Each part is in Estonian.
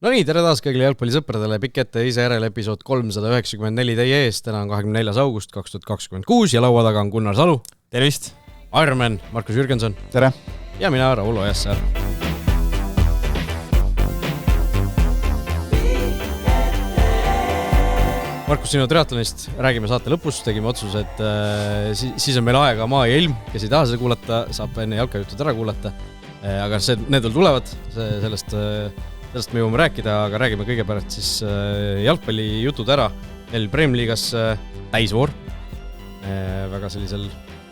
No nii, tere taas kõigile jalgpallisõpradele, pikk ette ise järele episood 394 teie ees, täna on 24. august 2026 ja laua taga on Gunnar Salu. Tervist! Ironman Markus Jürgenson. Tere! Ja mina, Raulo Jassaar. Markus, sinu triatlonist räägime saate lõpus, tegime otsuse, et siis on meil aega maa ja ilm, kes ei taha seda kuulata, saab enne jalkajutud ära kuulata, aga need veel tulevad, sellest me jõuame rääkida, aga räägime kõigepärast siis jalgpallijutud ära. Neil Premier League'as täisvoor, väga sellisel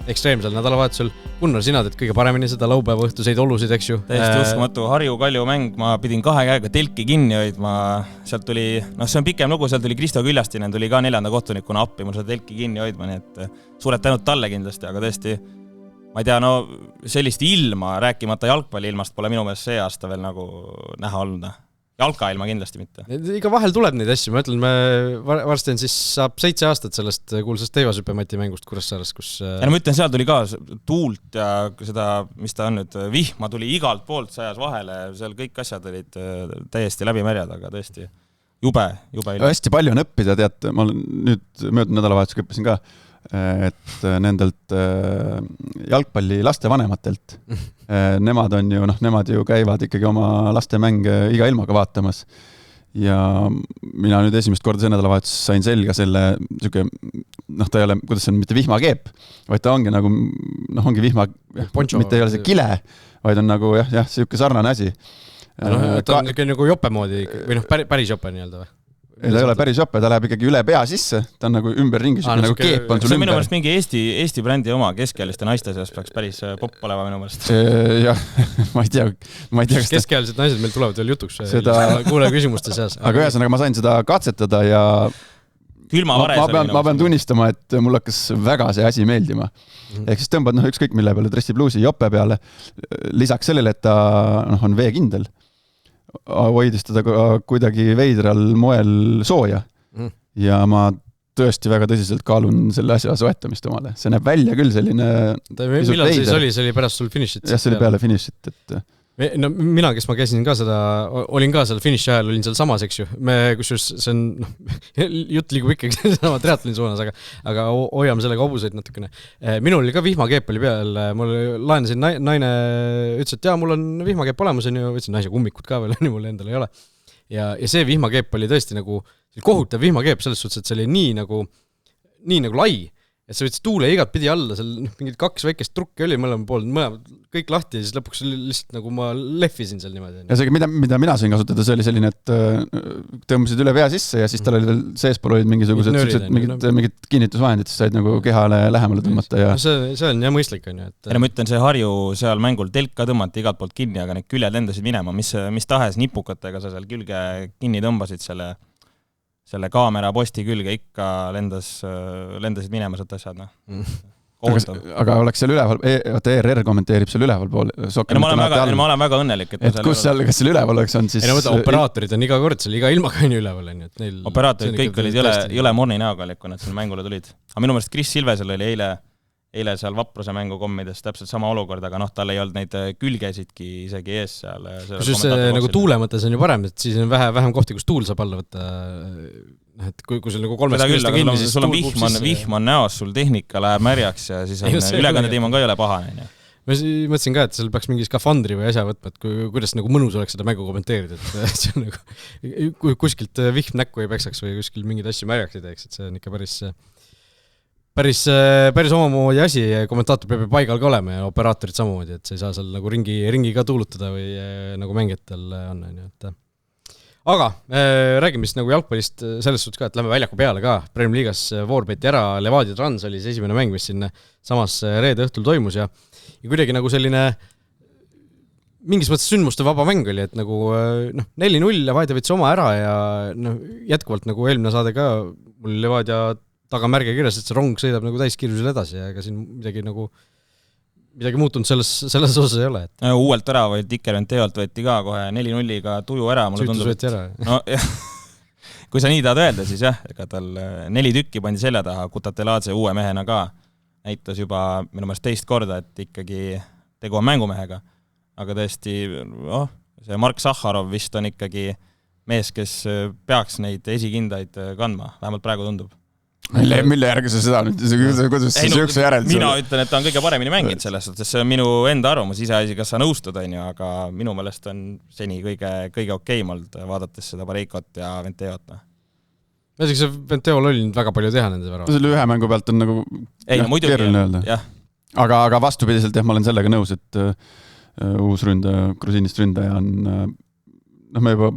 ekstreemsel nädalavahetusel. Gunnar, sina teed kõige paremini seda laupäeva õhtuseid olusid, eks ju? Täiesti uskumatu, Harju-Kalju mäng, ma pidin 2 käega telki kinni hoidma, sealt tuli, see on pikem lugu, sealt tuli Kristo Küljastinen, tuli ka 4. kohtunikuna appi mul seda telki kinni hoidma, nii et suured tänud talle kindlasti, aga tõesti, ma ei tea, sellist ilma, rääkimata jalgpalli-ilmast pole minu meelest see aasta veel nagu näha olnud. Jalkailma kindlasti mitte. Iga vahel tuleb neid asju, ma ütlen, varsti on siis saab 7 aastat sellest kuulsast Teivasüpemati mängust Kuressaares, kus... Ja ma ütlen, seal tuli ka tuult ja seda, mis ta on nüüd, vihma tuli igalt poolt sajas vahele, seal kõik asjad olid täiesti läbimärjad, aga tõesti jube ilma. Hästi palju on õppida, tead, ma nüüd möödunud nädalavahetusega õppisin ka, et nendelt jalgpalli lastevanematelt nemad ju käivad ikkagi oma laste mänge iga ilmaga vaatamas ja mina nüüd esimest korda see nädalavahetus sain selga selle ta ei ole, kuidas see on, mitte vihmakeep, vaid ta ongi nagu, ongi vihma, Poncho, mitte ei ole see kile, vaid on nagu siuke sarnane asi. Ta on nagu jope moodi või päris jope nii-öelda või? Ei, ta ei ole päris jope, ta läheb ikkagi üle pea sisse, ta on nagu ümberringi, nagu keep on sul ümber. See on minu meelest mingi Eesti brändi oma keskealiste naiste seas peaks päris popp olema minu meelest. Jah, ma ei tea. Keskealised naised meil tulevad veel jutuks kuule küsimuste seas. Aga ühesõnaga ma sain seda katsetada ja ma pean tunnistama, et mul hakkas väga see asi meeldima. Ehk siis tõmbad ükskõik mille peale Dressi Bluesi jope peale, lisaks sellele, et ta on veekindel. Hoidis teda kuidagi veidral moel sooja ja ma tõesti väga tõsiselt kaalun selle asja soetamist omale. See näeb välja küll selline millal siis oli? See oli pärast sul finišit? Jah, see oli peale finišit. No, mina, kes ma käisin ka olin ka seal finiši ajal, olin seal samas, eks ju. Kusjuures see on, jutt liigub ikkagi sama triatloni suunas, aga hoiame sellega hobuseid natukene. Minul oli ka vihmakeep oli peal, mul laenasin naine, ütles, et mul on vihmakeep olemas, võtsin naise kummikud ka veel, mul endal ei ole. Ja see vihmakeep oli tõesti nagu kohutav vihmakeep, selles suhtes, et see oli nii nagu lai, et sa võtsid tuule igat pidi alla, seal mingid 2 väikest trukki oli mõlemad pool, kõik lahti ja siis lõpuks lihtsalt nagu ma lehvisin seal niimoodi. Ja see, mida mina sain kasutada, see oli selline, et tõmbasid üle vea sisse ja siis tal oli veel seespool olid mingisugused mingid kinnitusvahendid, siis said nagu kehale lähemale tõmmata. Ja... See on mõistlik, on ju. Ja ma ütlen, see Harju seal mängul telk ka tõmmati igalt poolt kinni, aga need küljed lendasid minema, mis tahes nipukatega sa seal külge kinni tõmbasid selle kaamera posti külge ikka lendasid minema sealt asjad. Aga oleks seal üleval, ERR kommenteerib seal üleval pool. Ma olen väga õnnelik. Et kus seal, kas seal üleval oleks on siis... Operaatorid on iga kord seal, iga ilmaga on üleval. Operaatorid kõik olid jõle morni näoga, kui nad seal mängule tulid. Aga minu meelest Chris Silvesel oli eile seal Vapruse mängu kommides täpselt sama olukord, aga tal ei olnud neid külgesidki isegi ees seal. Kus nagu tuule mõttes on ju parem, et siis on vähem kohti, kus tuul saab alla võtta. Et kui sul nagu 3 küljest kinni, siis sul on vihm on näos, sul tehnika läheb märjaks ja siis on ülekandetiim on ka ei ole paha. Ma mõtlesin ka, et seal peaks mingi skafandri või asja võtma, et kuidas nagu mõnus oleks seda mängu kommenteerida. Et see on nagu, kuskilt vihm näkku ei peksaks või kuskil mingid asju märjaks ei teeks, et see on ikka päris omamoodi asi, kommentaator peab paigal ka olema ja operaatorid samamoodi, et sa ei saa seal nagu ringi ka tuulutada või nagu mängijatel on. Aga räägime siis nagu jalgpallist selles suhtes ka, et lähme väljaku peale ka. Premier League'as voor peeti ära, Levadia Trans oli see esimene mäng, mis siin samas reede õhtul toimus ja kuidagi nagu selline mingis mõttes sündmuste vaba mäng oli, et nagu 4-0 Levadia võttis oma ära ja jätkuvalt nagu eelmine saade ka mul Levadia tagamärge kirjas, et see rong sõidab nagu täiskiirusel edasi ja ega siin midagi muutunud selles osas ei ole. Uuelt ära või Tikervent Teolt võeti ka kohe 4-0-ga tuju ära. Süütus võeti ära. No, kui sa nii tahad öelda, siis ega tal 4 tükki pandi selja taha, Kutateladze uue mehena ka näitas juba minu meelest teist korda, et ikkagi tegu on mängumehega. Aga tõesti, see Mark Sahharov vist on ikkagi mees, kes peaks neid esikindaid kandma, vähemalt praegu tundub. Mille järgi sa seda nüüd, kuidas sa söökse järelt? Mina ütlen, et ta on kõige paremini mänginud selles suhtes, see on minu enda arvamus, iseasi, kas sa nõustud, aga minu meelest on seni kõige okeimalt, vaadates seda Pareikot ja Venteot. Näiteks see Venteol oli väga palju teha nende väravast. Selle ühe mängu pealt on nagu keeruline öelda. Aga vastupidiselt ma olen sellega nõus, et uus ründaja, grusiinist ründaja on, me juba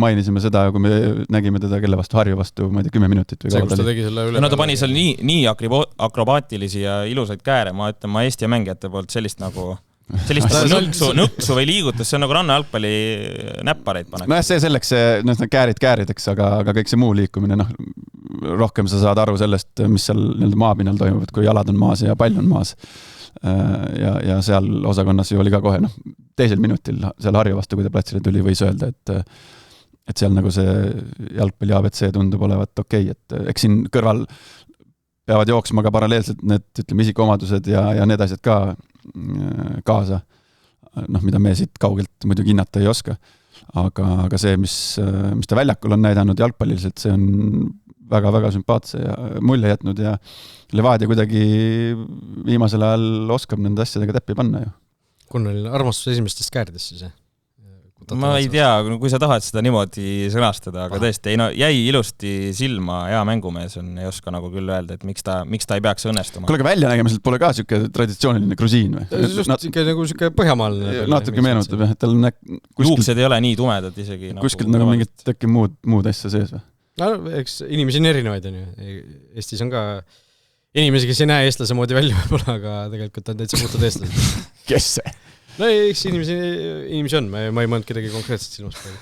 mainisime seda, kui me nägime teda kelle vastu, Harju vastu, ma ei tea, 10 minutit või see, kus ta tegi selle üle. No ta pani seal nii akrobaatilisi ja ilusaid kääre, ma ütlen, ma Eesti mängijate poolt sellist nagu nõksu või liigutus, see on nagu rannajalgpalli näppareid paneks. No see selleks, käärideks, aga kõik see muu liikumine, rohkem sa saad aru sellest, mis seal maapinnal toimub, et kui jalad on maas ja pall on maas. Ja seal osakonnas ju oli ka kohe, teisel minutil seal Harju vastu, kui ta platsile tuli, võis öelda, et seal nagu see jalgpalli ABC tundub olevat okei, et eks siin kõrval peavad jooksma ka paralleelselt need, ütleme, isikuomadused ja need asjad ka kaasa, mida me siit kaugelt muidugi hinnata ei oska. Aga see, mis ta väljakul on näidanud jalgpalliliselt, see on väga-väga sümpaatse ja mulje jätnud ja Levadia kuidagi viimasel ajal oskab nende asjadega täppi panna ju. Kunnel armastus esimestest kääridest siis, Ma ei tea, kui sa tahad seda niimoodi sõnastada, aga tõesti, jäi ilusti silma, hea mängumees on, ei oska nagu küll öelda, et miks ta ei peaks õnnestuma. Kuule, aga väljanägemiselt pole ka siuke traditsiooniline grusiin või? Just nagu siuke põhjamaaline. Natuke meenutab, et tal juuksed ei ole nii tumedad isegi. Kuskilt nagu mingit äkki muud asja sees või? No, eks inimesi on erinevaid, on ju. Eestis on ka inimesi, kes ei näe eestlase moodi välja võib-olla, aga tegelikult on täitsa puhtad eestlased. Kes see? No eks inimesi on, ma ei mõelnud kedagi konkreetselt silmas praegu.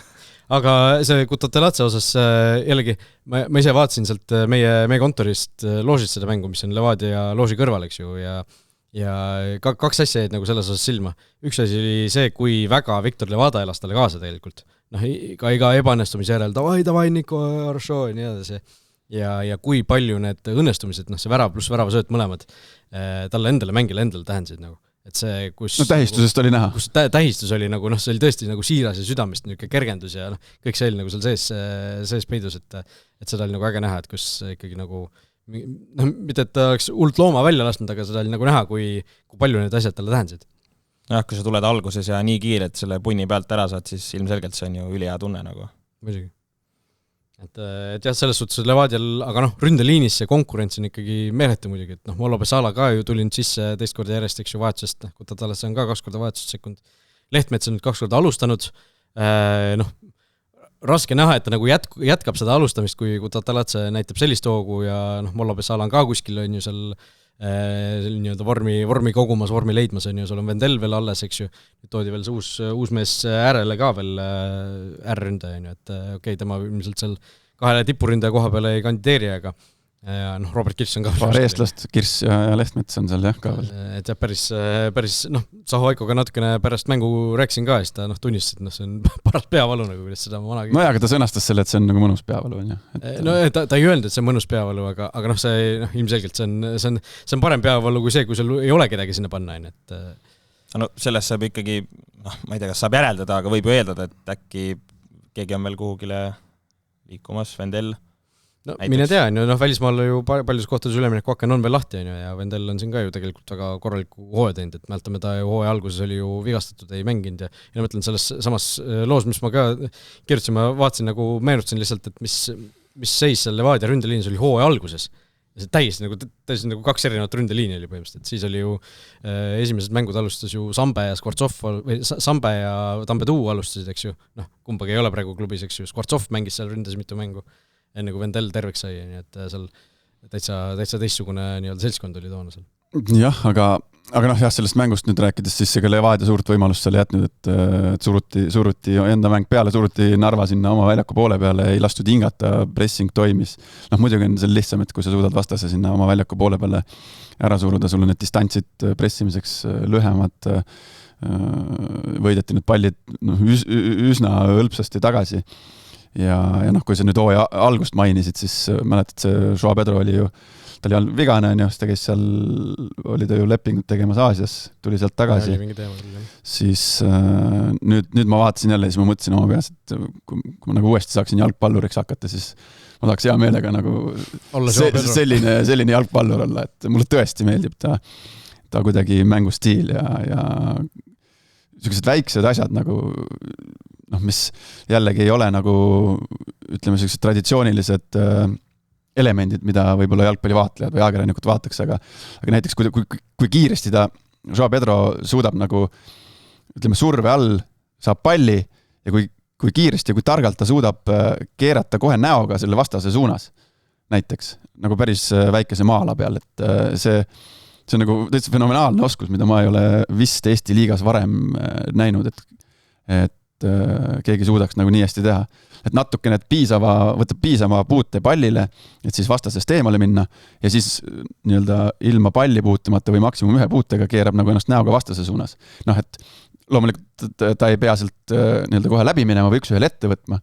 Aga see Kutatelatse osas jällegi, ma ise vaatasin sealt meie kontorist loožist seda mängu, mis on Levadia ja looži kõrval, eks ju, ja kaks asja jäid nagu selles osas silma. Üks asi oli see, kui väga Viktor Levada elas talle kaasa tegelikult. Ka iga ebaõnnestumise järel, davai, Niko, Aršo ja nii edasi. Ja kui palju need õnnestumised, see värav pluss väravasööt mõlemad, talle endale mängile endale tähendasid nagu. Et see, kus tähistusest oli näha. Kus tähistus oli nagu, see oli tõesti nagu siiras ja südamest niisugune kergendus ja kõik see oli nagu seal sees peidus, et seda oli nagu äge näha, et kus ikkagi nagu, mitte et ta oleks ult looma välja lasknud, aga seda oli nagu näha, kui palju need asjad talle tähendasid. Kui sa tuled alguses ja nii kiiret selle punni pealt ära saad, siis ilmselgelt see on ju ülihea tunne nagu. Muidugi. Et jah, selles suhtes Levadial, aga ründeliinis see konkurents on ikkagi meeletu muidugi, et Mollo Pesala ka ju tuli nüüd sisse teist korda järjest, eks ju, vahetusest, Kutatelatse on ka 2 korda vahetusest sekund. Lehtmets on nüüd 2 korda alustanud, raske näha, et ta nagu jätkab seda alustamist, kui Kutatelatse näitab sellist hoogu ja Mollo Pesala on ka kuskil, on ju seal nii-öelda vormi kogumas, vormi leidmas, on ju, sul on Vendel veel alles, eks ju, nüüd toodi veel see uus mees äärele ka veel äärründaja, on ju, et okei, tema ilmselt seal 2 tipuründaja koha peale ei kandideeri, aga ja Robert Kirss on ka paar eestlast, Kirss ja Lehtmets on seal jah ka veel. Et jah, päris Saho Aikoga natukene pärast mängu rääkisin ka, siis ta tunnistas, et see on paras peavalu, nagu kuidas seda vanagi. No aga ta sõnastas selle, et see on nagu mõnus peavalu, on ju. No ta ei öelnud, et see on mõnus peavalu, aga see ilmselgelt see on parem peavalu kui see, kui sul ei ole kedagi sinna panna, on, et no sellest saab ikkagi, ma ei tea, kas saab järeldada, aga võib ju eeldada, et äkki keegi on veel kuhugile liikumas, Vendel. No, mine tea, välismaal ju paljus kohtades ülemineku aken on veel lahti, on ju, ja Vendel on siin ka ju tegelikult väga korraliku hooja teinud, et mäletame, ta ju hooja alguses oli ju vigastatud, ei mänginud ja mõtlen selles samas loos, mis ma ka kirjutasin, ma vaatasin nagu meenutasin lihtsalt, et mis seis seal Levadia ründeliinis oli hooja alguses. Ja see täiesti nagu 2 erinevat ründeliini oli põhimõtteliselt, siis oli ju esimesed mängud alustas ju Sambe ja Skvartsov, või Sambe ja Tambetuu alustasid, eks ju, kumbagi ei ole praegu klubis, eks ju, Skvartsov mängis seal ründas mitu mängu enne kui Vendel terveks sai, nii et seal täitsa teistsugune nii-öelda seltskond oli toona seal. Jah, aga sellest mängust nüüd rääkides, siis ega Levadia suurt võimalust seal jätnud, et suruti enda mäng peale, suruti Narva sinna oma väljaku poole peale, ei lastud hingata, pressing toimis. Muidugi on see lihtsam, et kui sa suudad vastase sinna oma väljaku poole peale ära suruda, sul on need distantsid pressimiseks lühemad, võideti need pallid üsna hõlpsasti tagasi. ja noh, kui sa nüüd hooaja algust mainisid, siis mäletad, see Joao Pedro oli ju, ta oli olnud vigane, on ju, siis ta käis seal, oli ta ju lepingut tegemas Aasias, tuli sealt tagasi, siis nüüd ma vaatasin jälle, siis ma mõtlesin oma peas, et kui ma nagu uuesti saaksin jalgpalluriks hakata, siis ma tahaks hea meelega nagu selline jalgpallur olla, et mulle tõesti meeldib ta kuidagi mängustiil ja sellised väiksed asjad nagu noh, mis jällegi ei ole nagu ütleme sellised traditsioonilised elemendid, mida võib-olla jalgpallivaatlejad või ajakirjanikud vaataks, aga näiteks kui kiiresti ta, Joao Pedro suudab nagu ütleme surve all, saab palli ja kui kiiresti ja kui targalt ta suudab keerata kohe näoga selle vastase suunas näiteks, nagu päris väikese maa-ala peal, et see on nagu täitsa fenomenaalne oskus, mida ma ei ole vist Eesti liigas varem näinud, et keegi suudaks nagu nii hästi teha. Et natukene võtab piisava puute pallile, et siis vastasest eemale minna ja siis nii-öelda ilma palli puutumata või maksimum ühe puutega keerab nagu ennast näoga vastase suunas. Noh, et loomulikult ta ei pea sealt nii-öelda kohe läbi minema või üks-ühel ette võtma,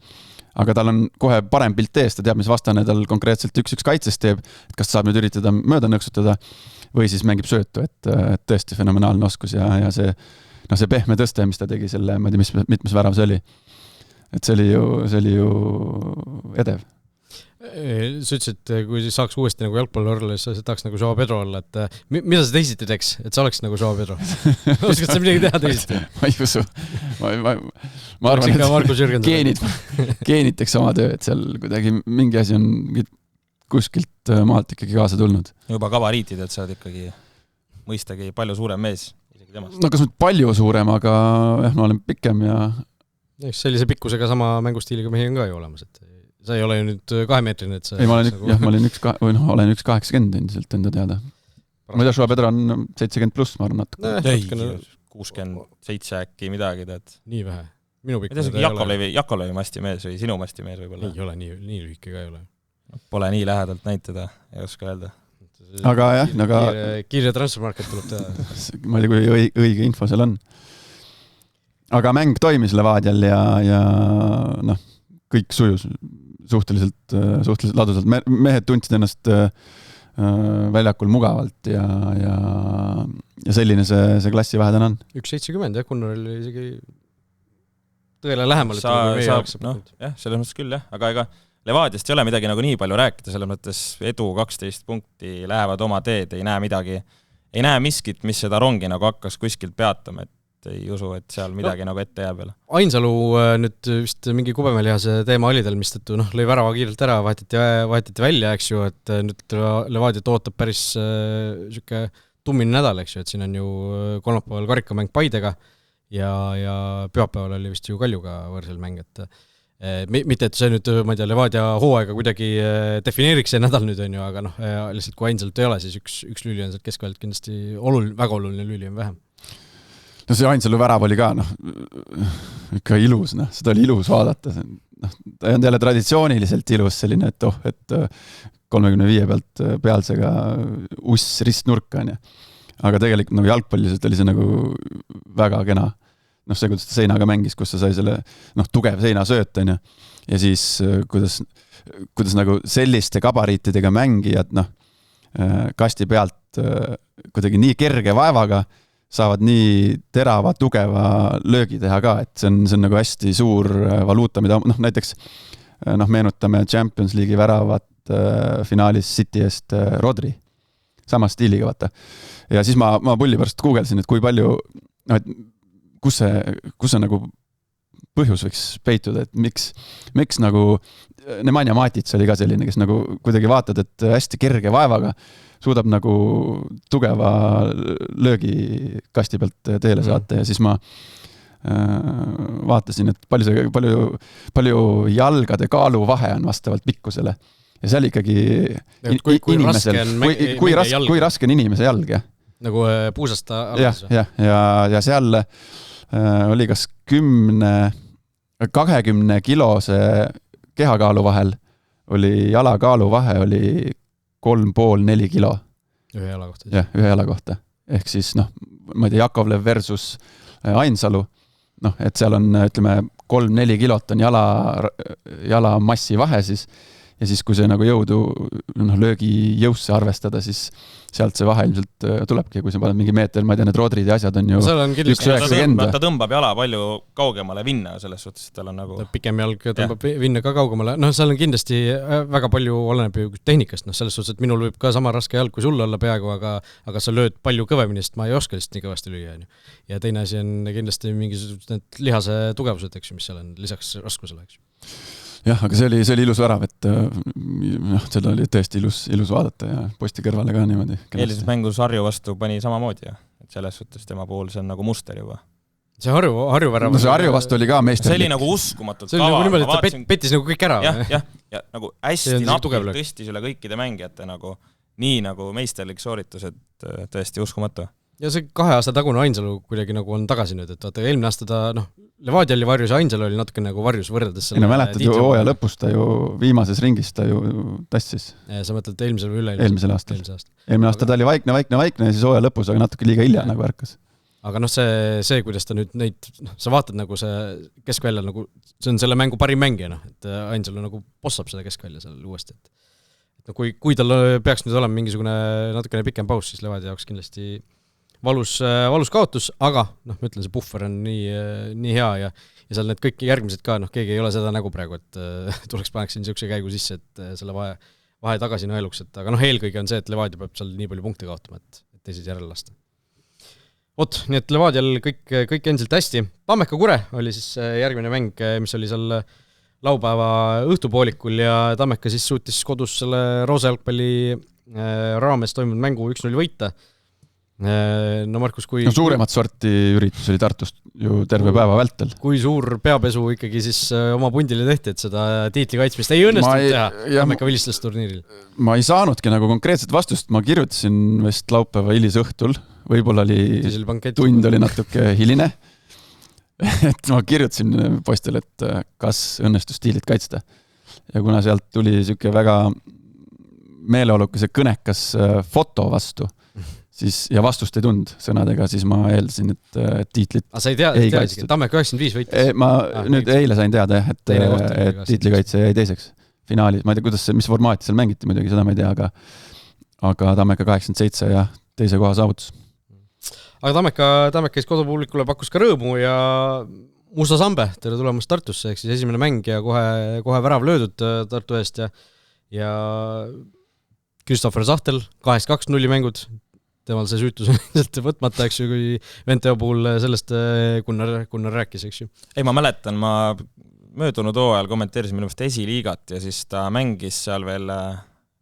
aga tal on kohe parem pilt ees, ta teab, mis vastane tal konkreetselt üks kaitses teeb, et kas ta saab nüüd üritada mööda nõksutada või siis mängib söötu, et tõesti fenomenaalne oskus ja see pehme tõste, mis ta tegi selle, ma ei tea, mitmes värav see oli. Et see oli ju edev. Sa ütlesid, et kui saaks uuesti nagu jalgpallur olla, siis sa tahaks nagu Joao Pedro olla, et mida sa teisiti teeks, et sa oleks nagu Joao Pedro? Oskad sa midagi teha teisiti? Ma ei usu. Ma arvan, et geenid teeks oma töö, et seal kuidagi mingi asi on kuskilt maalt ikkagi kaasa tulnud. Juba kabariitid, et sa oled ikkagi mõistagi palju suurem mees. No kas nüüd palju suurem, aga ma olen pikem ja sellise pikkusega sama mängustiiliga mehi on ka ju olemas, et sa ei ole ju nüüd 2 meetrine, et ei, ma olen 1,80 endiselt enda teada. Ma ei tea, Joao Pedro on 70 pluss, ma arvan natuke. 67 äkki midagi, tead. Nii vähe. Minu pikk. Jakolevi mastimees või sinu mastimees võib-olla. Ei ole, nii lühike ka ei ole. Pole nii lähedalt näitada, ei oska öelda. Aga jah, kiire transfermarket tuleb teha. Ma ei tea, kui õige info seal on. Aga mäng toimis Levadial ja noh, kõik sujus suhteliselt ladusalt. Mehed tundsid ennast väljakul mugavalt ja selline see klassi vahe täna on. 1,70 Gunnar oli isegi tõele lähemal. Jah, selles mõttes küll, jah. Aga ega Levadiast ei ole midagi nagu nii palju rääkida, selles mõttes edu 12 punkti lähevad oma teed, ei näe miskit, mis seda rongi nagu hakkas kuskilt peatama, et ei usu, et seal midagi nagu ette jääb veel. Ainsalu nüüd vist mingi kubemelihase teema oli tal, mis tõttu lõi värava kiirelt ära, vahetati välja, eks ju, et nüüd Levadiat ootab päris siuke tummine nädal, eks ju, et siin on ju kolmapäeval karikamäng Paidega ja pühapäeval oli vist ju Kaljuga võõrsel mäng, et mitte, et see nüüd, ma ei tea, Levadia hooaega kuidagi defineeriks see nädal nüüd on ju, aga lihtsalt kui Ainsalut ei ole, siis üks lüli on sealt keskväljalt kindlasti väga oluline lüli on vähem. No see Ainsalu värav oli ka, ikka ilus, seda oli ilus vaadata. Ta ei olnud jälle traditsiooniliselt ilus selline, et 35 pealsega uss ristnurka on. Aga tegelikult jalgpalliselt oli see väga kena. See, kuidas ta seinaga mängis, kus sa sai selle tugev seina sööt, on. Ja siis, kuidas selliste gabariitidega mängijad, kasti pealt kuidagi nii kerge vaevaga saavad nii terava, tugeva löögi teha ka, et see on hästi suur valuuta, mida näiteks meenutame Champions League'i väravat finaalis City eest Rodri. Sama stiiliga, vaata. Ja siis ma pulli pärast guugeldasin, et kui palju, kus see põhjus võiks peituda, et miks Nemanja Matic oli ka selline, kes kuidagi vaatad, et hästi kerge vaevaga suudab tugeva löögi kasti pealt teele saata ja siis ma vaatasin, et palju jalgade kaalu vahe on vastavalt pikkusele ja seal ikkagi kui raske on inimese jalg, jah. Nagu puusast alles. Ja seal oli kas 20 kilose kehakaalu vahel oli jalakaalu vahe oli 3,5-4 kilo. Ühe jala kohta. Jah, ühe jala kohta. Ehk siis, ma ei tea, Jakovlev versus Ainsalu. Et seal on, ütleme, 3-4 kilot on jala massi vahe siis, ja siis, kui see nagu jõudu löögi jõusse arvestada, siis sealt see vahe ilmselt tulebki, kui sa paned mingi meeter, ma ei tea, need roodrid ja asjad on ju 1,90. Ta tõmbab jala palju kaugemale vinna selles suhtes, et tal on nagu... Pikem jalg tõmbab vinna ka kaugemale. Seal on kindlasti väga palju oleneb ju tehnikast, selles suhtes, et minul võib ka sama raske jalg kui sul olla peaaegu, aga sa lööd palju kõvemini, sest ma ei oska lihtsalt nii kõvasti lüüa. Ja teine asi on kindlasti mingisugused need lihase tugevused, eks, mis seal on lisaks raskusele, eks. Jah, aga see oli ilus värav, et seda oli tõesti ilus vaadata ja posti kõrvale ka niimoodi. Eelises mängus Harju vastu pani samamoodi, et selles suhtes tema puhul see on nagu muster juba. See Harju värav... No see Harju vastu oli ka meisterlik. See oli nagu uskumatult kava. See oli nagu niimoodi, et ta pettis nagu kõik ära. Ja nagu hästi napilt tõstis üle kõikide mängijate nagu nii nagu meisterlik sooritus, et tõesti uskumatu. Ja see 2 aasta tagune Ainsalu kuidagi nagu on tagasi nüüd, et vaata, eelmine aasta ta, Levadia oli varjus ja Ainsalu oli natuke nagu varjus võrreldes selle... mäletad ju hooaja lõpus ta ju viimases ringis ta ju tassis. Ja sa mõtled eelmisel või Eelmisel aastal. Eelmine aasta ta oli vaikne ja siis hooaja lõpus, aga natuke liiga hilja nagu ärkas. Aga see, kuidas ta nüüd neid... sa vaatad nagu see keskväljal nagu... See on selle mängu parim mängija, et Ainsalu nagu bossab seda keskvälja seal uuesti. Et kui tal peaks nüüd olema mingisugune natukene pikem paus, siis Levadia jaoks kindlasti... valus kaotus, aga ma ütlen, see puffer on nii hea ja seal need kõik järgmised ka, keegi ei ole seda nägu praegu, et tuleks paneksin niisuguse käigu sisse, et selle vahe tagasi nõeluks, et aga eelkõige on see, et Levadia peab seal nii palju punkte kaotama, et teised järele lasta. Nii et Levadial kõik endiselt hästi. Tammeka Kure oli siis järgmine mäng, mis oli seal laupäeva õhtupoolikul ja Tammeka siis suutis kodus selle Roosa jalgpalli raames toimunud mängu 1-0 võita. No Markus, kui... suuremat sorti üritus oli Tartust ju terve päeva vältel. Kui suur peapesu ikkagi siis oma pundile tehti, et seda tiitli kaitsmist ei õnnestunud teha Tammeka vilistlusturniiril? Ma ei saanudki nagu konkreetset vastust, ma kirjutasin vist laupäeva hilis õhtul, võib-olla tund oli natuke hiline, et ma kirjutasin poistel, et kas õnnestus tiitlit kaitsta. Ja kuna sealt tuli siuke väga meeleolukas ja kõnekas foto vastu, siis, ja vastust ei tund sõnadega, siis ma eeldasin, et tiitlit sa ei teadski, Tammeka 95 võitis? Ma nüüd eile sain teada, et tiitlikaitse jäi teiseks finaalis. Ma ei tea, mis formaati seal mängiti muidugi, seda ma ei tea, aga Tammeka 87 ja teise koha saavutus. Aga Tammeka kodupublikule pakkus ka rõõmu ja Musta Sambe, tere tulemast Tartusse, ehk siis esimene mäng ja kohe värav löödud Tartu eest ja Christopher Sahtel 8-2-0 mängud, temal see süütus on võtmata, eks ju, kui Venteo puhul sellest Gunnar rääkis, eks ju. Ei, ma mäletan, ma möödunud hooajal kommenteerisin minu meelest esiliigat ja siis ta mängis seal veel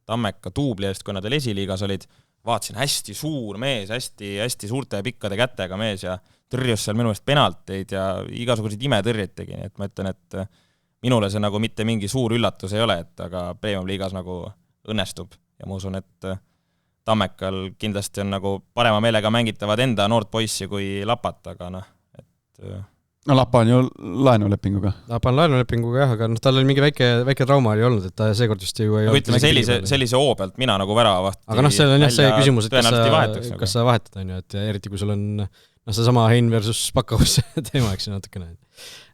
Tammeka duubli eest, kui nad veel esiliigas olid. Vaatasin hästi suur mees, hästi suurte ja pikkade kätega mees ja tõrjus seal minu meelest penalteid ja igasuguseid imetõrjeid tegi, et ma ütlen, et minule see nagu mitte mingi suur üllatus ei ole, et aga Premium liigas nagu õnnestub ja ma usun, et Tammekal kindlasti on nagu parema meelega mängitavad enda noort poissi kui Lapat, aga Lapa on ju laenulepinguga. Lapa on laenulepinguga, jah, aga tal oli mingi väike trauma oli olnud, et ta seekord just ju ei olnud. Ütleme, sellise oo pealt mina nagu väravahti. Aga see on jah see küsimus, et kas sa vahetad, on ju, et eriti kui sul on see sama Hein versus Pakkaus teema, eks natukene.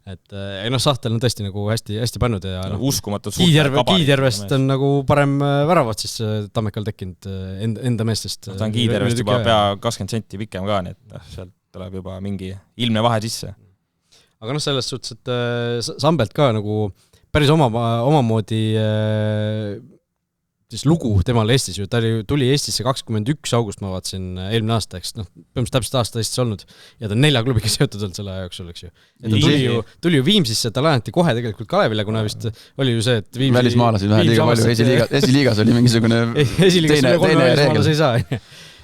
Et Sahtel on tõesti nagu hästi pannud ja uskumatud Kiidjärvest on nagu parem väravat siis Tammekal tekkinud enda meestest. Ta on Kiidjärvest juba pea 20 senti pikem ka, nii et sealt tuleb juba mingi ilmne vahe sisse. Aga selles suhtes, et Sambelt ka nagu päris omamoodi siis lugu temal Eestis ju, ta tuli Eestisse 21 august, ma vaatasin eelmine aasta, eks põhimõtteliselt täpselt aasta Eestis olnud ja ta on 4 klubiga seotud olnud selle jooksul, eks ju. Ja ta tuli ju Viimsisse, ta laenati kohe tegelikult Kalevile, kuna vist oli ju see, et Viimsi... Välismaalasid vähe liiga palju, esiliigas oli mingisugune teine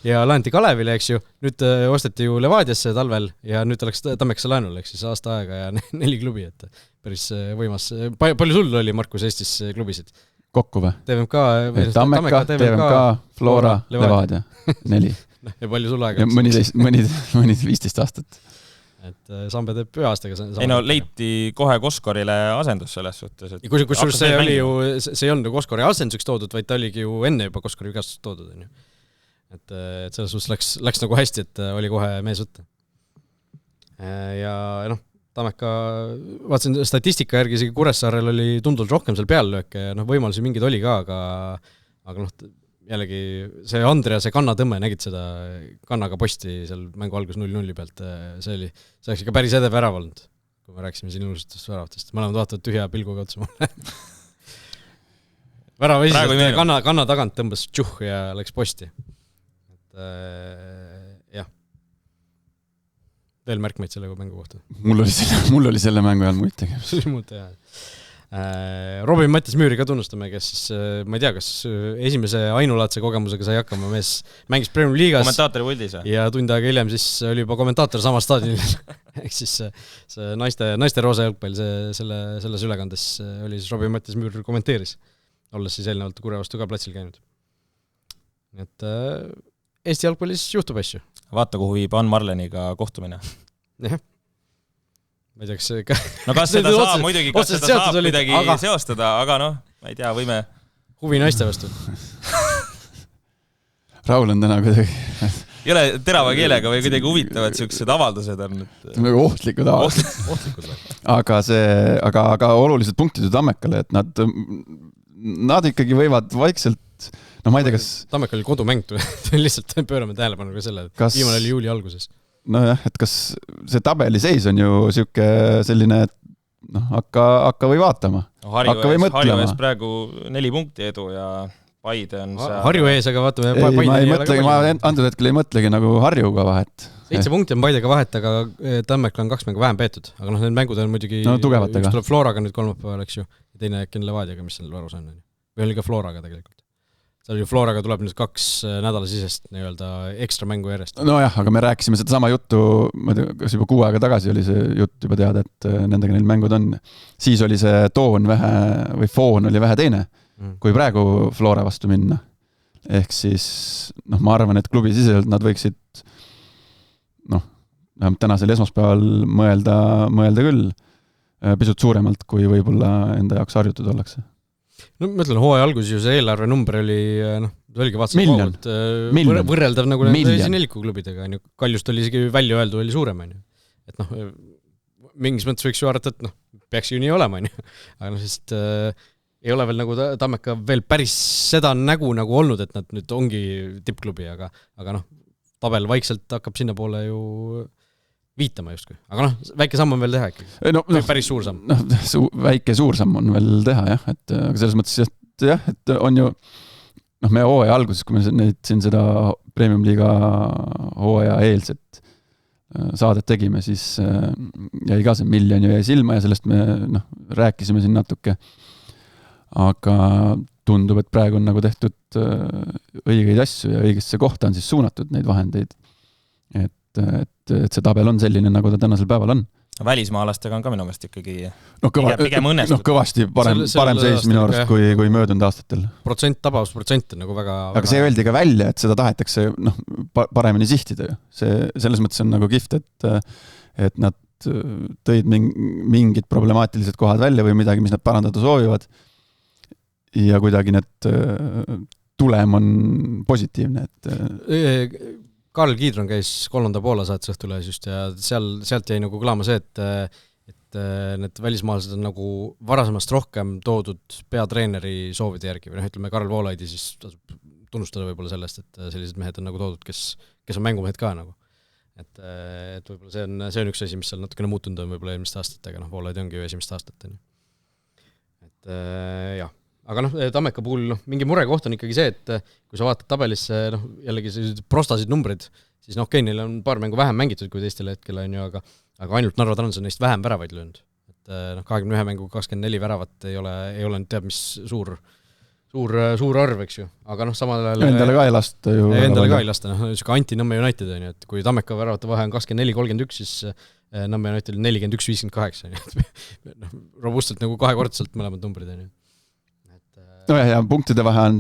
ja laenti Kalevile, eks ju, nüüd osteti ju Levadiasse talvel ja nüüd oleks Tammekesse laenul, eks siis aasta aega ja 4 klubi, et päris võimas. Palju sul oli, Markus, Eestis klubisid? Kokku või? TVMK, Tammeka, TVMK, Flora, Levadia, 4. Ja palju sul aega? Mõni 15 aastat. Et Sambe teeb ühe aastaga. Ei no, leiti kohe Koskorile asendus selles suhtes. Ja kui see oli ju, see ei olnud Koskori asenduseks toodud, vaid ta oligi ju enne juba Koskori vigastus toodud, on ju. Et selles suhtes läks nagu hästi, et oli kohe mees võtta. Ja Tammeka, vaatasin statistika järgi, isegi Kuressaarel oli tunduvalt rohkem seal peallööke ja võimalusi mingid oli ka, aga jällegi see Andrease kannatõmme, nägid seda kannaga posti seal mängu algus 0-0 pealt, see oleks ikka päris edev värav olnud, kui me rääkisime siin ilusatest väravatest. Ma olen vaatanud tühja pilguga otsa mulle. Värav esiselt kanna tagant tõmbas tšuh ja läks posti. Jah. Veel märkmeid selle mängu kohta? Mul oli selle mängu ajal muid tegevus. See oli muud teha. Robin Mattis Müüri ka tunnustame, kes siis, ma ei tea, kas esimese ainulaadse kogemusega sai hakkama, mees mängis Premier League'as kommentaatori puldis ja tund aega hiljem siis oli juba kommentaator sama staadionil ehk siis see naiste roosa jalgpall selles ülekandes oli siis Robin Mattis Müür kommenteeris, olles siis eelnevalt Kurja vastu ka platsil käinud. Nii et Eesti jalgpallis juhtub asju. Vaata, kuhu viib Ann Marleniga kohtumine. Jah. Ma ei tea, kas seda saab muidugi, kas seda saab midagi seostada, aga ma ei tea, võime huvi naiste vastu. Raul on täna kuidagi ei ole terava keelega või kuidagi huvitavad siuksed avaldused on. Nagu ohtlikud avaldused. Aga olulised punktid Tammekale, et nad ikkagi võivad vaikselt, ma ei tea, kas Tammeka oli kodumäng, lihtsalt pöörame tähelepanu ka selle, et viimane oli juuli alguses. Nojah, et kas see tabeliseis on ju siuke selline, et hakka või vaatama. Harju ees praegu 4 punkti edu ja Paide on see... Harju ees, aga vaatame... Ma antud hetkel ei mõtlegi nagu Harjuga vahet. 7 punkti on Paidega vahet, aga Tammekal on 2 mängu vähem peetud. Aga need mängud on muidugi... tugevatega. Üks tuleb Floraga nüüd kolmapäeval, eks ju. Ja teine äkki on Levadiaga, mis seal varus on. Või oli ka Floraga tegelikult. Seal ju Floraga tuleb nüüd 2 nädalasisest nii-öelda ekstra mängu järjest. Nojah, aga me rääkisime seda sama juttu, ma ei tea, kas juba 6 aega tagasi oli see jutt juba teada, et nendega neil mängud on. Siis oli see toon vähe, või foon oli vähe teine, kui praegu Flora vastu minna. Ehk siis, ma arvan, et klubi siseselt nad võiksid tänasel esmaspäeval mõelda küll pisut suuremalt, kui võib-olla enda jaoks harjutud ollakse. Ma ütlen, hooaja alguses ju see eelarve number oli, see oligi vaatasin võrreldav nagu Neliku klubidega. Kaljust oli isegi välja öeldu, oli suurem. Et mingis mõttes võiks ju arvata, et peaks ju nii olema. Aga sest ei ole veel nagu Tammeka veel päris seda nägu nagu olnud, et nad nüüd ongi tippklubi, aga tabel vaikselt hakkab sinna poole ju viitama justkui. Aga väike samm on veel teha ikkagi. Päris suur samm. Väike suur samm on veel teha, jah. Aga selles mõttes, et on ju me hooaja alguses, kui me neid siin seda Premium Liiga hooaja eelset saadet tegime, siis jäi ka see miljon ju jäi silma ja sellest me rääkisime siin natuke. Aga tundub, et praegu on nagu tehtud õigeid asju ja õigesse kohta on siis suunatud neid vahendeid. Et see tabel on selline, nagu ta tänasel päeval on. Välismaalastega on ka minu meelest ikkagi pigem õnnestud. Kõvasti parem seis minu arust kui möödunud aastatel. Tabavusprotsent on nagu väga... Aga see öeldi ka välja, et seda tahetakse paremini sihtida. Selles mõttes on nagu kift, et nad tõid mingid problemaatilised kohad välja või midagi, mis nad parandada soovivad. Ja kuidagi need tulem on positiivne. Karl Kiidron käis 3. poola saates Õhtulehes just ja sealt jäi nagu kõlama see, et need välismaalased on nagu varasemast rohkem toodud peatreeneri soovide järgi. Või ütleme, Karl Voolaidi siis tunnustada võib-olla sellest, et sellised mehed on nagu toodud, kes on mängumehed ka nagu. Et võib-olla see on üks asi, mis seal natukene muutunud on võib-olla eelmiste aastatega. Voolaidi ongi ju esimest aastat. Et jah. Aga Tammeka puhul mingi mure koht on ikkagi see, et kui sa vaatad tabelisse jällegi prostasid numbrid, siis neil on paar mängu vähem mängitud kui teistel hetkel on ju, aga ainult Narva Trans on neist vähem väravaid löönud. Et 21 mängu 24 väravat ei ole nüüd teab mis suur arv, eks ju. Aga samal ajal endale ka ei lasta ju. Endale ka ei lasta. Anti Nõmme United on ju, et kui Tammeka väravate vahe on 24-31, siis Nõmme United 41-58. Robustselt nagu kahekordselt mõlemad numbrid on ju. Ja punktide vahe on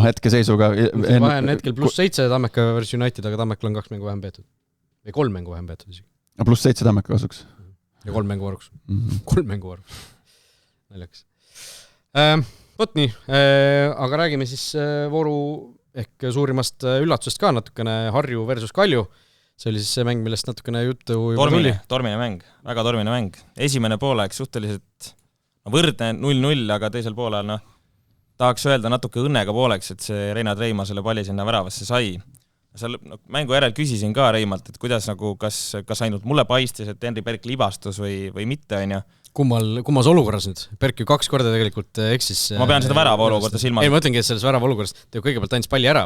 hetkeseisuga... Vahe on hetkel +7 Tammeka versus United, aga Tammekal on 2 mängu vähem peetud. Või 3 mängu vähem peetud isegi. +7 Tammeka kasuks. Ja 3 mängu varuks. 3 mängu varuks. Naljaks. Võt nii, aga räägime siis vooru ehk suurimast üllatusest ka natukene Harju versus Kalju. see oli siis see mäng, millest natukene juttu juba tuli. Tormine mäng, väga tormine mäng. Esimene poolek suhteliselt võrdne 0-0, aga teisel poolel tahaks öelda natuke õnnega pooleks, et see Reinad Reima selle palli sinna väravasse sai. Seal mängu järel küsisin ka Reimalt, et kuidas kas ainult mulle paistis, et Henri Berk libastus või mitte, on ju. Kummas olukorras nüüd? Berk ju 2 korda tegelikult eksis. Ma pean seda värava olukorda silmas. Ei, ma mõtlengi, et selles värava olukorras te kõigepealt andis palli ära.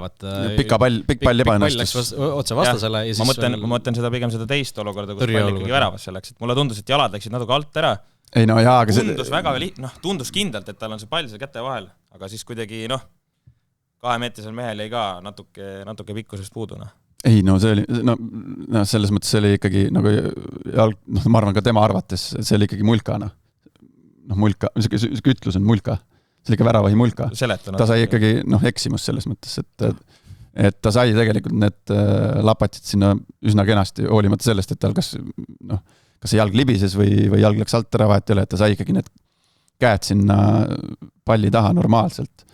Pikk pall läks otse vastasele. Ma mõtlen seda pigem seda teist olukorda, kus pall ikkagi väravasse läks. Mulle tundus, et jalad läksid natuke alt ära. Ei, no jaa, aga tundus väga tundus kindlalt, et tal on see pall seal käte vahel, aga siis kuidagi 2-meetrisel mehel jäi ka natuke pikkusest puudu. Ei, no see oli, selles mõttes see oli ikkagi nagu ma arvan ka tema arvates, see oli ikkagi mulka, mulka, see ütlus on mulka, see oli ikka väravahi mulka. Ta sai ikkagi eksimus selles mõttes, et ta sai tegelikult need lapatid sinna üsna kenasti, hoolimata sellest, et tal kas see jalg libises või jalg läks alt ära vahet ei ole, et ta sai ikkagi need käed sinna palli taha normaalselt.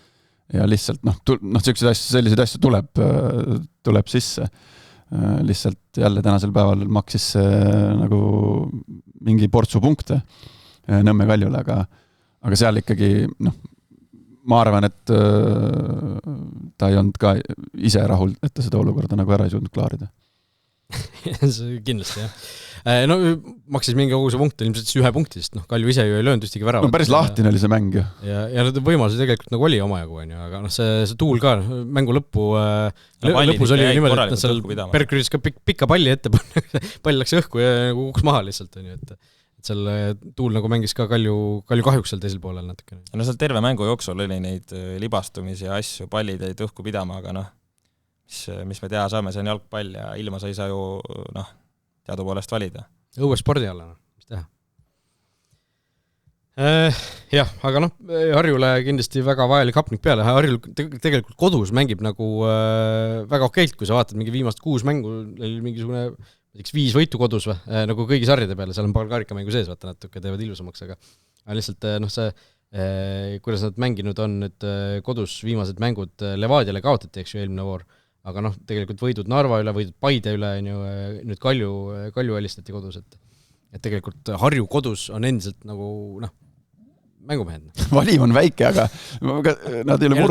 Ja lihtsalt, selliseid asju tuleb sisse. Lihtsalt jälle tänasel päeval maksis nagu mingi portsu punkte Nõmme Kaljule, aga seal ikkagi, ma arvan, et ta ei olnud ka ise rahul, et ta seda olukorda nagu ära ei suutnud klaarida. Kindlasti, jah. Maksis mingi kogu see punkt, ilmselt siis 1 punkti, sest Kalju ise ju ei löönud ühtegi väravat. Päris lahtine oli see mäng ju. Ja need võimalusi tegelikult nagu oli omajagu, aga see tuul ka, mängu lõpus oli niimoodi, et seal Berk üritas ka pikka palli ette panna, pall läks õhku ja kuks maha lihtsalt, et seal tuul nagu mängis ka Kalju kahjuks seal teisel poolel natuke. Seal terve mängu jooksul oli neid libastumisi ja asju, pallid jäid õhku pidama, aga mis me teha saame, see on jalgpall ja ilma sa ei saa ju teadu poolest valida. Õue spordiala, mis teha. Jah, aga Harjule kindlasti väga vajalik hapnik peale. Harjul tegelikult kodus mängib nagu väga okeilt, kui sa vaatad mingi viimast 6 mängu, oli mingisugune 5 võitu kodus või, nagu kõigi sarjade peale, seal on paar karika-mängu sees, vaata natuke teevad ilusamaks, aga lihtsalt see, kuidas nad mänginud on nüüd kodus viimased mängud Levadiale kaotati, eks ju, eelmine voor. Aga tegelikult võidud Narva üle, võidud Paide üle, nüüd Kalju helistati kodus, et tegelikult Harju kodus on endiselt nagu, mängumehed. Valim on väike, aga nad ei ole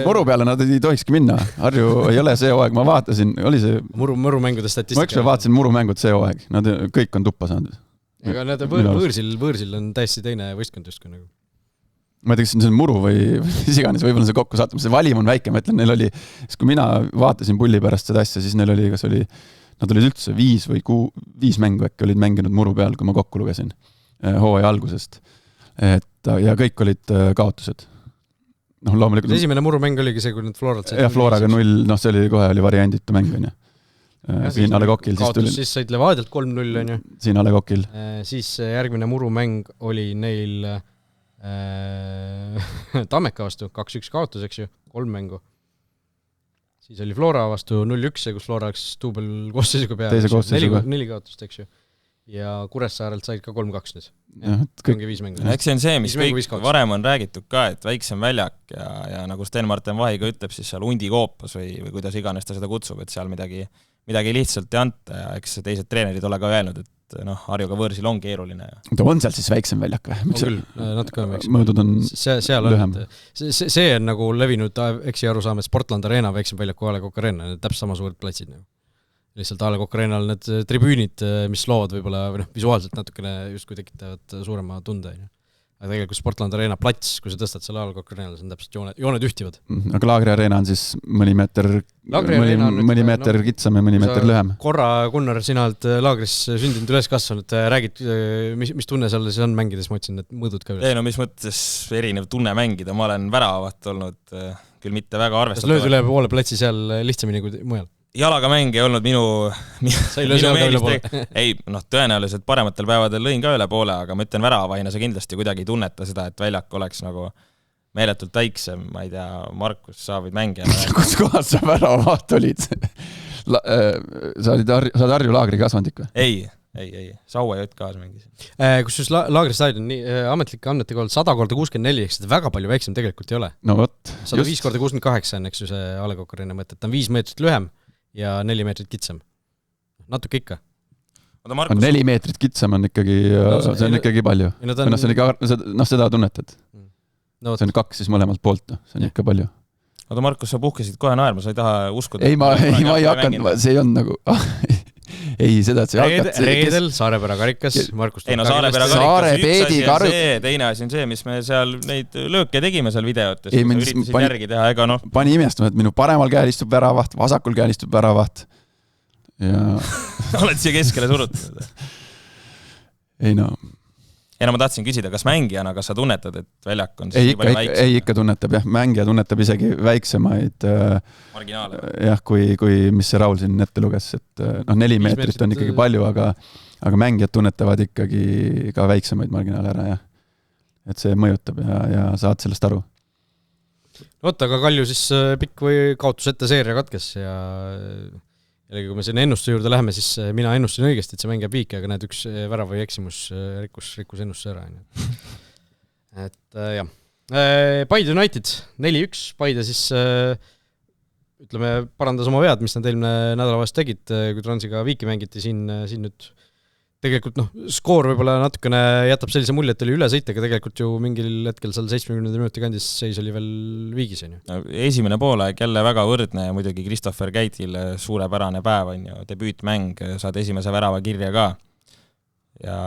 muru peale, nad ei tohikski minna. Harju ei ole see hooaeg, ma vaatasin, oli see... Murumängude statistika. Ma üks vaatasin murumängud see hooaeg, nad kõik on tuppa saanud. Aga need võõrsil on täiesti teine võistkond just nagu. Ma ei tea, kas see on muru või isiganes, võib-olla see kokku saatama. See valim on väike, ma ütlen, neil oli, kui mina vaatasin pulli pärast seda asja, siis neil oli, nad olid üldse 5 või 5 mängu äkki olid mänginud muru peal, kui ma kokku lugesin hooaja algusest. Ja kõik olid kaotused. Loomulikult... See esimene murumäng oligi see, kui need Floralt said... Ja Floraga 0, see oli kohe oli variandita mäng, on ju. Siin Ale Kokil. Siis said Levadialt 3-0, on ju. Siin Ale Kokil. Siis järgmine murumäng oli neil... Tammeka vastu 2-1 kaotus, eks ju, 3 mängu. Siis oli Flora vastu 0-1, kus Flora läks duubel koosseisuga peale. 4 kaotust, eks ju. Ja Kuressaarelt said ka 3-2 nüüd. Kõik 5 mängu. Eks see on see, mis kõik varem on räägitud ka, et väiksem väljak ja nagu Sten-Martin Vahiga ütleb, siis seal hundi koopas või kuidas iganes ta seda kutsub, et seal midagi lihtsalt ei anta ja eks teised treenerid ole ka öelnud, et Harjuga võõrsil on keeruline. On seal siis väiksem väljak või? On küll, natuke on väiksem. Mõõdud on lühem. See on nagu levinud eksi arusaam, et Sportland Arena väiksem väljaku A Le Coq Arena, täpselt sama suured platsid. Lihtsalt A Le Coq Arenal need tribüünid, mis loovad võib-olla visuaalselt natukene justkui tekitavad suurema tunde. Aga tegelikult Sportland Arena plats, kui sa tõstad selle A Le Coq Arenal, see on täpselt jooned ühtivad. Aga Laagri Arena on siis mõni meeter kitsam ja mõni meeter lühem. Korra, Gunnar, sina oled Laagris sündinud üles kasvanud, räägid, mis tunne seal siis on mängides, ma otsin, et mõõdud ka üles. Ei, mis mõttes erinev tunne mängida, ma olen väravat olnud küll mitte väga arvestatud. Kas lööd üle poole platsi seal lihtsamini kui mujal? Jalaga mäng ei olnud minu ei, tõenäoliselt parematel päevadel lõin ka üle poole, aga ma ütlen väravahina sa kindlasti kuidagi tunneta seda, et väljak oleks nagu meeletult väiksem, ma ei tea, Markus, sa võid mängija. Kus kohas sa väravaht olid? Sa olid Harju Laagri kasvandik või? Ei, Saue JK-s mängisin. Kusjuures Laagri stadion ametlike andmetega olnud 100x64, eks seda väga palju väiksem tegelikult ei ole. No võt. 105x68 on, eks ju, see A Le Coq Arena mõte, et ta on 5 meetrit lühem ja 4 meetrit kitsam. natuke ikka. On 4 meetrit kitsam on ikkagi, see on ikkagi palju. See on ikka, seda tunnetad. See on 2 siis mõlemalt poolt, see on ikka palju. Oota, Markus, sa puhkesid kohe naerma, sa ei taha uskuda. Ei, ma ei hakanud, see ei on nagu... Ei, seda, et sa jalkad... Reedel, Saarepera karikas, Markus... Ei, no Saarepera karikas, üks asi on see, teine asi on see, mis me seal neid lööke tegime seal videotes, kui sa üritasid järgi teha, ega noh... Pani imestama, et minu paremal käel istub väravaht, vasakul käel istub väravaht ja... Oled siia keskele surutud? Ei no... Ja no ma tahtsin küsida, kas mängijana, kas sa tunnetad, et väljak on siis nii palju väiksem? Ei, ikka tunnetab, jah. Mängija tunnetab isegi väiksemaid marginaale. Jah, kui mis see Raul siin ette luges, et 4 meetrit on ikkagi palju, aga mängijad tunnetavad ikkagi ka väiksemaid marginaale ära, jah. Et see mõjutab ja saad sellest aru. Oota, aga Kalju siis pikk või kaotus ette seeria katkes ja... Jällegi, kui me sinna ennustuse juurde läheme, siis mina ennustasin õigesti, et see mäng jääb viiki, aga näed, üks värav või eksimus rikkus ennustuse ära. Et jah. Paide United 4-1, Paide siis ütleme, parandas oma vead, mis nad eelmine nädalavahetus tegid, kui Transiga viiki mängiti siin nüüd tegelikult skoor võib-olla natukene jätab sellise mulje, et oli üle sõita, aga tegelikult ju mingil hetkel seal 70 minuti kandis seis oli veel viigis. Esimene poolaeg jälle väga võrdne ja muidugi Christopher Geitil suurepärane päev on ju, debüütmäng, saad esimese värava kirja ka. Ja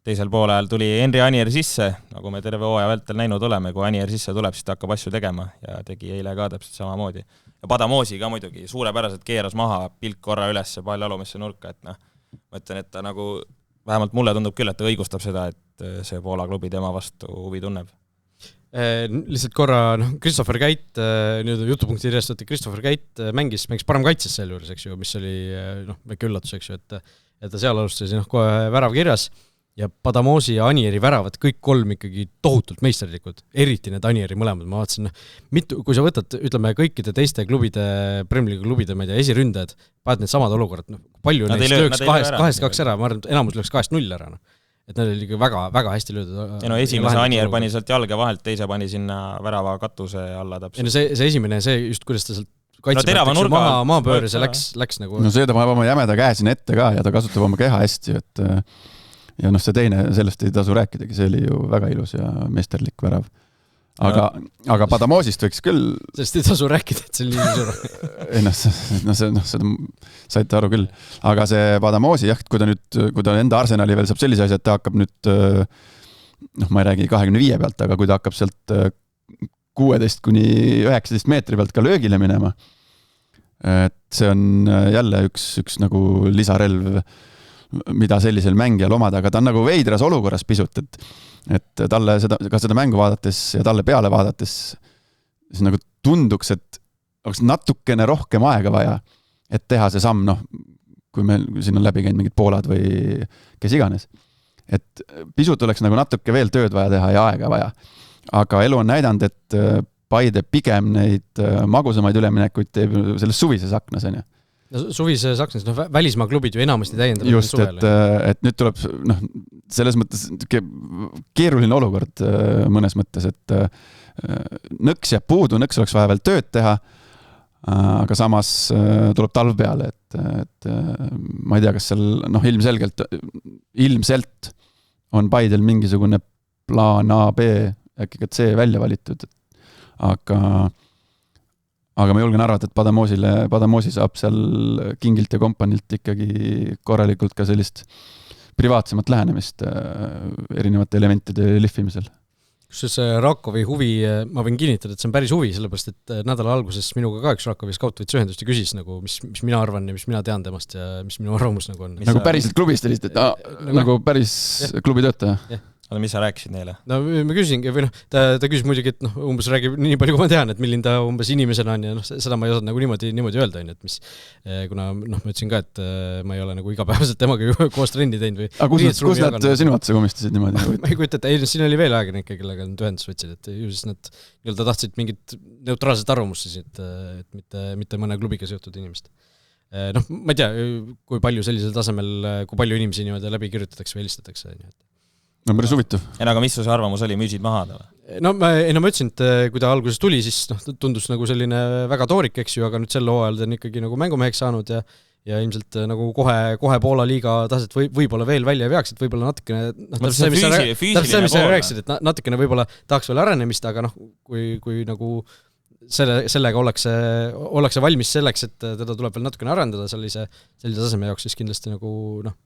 teisel poolajal tuli Henri Anier sisse, nagu me terve hooaja vältel näinud oleme, kui Anier sisse tuleb, siis ta hakkab asju tegema ja tegi eile ka täpselt samamoodi. Ja Padamosi ka muidugi, suurepäraselt keeras maha, pilk korra üles, pall alumisse nurka, et ma ütlen, et ta nagu, vähemalt mulle tundub küll, et ta õigustab seda, et see Poola klubi tema vastu huvi tunneb. Lihtsalt korra, Christopher Geit, nüüd jutupunkti järjestati, Christopher Geit mängis parem kaitses seal juures, eks ju, mis oli väike üllatus, eks ju, et ta seal alustas kohe värav kirjas ja Padamosi ja Anieri väravad kõik 3 ikkagi tohutult meisterlikud, eriti need Anieri mõlemad, ma vaatasin, kui sa võtad, ütleme, kõikide teiste klubide, Premier League klubide, ma ei tea, esiründajad, paned need samad olukorrad, palju neist lööks 2-2 ära, ma arvan, enamus lööks 2-0 ära, et need oli väga, väga hästi löödud. Ja esimese Anier pani sealt jalge vahelt, teise pani sinna värava katuse alla täpselt. See esimene, see just kuidas ta sealt kaitseb maapööres ja läks nagu... No see ta paneb oma jämeda käe siin ette ka ja ta kasutab oma keha hästi, et ja see teine, sellest ei tasu rääkidagi, see oli ju väga ilus ja meesterlik värav. Aga Padamosist võiks küll... Sellest ei tasu rääkida, et see oli nii suur. Seda saite aru küll. Aga see Padamosi, jah, kui ta enda Arsenali veel saab sellise asja, et ta hakkab nüüd, ma ei räägi 25 pealt, aga kui ta hakkab sealt 16-19 meetri pealt ka löögile minema, et see on jälle üks nagu lisarelv, mida sellisel mängijal omada, aga ta on nagu veidras olukorras pisut, et talle seda mängu vaadates ja talle peale vaadates siis nagu tunduks, et oleks natukene rohkem aega vaja, et teha see samm, kui meil siin on läbi käinud mingid Poolad või kes iganes. Et pisut oleks nagu natuke veel tööd vaja teha ja aega vaja. Aga elu on näidanud, et Paide pigem neid magusamaid üleminekuid teeb selles suvises aknas, on ju. Suvises aknas, välismaa klubid ju enamasti täiendavad just, et nüüd tuleb selles mõttes keeruline olukord mõnes mõttes, et nõks jääb puudu, nõks oleks vaja veel tööd teha, aga samas tuleb talv peale, et ma ei tea, kas seal ilmselt on Paidel mingisugune plaan A, B, äkki ka C välja valitud, aga ma julgen arvata, et Padamosi saab seal Kingilt ja kompanilt ikkagi korralikult ka sellist privaatsemat lähenemist erinevate elementide lihvimisel. Kusjuures Rakovi huvi, ma võin kinnitada, et see on päris huvi, sellepärast et nädala alguses minuga ka üks Rakovi skaut võttis ühendust ja küsis, nagu, mis mina arvan ja mis mina tean temast ja mis minu arvamus nagu on. Nagu päriselt klubist sellist, et nagu päris klubi töötaja. Aga mis sa rääkisid neile? No ma küsingi, või ta küsis muidugi, et umbes räägib nii palju, kui ma tean, et milline ta umbes inimesena on ja seda ma ei osanud nagu niimoodi öelda, et mis, kuna ma ütlesin ka, et ma ei ole nagu igapäevaselt temaga koos trenni teinud või... Aga kus nad sinu otsa komistasid niimoodi? Ma ei kujuta, et siin oli veel ajakirjanikke, kellega nad ühendus võtsid, et ju siis nad tahtsid mingit neutraalset arvamust siis, et mitte mõne klubiga seotud inimest. Ma ei tea, kui palju sellisel tasemel, kui palju inimesi niimoodi läbi kirjutatakse või helistatakse. No päris huvitav. Aga mis su arvamus oli, müüsid maha? Ma ütlesin, et kui ta alguses tuli, siis tundus nagu selline väga toorik, eks ju, aga nüüd selle hooajal ta on ikkagi nagu mängumeheks saanud ja ja ilmselt nagu kohe Poola liiga taset võib-olla veel välja ei veaks, et võib-olla natukene täpselt see, mis sa rääkisid, et natukene võib-olla tahaks veel arenemist, aga kui nagu sellega ollakse valmis selleks, et teda tuleb veel natukene arendada sellise taseme jaoks, siis kindlasti nagu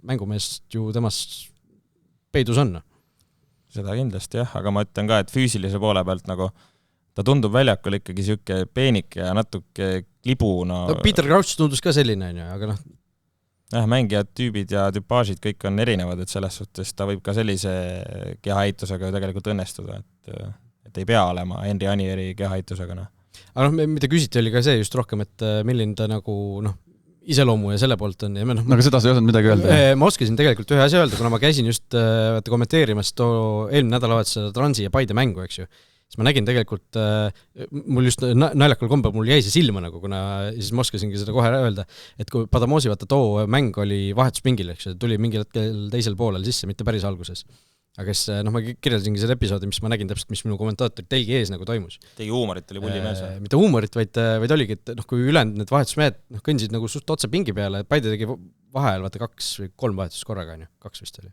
mängumeest ju temast peidus on. Seda kindlasti jah, aga ma ütlen ka, et füüsilise poole pealt nagu ta tundub väljakul ikkagi siuke peenik ja natuke klibu. No Peter Crouch tundus ka selline, aga mängijad, tüübid ja tüpaažid kõik on erinevad, et selles suhtes ta võib ka sellise kehaehitusega ju tegelikult õnnestuda, et ei pea olema Henri Anieri kehaehitusega. Aga mida küsiti oli ka see just rohkem, et milline ta nagu iseloomu ja selle poolt on. Aga seda sa ei osanud midagi öelda? Ma oskasin tegelikult ühe asja öelda, kuna ma käisin just kommenteerimas eelmine nädalavahetus Transi ja Paide mängu, eks ju. Siis ma nägin tegelikult, mul just naljakal kombel mul jäi see silma nagu, kuna siis ma oskasingi seda kohe öelda, et kui Padamosi too mäng oli vahetuspingil, eks ju, tuli mingil hetkel teisel poolel sisse, mitte päris alguses. Aga kes, ma kirjeldasingi selle episoodi, mis ma nägin täpselt, mis minu kommentaator telgi ees nagu toimus. Tegi huumorit oli pulli mees. Mitte huumorit, vaid oligi, et kui ülejäänud need vahetusmehed kõndisid nagu suht otse pingi peale, et Paide tegi vahel 2 või 3 vahetust korraga, 2 vist oli.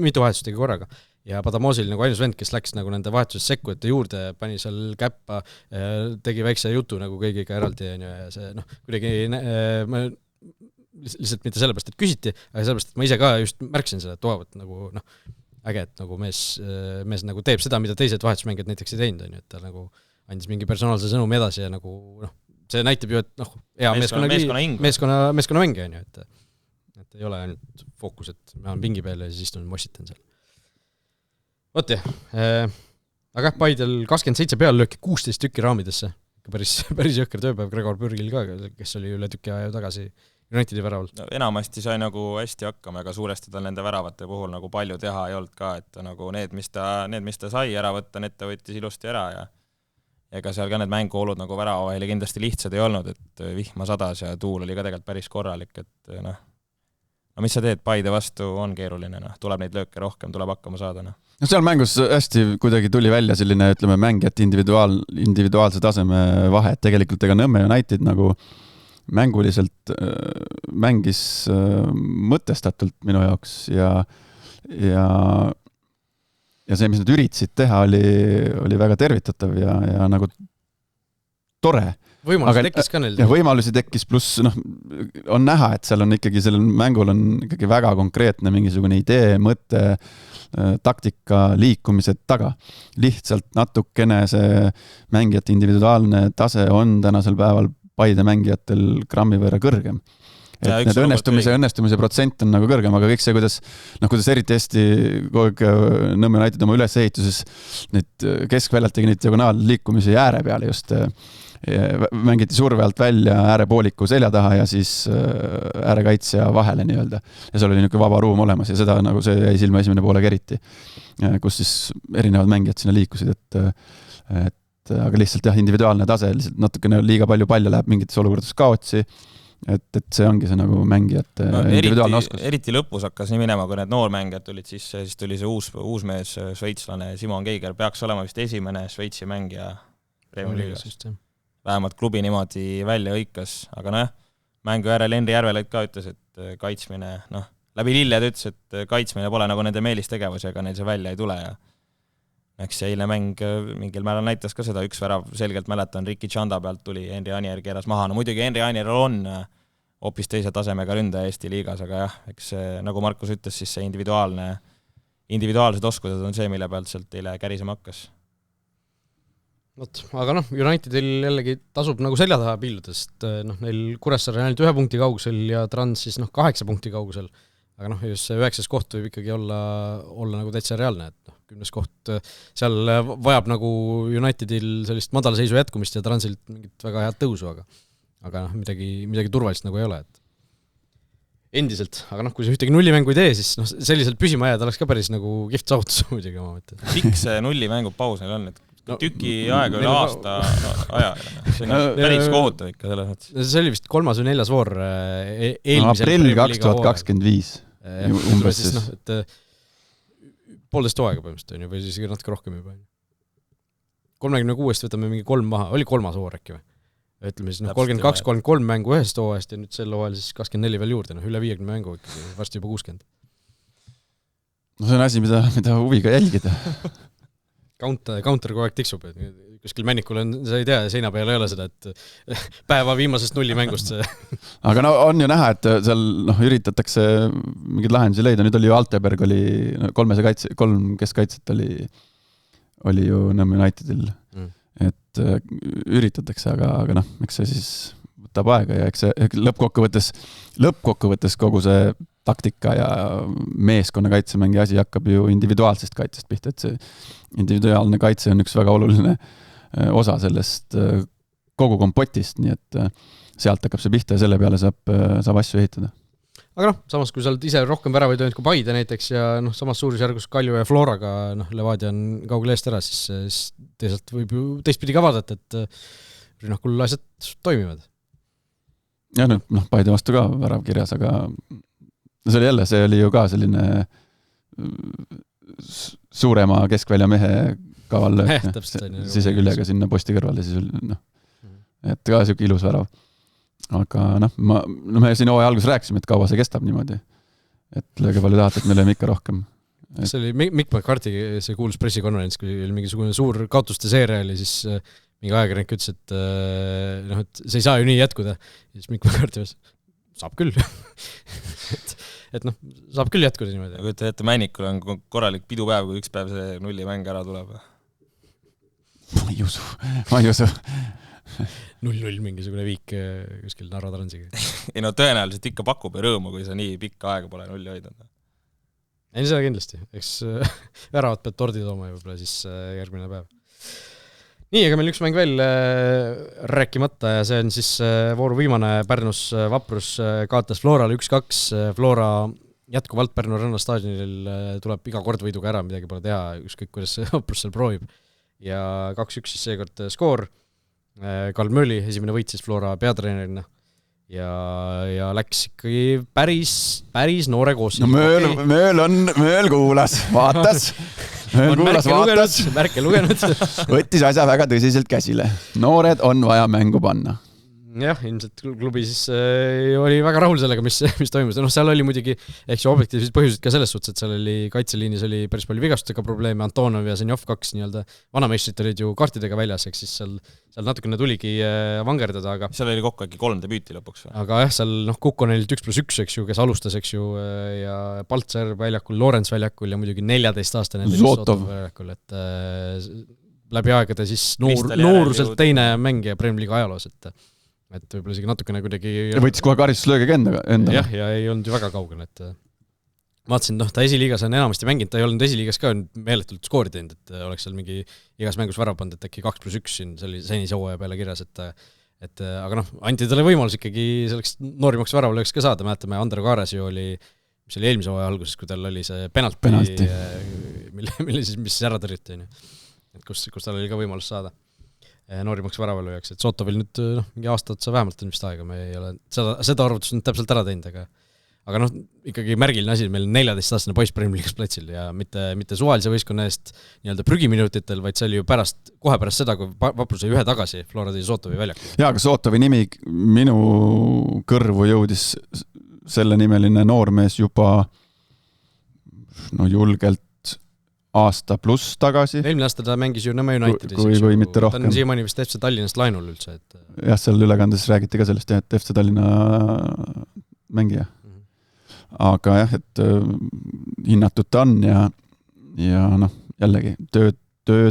Mitu vahetust tegi korraga. Ja Padamosil nagu ainus vend, kes läks nagu nende vahetuses sekkujate juurde, pani seal käppa, tegi väikse jutu nagu kõigiga eraldi, ja see kuidagi lihtsalt mitte sellepärast, et küsiti, aga sellepärast, et ma ise ka just märksin seda, et nagu äge, et nagu mees nagu teeb seda, mida teised vahetusmängijad näiteks ei teinud, et ta nagu andis mingi personaalse sõnumi edasi ja nagu see näitab ju, et hea meeskonna mängi on ju, et ei ole ainult fookus, et ma olen pingi peal ja siis istun mossitan seal. Oot jah, aga Paidel 27 peallööki 16 tükki raamidesse, päris jõhker tööpäev Gregor Pürgil ka, kes oli üle tükki aja tagasi Unitedi väraval. Enamasti sai nagu hästi hakkama, aga suuresti tal nende väravate puhul nagu palju teha ei olnud ka, et nagu need, mis ta sai ära võtta, need ta võttis ilusti ära ja ega seal ka need mänguolud nagu värava vahel kindlasti lihtsad ei olnud, et vihma sadas ja tuul oli ka tegelikult päris korralik, et no mis sa teed, Paide vastu on keeruline, tuleb neid lööke rohkem, tuleb hakkama saada. No seal mängus hästi kuidagi tuli välja selline, ütleme, mängijate individuaalse taseme vahe, et tegelikult ega Nõmme United nagu mänguliselt mängis mõtestatult minu jaoks ja see, mis nad üritasid teha, oli väga tervitatav ja nagu tore. Võimalusi tekkis ka neil. Võimalusi tekkis, pluss on näha, et seal on ikkagi, sellel mängul on ikkagi väga konkreetne mingisugune idee, mõte, taktika, liikumised taga. Lihtsalt natukene see mängijate individuaalne tase on tänasel päeval Paide mängijatel grammi võrra kõrgem. Et need õnnestumise protsent on nagu kõrgem, aga kõik see, kuidas eriti hästi kogu aeg Nõmme United oma ülesehituses neid keskväljalt tegi neid diagonaalliikumisi ääre peale just mängiti surve alt välja äärepooliku selja taha ja siis äärekaitsja vahele nii-öelda. Ja seal oli niisugune vaba ruum olemas ja seda nagu see jäi silma esimene poolega eriti, kus siis erinevad mängijad sinna liikusid, et aga lihtsalt jah, individuaalne tase, lihtsalt natukene liiga palju palju läheb mingites olukordades kaotsi, et see ongi see nagu mängijate individuaalne oskus. Eriti lõpus hakkas nii minema, kui need noormängijad tulid, siis tuli see uus mees, šveitslane Simon Geiger, peaks olema vist esimene Šveitsi mängija Premier League'is. Vähemalt klubi niimoodi välja õikas, aga mängu järel Henri Järvelõid ka ütles, et kaitsmine, läbi lilled ütles, et kaitsmine pole nagu nende meelistegevus, ega neil see välja ei tule ja eks see eile mäng mingil määral näitas ka seda, üks värav selgelt mäletan, Ricky Chanda pealt tuli, Henri Anier keeras maha, muidugi Henri Anier on hoopis teise tasemega ründaja Eesti liigas, aga jah, eks nagu Markus ütles, siis see individuaalsed oskused on see, mille pealt sealt eile kärisema hakkas. Aga Unitedil jällegi tasub nagu selja taha piiluda, sest neil Kuressaare ainult 1 punkti kaugusel ja Trans siis 8 punkti kaugusel. Aga just see 9. koht võib ikkagi olla nagu täitsa reaalne, et 10. koht seal vajab nagu Unitedil sellist madalseisu jätkumist ja Transilt mingit väga head tõusu, aga midagi turvalist nagu ei ole, et endiselt, aga kui see ühtegi nullimängu ei tee, siis selliselt püsima ajad oleks ka päris nagu kihvt saavutus muidugi oma mõtte. Pikk see nullimängu paus neil on, et tüki aega üle aasta aja. See on päris kohutav ikka selles mõttes. See oli vist 3. või 4. voor eelmisel aprill 2025. Umbes siis, et 1,5 hooaega põhimõtteliselt, või siis natuke rohkem juba. 36 võtame mingi 3 maha, oli 3. voor äkki või? ütleme siis 32-33 mängu ühest hooajast ja nüüd sel hooajal siis 24 veel juurde, üle 50 mängu ikkagi, varsti juba 60. No see on asi, mida huviga jälgida. Counter kogu aeg tiksub, et kuskil männikul on, sa ei tea, seina peal ei ole seda, et päeva viimasest nullimängust see. Aga on ju näha, et seal üritatakse mingeid lahendusi leida, nüüd oli ju Alteberg oli kolm keskkaitset oli ju Nõmme Unitedil, et üritatakse, aga eks see siis võtab aega ja eks see lõppkokkuvõttes kogu see taktika ja meeskonna kaitsemängi asi hakkab ju individuaalsest kaitsest pihta, et see individuaalne kaitse on üks väga oluline osa sellest kogu kompotist, nii et sealt hakkab see pihta ja selle peale saab asju ehitada. Aga samas kui sa oled ise rohkem väravaid öelnud kui Paide näiteks ja samas suurusjärgus Kalju ja Floraga Levadia on kaugel eest ära, siis teisalt võib ju teistpidi ka vaadata, et rünnakul asjad toimivad. Ja nüüd Paide vastu ka värav kirjas, aga see oli ju ka selline suurema keskvälja mehe kaval löök, siseküljega sinna posti kõrvale, siis et ka siuke ilus värav. Aga me siin hooaja alguses rääkisime, et kaua see kestab niimoodi. Et lööge palju tahate, et me lööme ikka rohkem. See oli Mikk McCarthy, see kuulus pressikonverents, kui oli mingisugune suur kaotuste seeria oli, siis mingi ajakirjanik ütles, et see ei saa ju nii jätkuda. Siis Mikk McCarthy saab küll. et saab küll jätkuda niimoodi. Aga ütle ette, Männikul on korralik pidupäev, kui üks päev see nullimäng ära tuleb. Ma ei usu. 0-0 mingisugune viik kuskil Narva Transiga. Ei tõenäoliselt ikka pakub ja rõõmu, kui sa nii pikka aega pole nulli hoidnud. Ei, seda kindlasti. Eks väravad pead tordi tooma ja võib-olla siis järgmine päev. Nii, aga meil üks mäng veel rääkimata ja see on siis vooru viimane Pärnus Vaprus kaotas Florale 1-2. Flora jätkuvalt Pärnu Ranna staadionil tuleb iga kord võiduga ära, midagi pole teha, ükskõik kuidas Vaprus seal proovib. Ja 2-1 siis seekord skoor. Karl Mööli, esimene võit siis Flora peatreenerina ja läks ikkagi päris noore koos. No Mööl kuulas, vaatas. Märke lugenud. Võttis asja väga tõsiselt käsile. Noored on vaja mängu panna. Jah, ilmselt klubi siis oli väga rahul sellega, mis toimus. Seal oli muidugi objektiivsed põhjused ka selles suhtes, et seal oli kaitseliinis oli päris palju vigastustega probleeme, Antonov ja Zenjov 2 nii-öelda vanameistrid olid ju kaartidega väljas, eks siis seal natukene tuligi vangerdada, aga seal oli kokku äkki 3 debüüti lõpuks. Aga jah, seal Kukonenilt 1+1, eks ju, kes alustas, eks ju, ja Paltser väljakul, Lorenz väljakul ja muidugi 14-aastane Zotov väljakul, et läbi aegade siis nooruselt teine mängija Premier League ajaloos, et võib-olla isegi natukene kuidagi võttis kohe karistuslöögi enda. Jah, ja ei olnud ju väga kaugel, et vaatasin, ta esiliigas on enamasti mänginud, ta ei olnud esiliigas ka meeletult skoori teinud, et oleks seal mingi igas mängus värav pandud, et äkki 2+1 siin, see oli senise hooaja peale kirjas, et aga anti talle võimalus ikkagi selleks noorimaks väravlööks ka saada, mäletame, Andero Kaares ju oli, mis oli eelmise hooaja alguses, kui tal oli see penalti. Mille siis, mis ära tõrjuti, et kus tal oli ka võimalus saada noorimaks väravalööjaks, et Sotovil nüüd mingi aasta otsa vähemalt on vist aega, me ei ole seda arvutust nüüd täpselt ära teinud, aga ikkagi märgiline asi, meil 14-aastane poiss Premier League'is platsil ja mitte suvalise võistkonna eest nii-öelda prügiminutitel, vaid see oli ju kohe pärast seda, kui Vaprus jäi ühe tagasi, Flora tõi Sotovi väljakul. Jaa, aga Sotovi nimi minu kõrvu jõudis selle nimeline noormees juba julgelt aasta pluss tagasi. Eelmine aasta ta mängis ju Nõmme Unitedis. Kui mitte rohkem. Ta on siiamaani vist FC Tallinnast lainul üldse. Jah, seal ülekandes räägiti ka sellest, et FC Tallinna mängija. Aga jah, et hinnatud ta on ja jällegi töö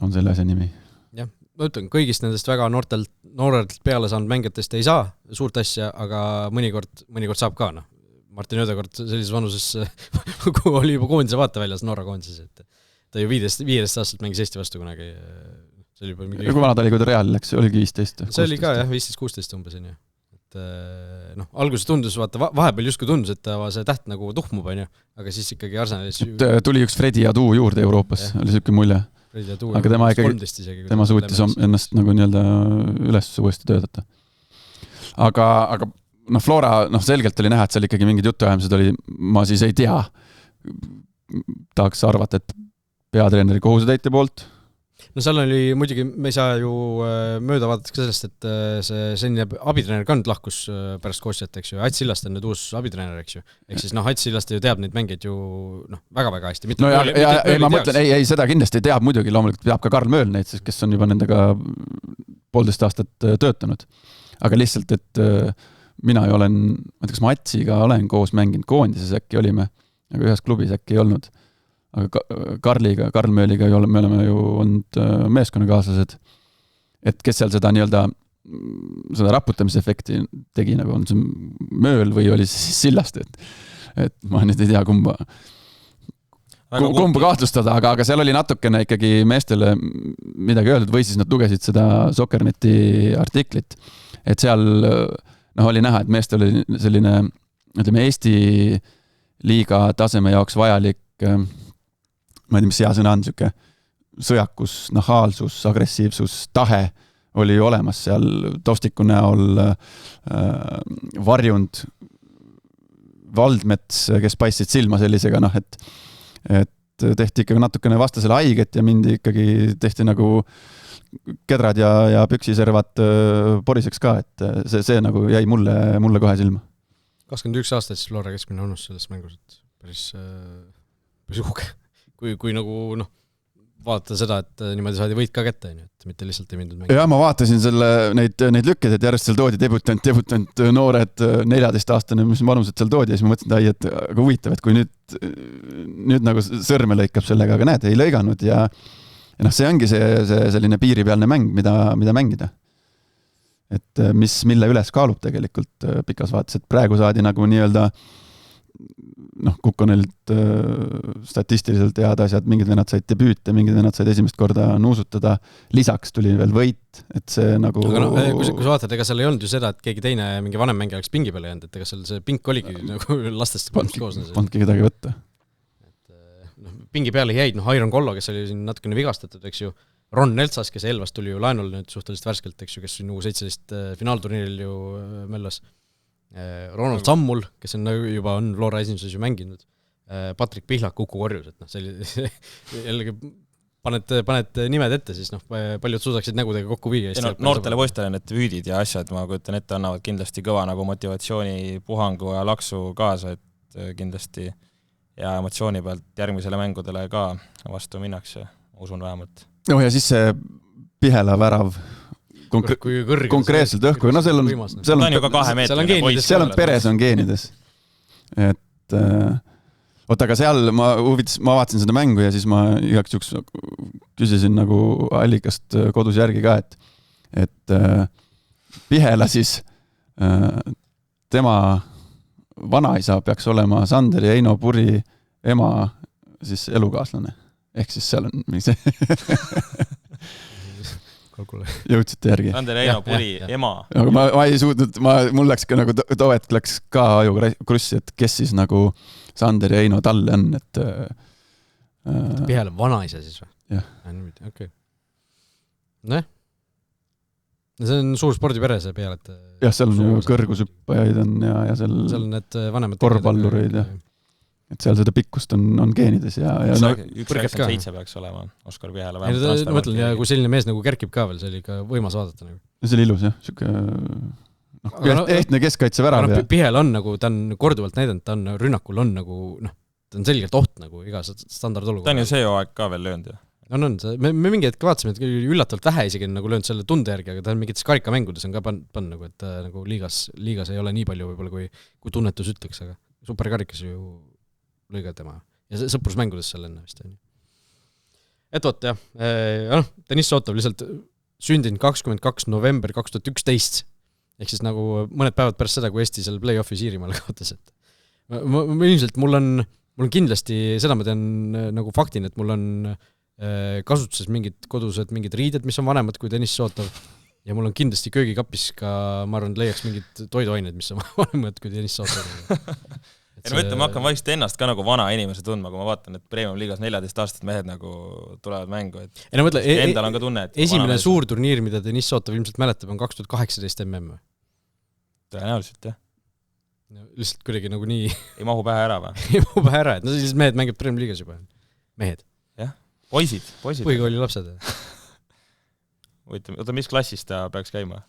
on selle asja nimi. Jah, ma ütlen, kõigist nendest väga noorelt peale saanud mängijatest ei saa suurt asja, aga mõnikord saab ka, Martin Ödekord sellises vanuses, kui oli juba koondise vaateväljas Norra koondises, et ta ju 15 aastaselt mängis Eesti vastu kunagi. See oli juba mingi... Kui vana ta oli, kui ta Reali läks, oligi 15? See oli ka jah, 15-16 umbes. Et, alguses tundus, vahepeal justkui tundus, et see täht nagu tuhmub, aga siis ikkagi Arsenalis... Tuli üks Fredi Adu juurde Euroopas, oli selline mulje. Aga tema suutis ennast nagu nii-öelda üles uuesti töötada. Aga Flora, selgelt oli näha, et seal ikkagi mingid jutuajamised oli, ma siis ei tea, tahaks arvata, et peatreeneri kohusetäitja poolt, No seal oli muidugi, me ei saa ju mööda vaadata ka sellest, et see senine abitreener ka nüüd lahkus pärast Košjat, eks ju, Ats Sillaste on nüüd uus abitreener, eks ju. Ehk siis Ats Sillaste ju teab neid mängeid ju väga-väga hästi. No ma mõtlen, ei, seda kindlasti teab muidugi, loomulikult teab ka Karl Mööl neid, kes on juba nendega 1,5 aastat töötanud. Aga lihtsalt, et mina ei olen, ma ei tea, kas ma Atsiga olen koos mänginud koondises, äkki olime, aga ühes klubis äkki ei olnud. Aga Karl Mööliga me oleme ju olnud meeskonnakaaslased, et kes seal seda nii-öelda seda raputamisefekti tegi, nagu on see Mööl või oli siis Sillaste, et ma nüüd ei tea kumba kahtlustada, aga seal oli natukene ikkagi meestele midagi öeldud või siis nad lugesid seda Soccerneti artiklit, et seal oli näha, et meestel oli selline, ütleme, Eesti liiga taseme jaoks vajalik, ma ei tea, mis hea sõna on, siuke sõjakus, nahaalsus, agressiivsus, tahe oli olemas seal Tostiku näol, Varjund, Valdmets, kes paistsid silma sellisega, et tehti ikkagi natukene vastasele haiget ja mindi ikkagi tehti nagu kedrad ja püksiservad poriseks ka, et see nagu jäi mulle kohe silma. 21 aastat siis Flora keskmine annus selles mängus, et päris uhke. Kui nagu vaadata seda, et niimoodi saadi võit ka kätte, et mitte lihtsalt ei mindud mängida. Ja ma vaatasin neid lükkeid, et järjest seal toodi debutant noored 14-aastane, mis vanused seal toodi ja siis ma mõtlesin, et aga huvitav, et kui nüüd nagu sõrme lõikab sellega, aga näed, ei lõiganud ja see ongi see selline piiripealne mäng, mida mängida. Et mille üles kaalub tegelikult pikas vaates, et praegu saadi nagu nii-öelda Kukonenilt statistiliselt head asjad, mingid vennad said debüüte, mingid vennad said esimest korda nuusutada, lisaks tuli veel võit, et see nagu... Aga kui sa vaatad, ega seal ei olnud ju seda, et keegi teine, mingi vanem mängija oleks pingi peale jäänud, et ega seal see pink oligi nagu lastest koosnes. Polnudki kedagi võtta. Pingi peale jäid, Iron Kollo, kes oli siin natukene vigastatud, eks ju, Ron Neltsas, kes Elvast tuli ju laenul nüüd suhteliselt värskelt, eks ju, kes on U17 finaalturniiril ju möllas. Ronald Sammul, kes on juba Flora esimesel ju mänginud, Patrik Pihlak Kuku korjus, et see oli jällegi paned nimed ette, siis paljud suudaksid nägudega kokku viia. Noortele poistele need hüüdid ja asjad, ma kujutan ette, annavad kindlasti kõva nagu motivatsiooni puhangu ja laksu kaasa, et kindlasti ja emotsiooni pealt järgmisele mängudele ka vastu minnakse, usun vähemalt. Ja siis see Pihela värav konkreetselt õhku, seal on peres on geenides. Et aga seal ma vaatasin seda mängu ja siis ma igaks juks küsisin nagu allikast kodus järgi ka, et Pihela siis tema vanaisa peaks olema Sander ja Eino Puri ema siis elukaaslane. Ehk siis seal on see jõudsite järgi. Sander ja Eino Puri ema. Aga ma ei suutnud, mul läks ka nagu toet läks ka aju krussi, et kes siis nagu Sander ja Eino talle on, et Pihel vanaisa siis või? Jah. Okay. See on suur spordipere see Pihel, et jah, seal on ju kõrgushüppajaid on ja seal on need vanemad korvpallureid ja et seal seda pikkust on geenides ja 1,97 peaks olema Oskar Pihela. Ma mõtlen, ja kui selline mees nagu kerkib ka veel, see oli ikka võimas vaadata. See oli ilus, jah. Ehtne keskkaitse värav. Pihel on nagu, ta on korduvalt näidanud, ta on rünnakul on nagu, ta on selgelt oht nagu iga standardolugu. Ta on ju see hooaeg ka veel löönud, jah? On. Me mingi hetk vaatasime, et üllatavalt vähe isegi nagu löönud selle tunde järgi, aga ta on mingites karikamängudes on ka pannud nagu, et nagu liigas ei ole nii palju võib-olla, kui tunnetus ütleks, aga superkarikas ju lõiga tema. Ja sõprusmängudes seal enne vist on. Et võt, jah. Deniss Sotov lihtsalt sündinud 22. november 2011. Ehk siis nagu mõned päevad pärast seda, kui Eesti seal play-offi Siirimaal kaotas. Ilmselt mul on kindlasti, seda ma tean nagu faktin, et mul on kasutuses mingid kodused mingid riided, mis on vanemad kui Deniss Sotov. Ja mul on kindlasti köögikapis ka, ma arvan, leiaks mingid toiduained, mis on vanemad kui Deniss Sotov. Ja ma ütlen, ma hakkan vaikselt ennast ka nagu vana inimese tundma, kui ma vaatan, et Premium liigas 14 aastat mehed nagu tulevad mängu. Endal on ka tunne, et esimene suur turniir, mida Deniss Sotov ilmselt mäletab, on 2018 MM. Tõenäoliselt, jah. Lihtsalt kuidagi nagu nii... Ei mahu pähe ära või? Ei mahu pähe ära, et sellised mehed mängib Premium liigas juba. Mehed. Jah. Poisid. Põhikooli lapsed. Oota, mis klassis ta peaks käima?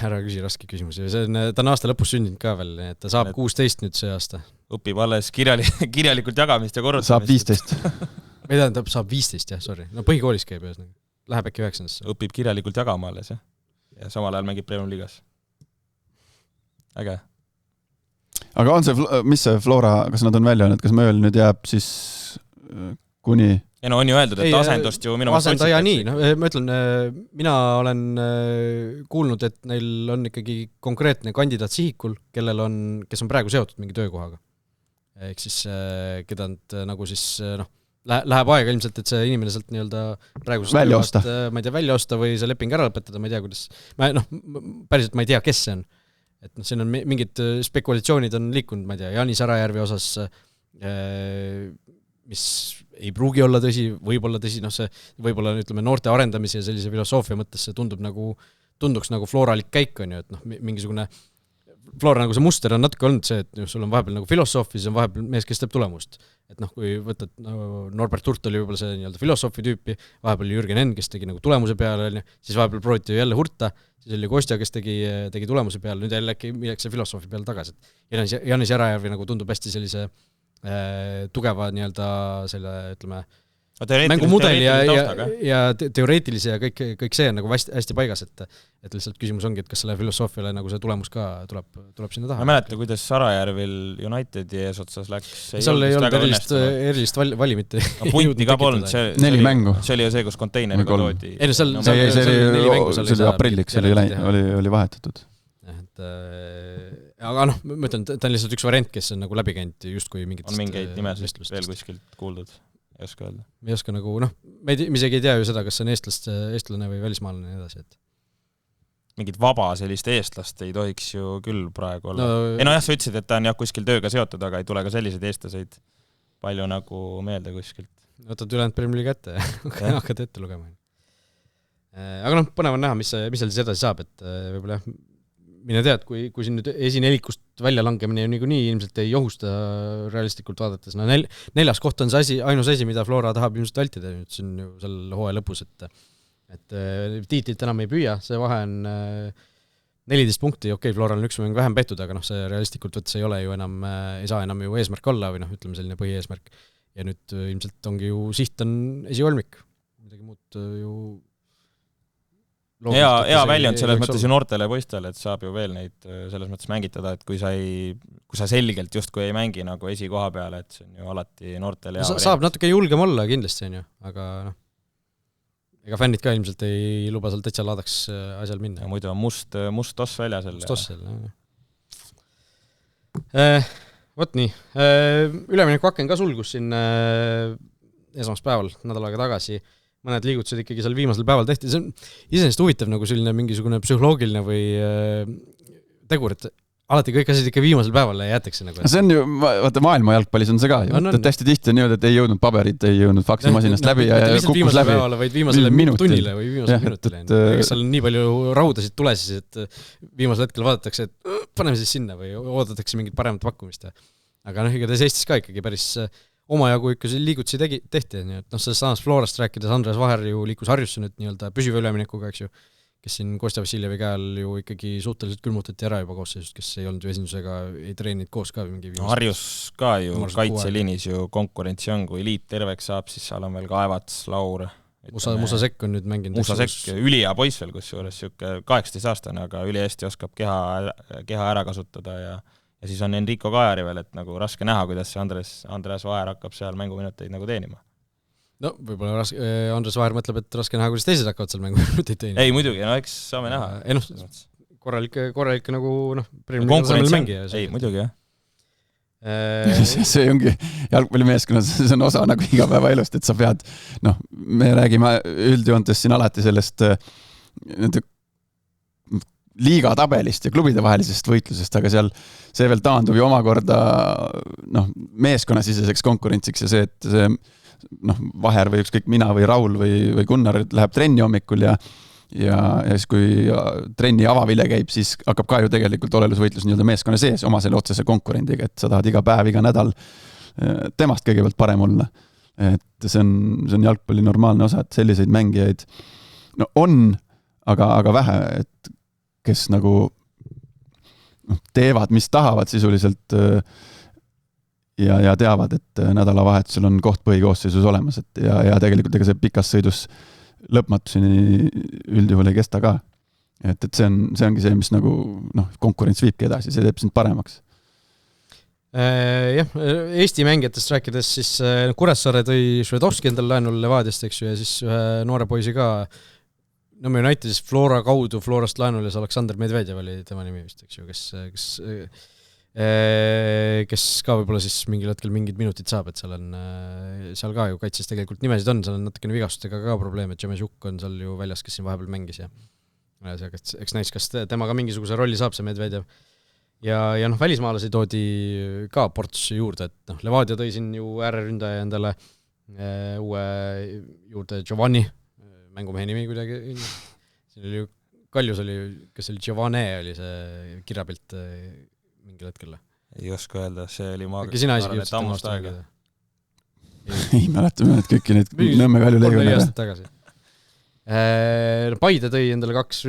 Ära küsi raske küsimusi. Ta on aasta lõpus sündinud ka veel, et ta saab 16 nüüd see aasta. Õpib alles kirjalikult jagamist ja korrutamist. Saab 15. Ei tähendab, saab 15, jah, sorry. No põhikoolis käib ühes. Läheb äkki 9. Õpib kirjalikult jagama alles, jah. Ja samal ajal mängib Premium liigas. Äge. Aga on see, mis see Flora, kas nad on välja öelnud, kas Mööl nüüd jääb siis kuni... Ja no on ju öeldud, et asendust ju minu asendaja nii, ma ütlen, mina olen kuulnud, et neil on ikkagi konkreetne kandidaat sihikul, kes on praegu seotud mingi töökohaga. Ehk siis, keda nad nagu siis, läheb aega ilmselt, et see inimene sealt nii-öelda praegu välja osta. Ma ei tea, välja osta või see leping ära lõpetada, ma ei tea, kuidas, päriselt ma ei tea, kes see on. Et siin on mingid spekulatsioonid on liikunud, ma ei tea, Janis Arajärvi osas, mis ei pruugi olla tõsi, võib-olla tõsi, see võib-olla ütleme noorte arendamise ja sellise filosoofia mõttes see tunduks nagu floralik käik on ju, et mingisugune Flora nagu see muster on natuke olnud see, et sul on vahepeal nagu filosoofi, siis on vahepeal mees, kes teeb tulemust. Et kui võtad, Norbert Hurt oli võib-olla see nii-öelda filosoofi tüüpi, vahepeal Jürgen Enn, kes tegi nagu tulemuse peale, siis vahepeal prooviti jälle Hurta, siis oli Kostja, kes tegi tulemuse peale, nüüd jälle äkki minnakse filosoofi peale tagasi. Janis Järajärvi nagu tundub hästi sellise tugeva nii-öelda selle, ütleme, mängumudeli ja teoreetilise ja kõik see on nagu hästi paigas, et lihtsalt küsimus ongi, et kas selle filosoofiale nagu see tulemus ka tuleb sinna taha. Ma mäleta, kuidas Sarajärvil Unitedi eesotsas läks. Seal ei olnud erilist valimit. Punti ka polnud. 4 mängu. See oli ju see, kus konteineriga toodi. See oli aprilliks, oli vahetatud. Aga ma ütlen, ta on lihtsalt üks variant, kes on nagu läbi käinud justkui mingitest... On mingeid nimesid veel kuskilt kuuldud, ei oska öelda. Me ei oska nagu, me isegi ei tea ju seda, kas see on eestlane või välismaalane ja edasi, et... Mingit vaba sellist eestlast ei tohiks ju küll praegu olla. Jah, sa ütlesid, et ta on kuskil tööga seotud, aga ei tule ka selliseid eestlaseid palju nagu meelde kuskilt. Võtad ülejäänud Premier League ette ja hakkad ette lugema. Aga põnev on näha, mis seal siis edasi saab, et võib-olla mine tead, kui siin nüüd esinelikust välja langemine nii ilmselt ei ohusta realistlikult vaadates. 4. koht on see ainus asi, mida Flora tahab ilmselt vältida nüüd siin ju selle hooaja lõpus, et tiitlit enam ei püüa, see vahe on 14 punkti, okei, Floral on üks mäng vähem peetud, aga see realistlikult võttes ei ole ju enam, ei saa enam ju eesmärk olla või ütleme selline põhieesmärk. Ja nüüd ilmselt ongi ju siht on esikolmik, midagi muud ju hea väljund selles mõttes ju noortele poistele, et saab ju veel neid selles mõttes mängitada, et kui sa selgelt justkui ei mängi nagu esikoha peale, et see on ju alati noortele hea saab natuke julgem olla kindlasti, on ju, aga ega fännid ka ilmselt ei luba seal täitsa laadaks asjal minna. Ja muidu on must oss väljas. Must oss jälle, võt nii. Ülemineku aken ka sulgus siin esmaspäeval, nädal aega tagasi. Mõned liigutused ikkagi seal viimasel päeval tehti. See on iseenesest huvitav nagu selline mingisugune psühholoogiline või tegur, et alati kõik asjad ikka viimasel päeval jäetakse nagu. See on ju, vaata maailma jalgpallis on see ka. Hästi tihti on niimoodi, et ei jõudnud paberid, ei jõudnud faksimasinast läbi ja kukkus läbi. Vaid viimasele tunnile või viimasele minutile. Kas seal on nii palju raudasid tulesis, et viimasel hetkel vaadatakse, et paneme siis sinna või oodatakse mingit paremat pakkumist. Aga igatahes Eestis ka ikkagi päris omajagu ikka liigutusi tehti, et sellest samas Florast rääkides Andres Vaher ju liikus Harjusse nüüd nii-öelda püsiva üleminekuga, eks ju, kes siin Kostja Vassiljevi käel ju ikkagi suhteliselt külmutati ära juba koosseisust, kes ei olnud ju esindusega, ei treeninud koos ka mingi Harjus ka ju kaitseliinis ju konkurentsi on, kui liit terveks saab, siis seal on veel Kaevats, Laur. Musa Sekk on nüüd mänginud. Musa Sekk, ülihea poiss veel kusjuures, 18-aastane, aga ülihästi oskab keha ära kasutada ja siis on Enrico Kaajari veel, et nagu raske näha, kuidas see Andres Vaher hakkab seal mänguminuteid nagu teenima. No võib-olla Andres Vaher mõtleb, et raske näha, kuidas teised hakkavad seal mänguminuteid teenima. Ei, muidugi, eks saame näha. Korralik nagu konkurentsi mängija. Ei, muidugi, jah. See ongi jalgpallimeeskonnas, see on osa nagu igapäevaelust, et sa pead, me räägime üldjoontes siin alati sellest liiga tabelist ja klubide vahelisest võitlusest, aga seal see veel taandub ju omakorda meeskonnasiseseks konkurentsiks ja see, et see Vaher või ükskõik mina või Raul või Gunnar läheb trenni hommikul ja siis kui trenni avavilje käib, siis hakkab ka ju tegelikult olelusvõitlus nii-öelda meeskonna sees oma selle otsese konkurendiga, et sa tahad iga päev, iga nädal temast kõigepealt parem olla. et see on jalgpalli normaalne osa, et selliseid mängijaid on, aga vähe, et kes nagu teevad, mis tahavad sisuliselt ja teavad, et nädalavahetusel on koht põhikoosseisus olemas, et ja tegelikult ega see pikas sõidus lõpmatuseni üldjuhul ei kesta ka. Et see ongi see, mis nagu konkurents viibki edasi, see teeb sind paremaks. Jah, Eesti mängijatest rääkides siis Kuressaare tõi Švedovski endal laenul Levadiast, eks ju, ja siis ühe noore poisi ka Nõmme Unitedis Flora kaudu Florast laenul ja Aleksander Medvedjev oli tema nimi vist, eks ju, kes ka võib-olla siis mingil hetkel mingid minutid saab, et seal ka ju kaitses tegelikult nimesid on, seal on natukene vigastustega ka probleem, et Jamesuk on seal ju väljas, kes siin vahepeal mängis ja eks näis, kas tema ka mingisuguse rolli saab, see Medvedjev. Ja välismaalasi toodi ka ports juurde, et Levadia tõi siin ju ääreründaja endale uue juurde Giovanni, mängumehe nimi kuidagi, siin oli ju Kaljus oli, kas oli Giovanni oli see kirjapilt mingil hetkel? Ei oska öelda, see oli äkki sina isegi jõudsid temast aega. Ei mäletame, et kõiki neid Nõmme Kalju leegionäre. 3-4 aastat tagasi. Paide tõi endale 2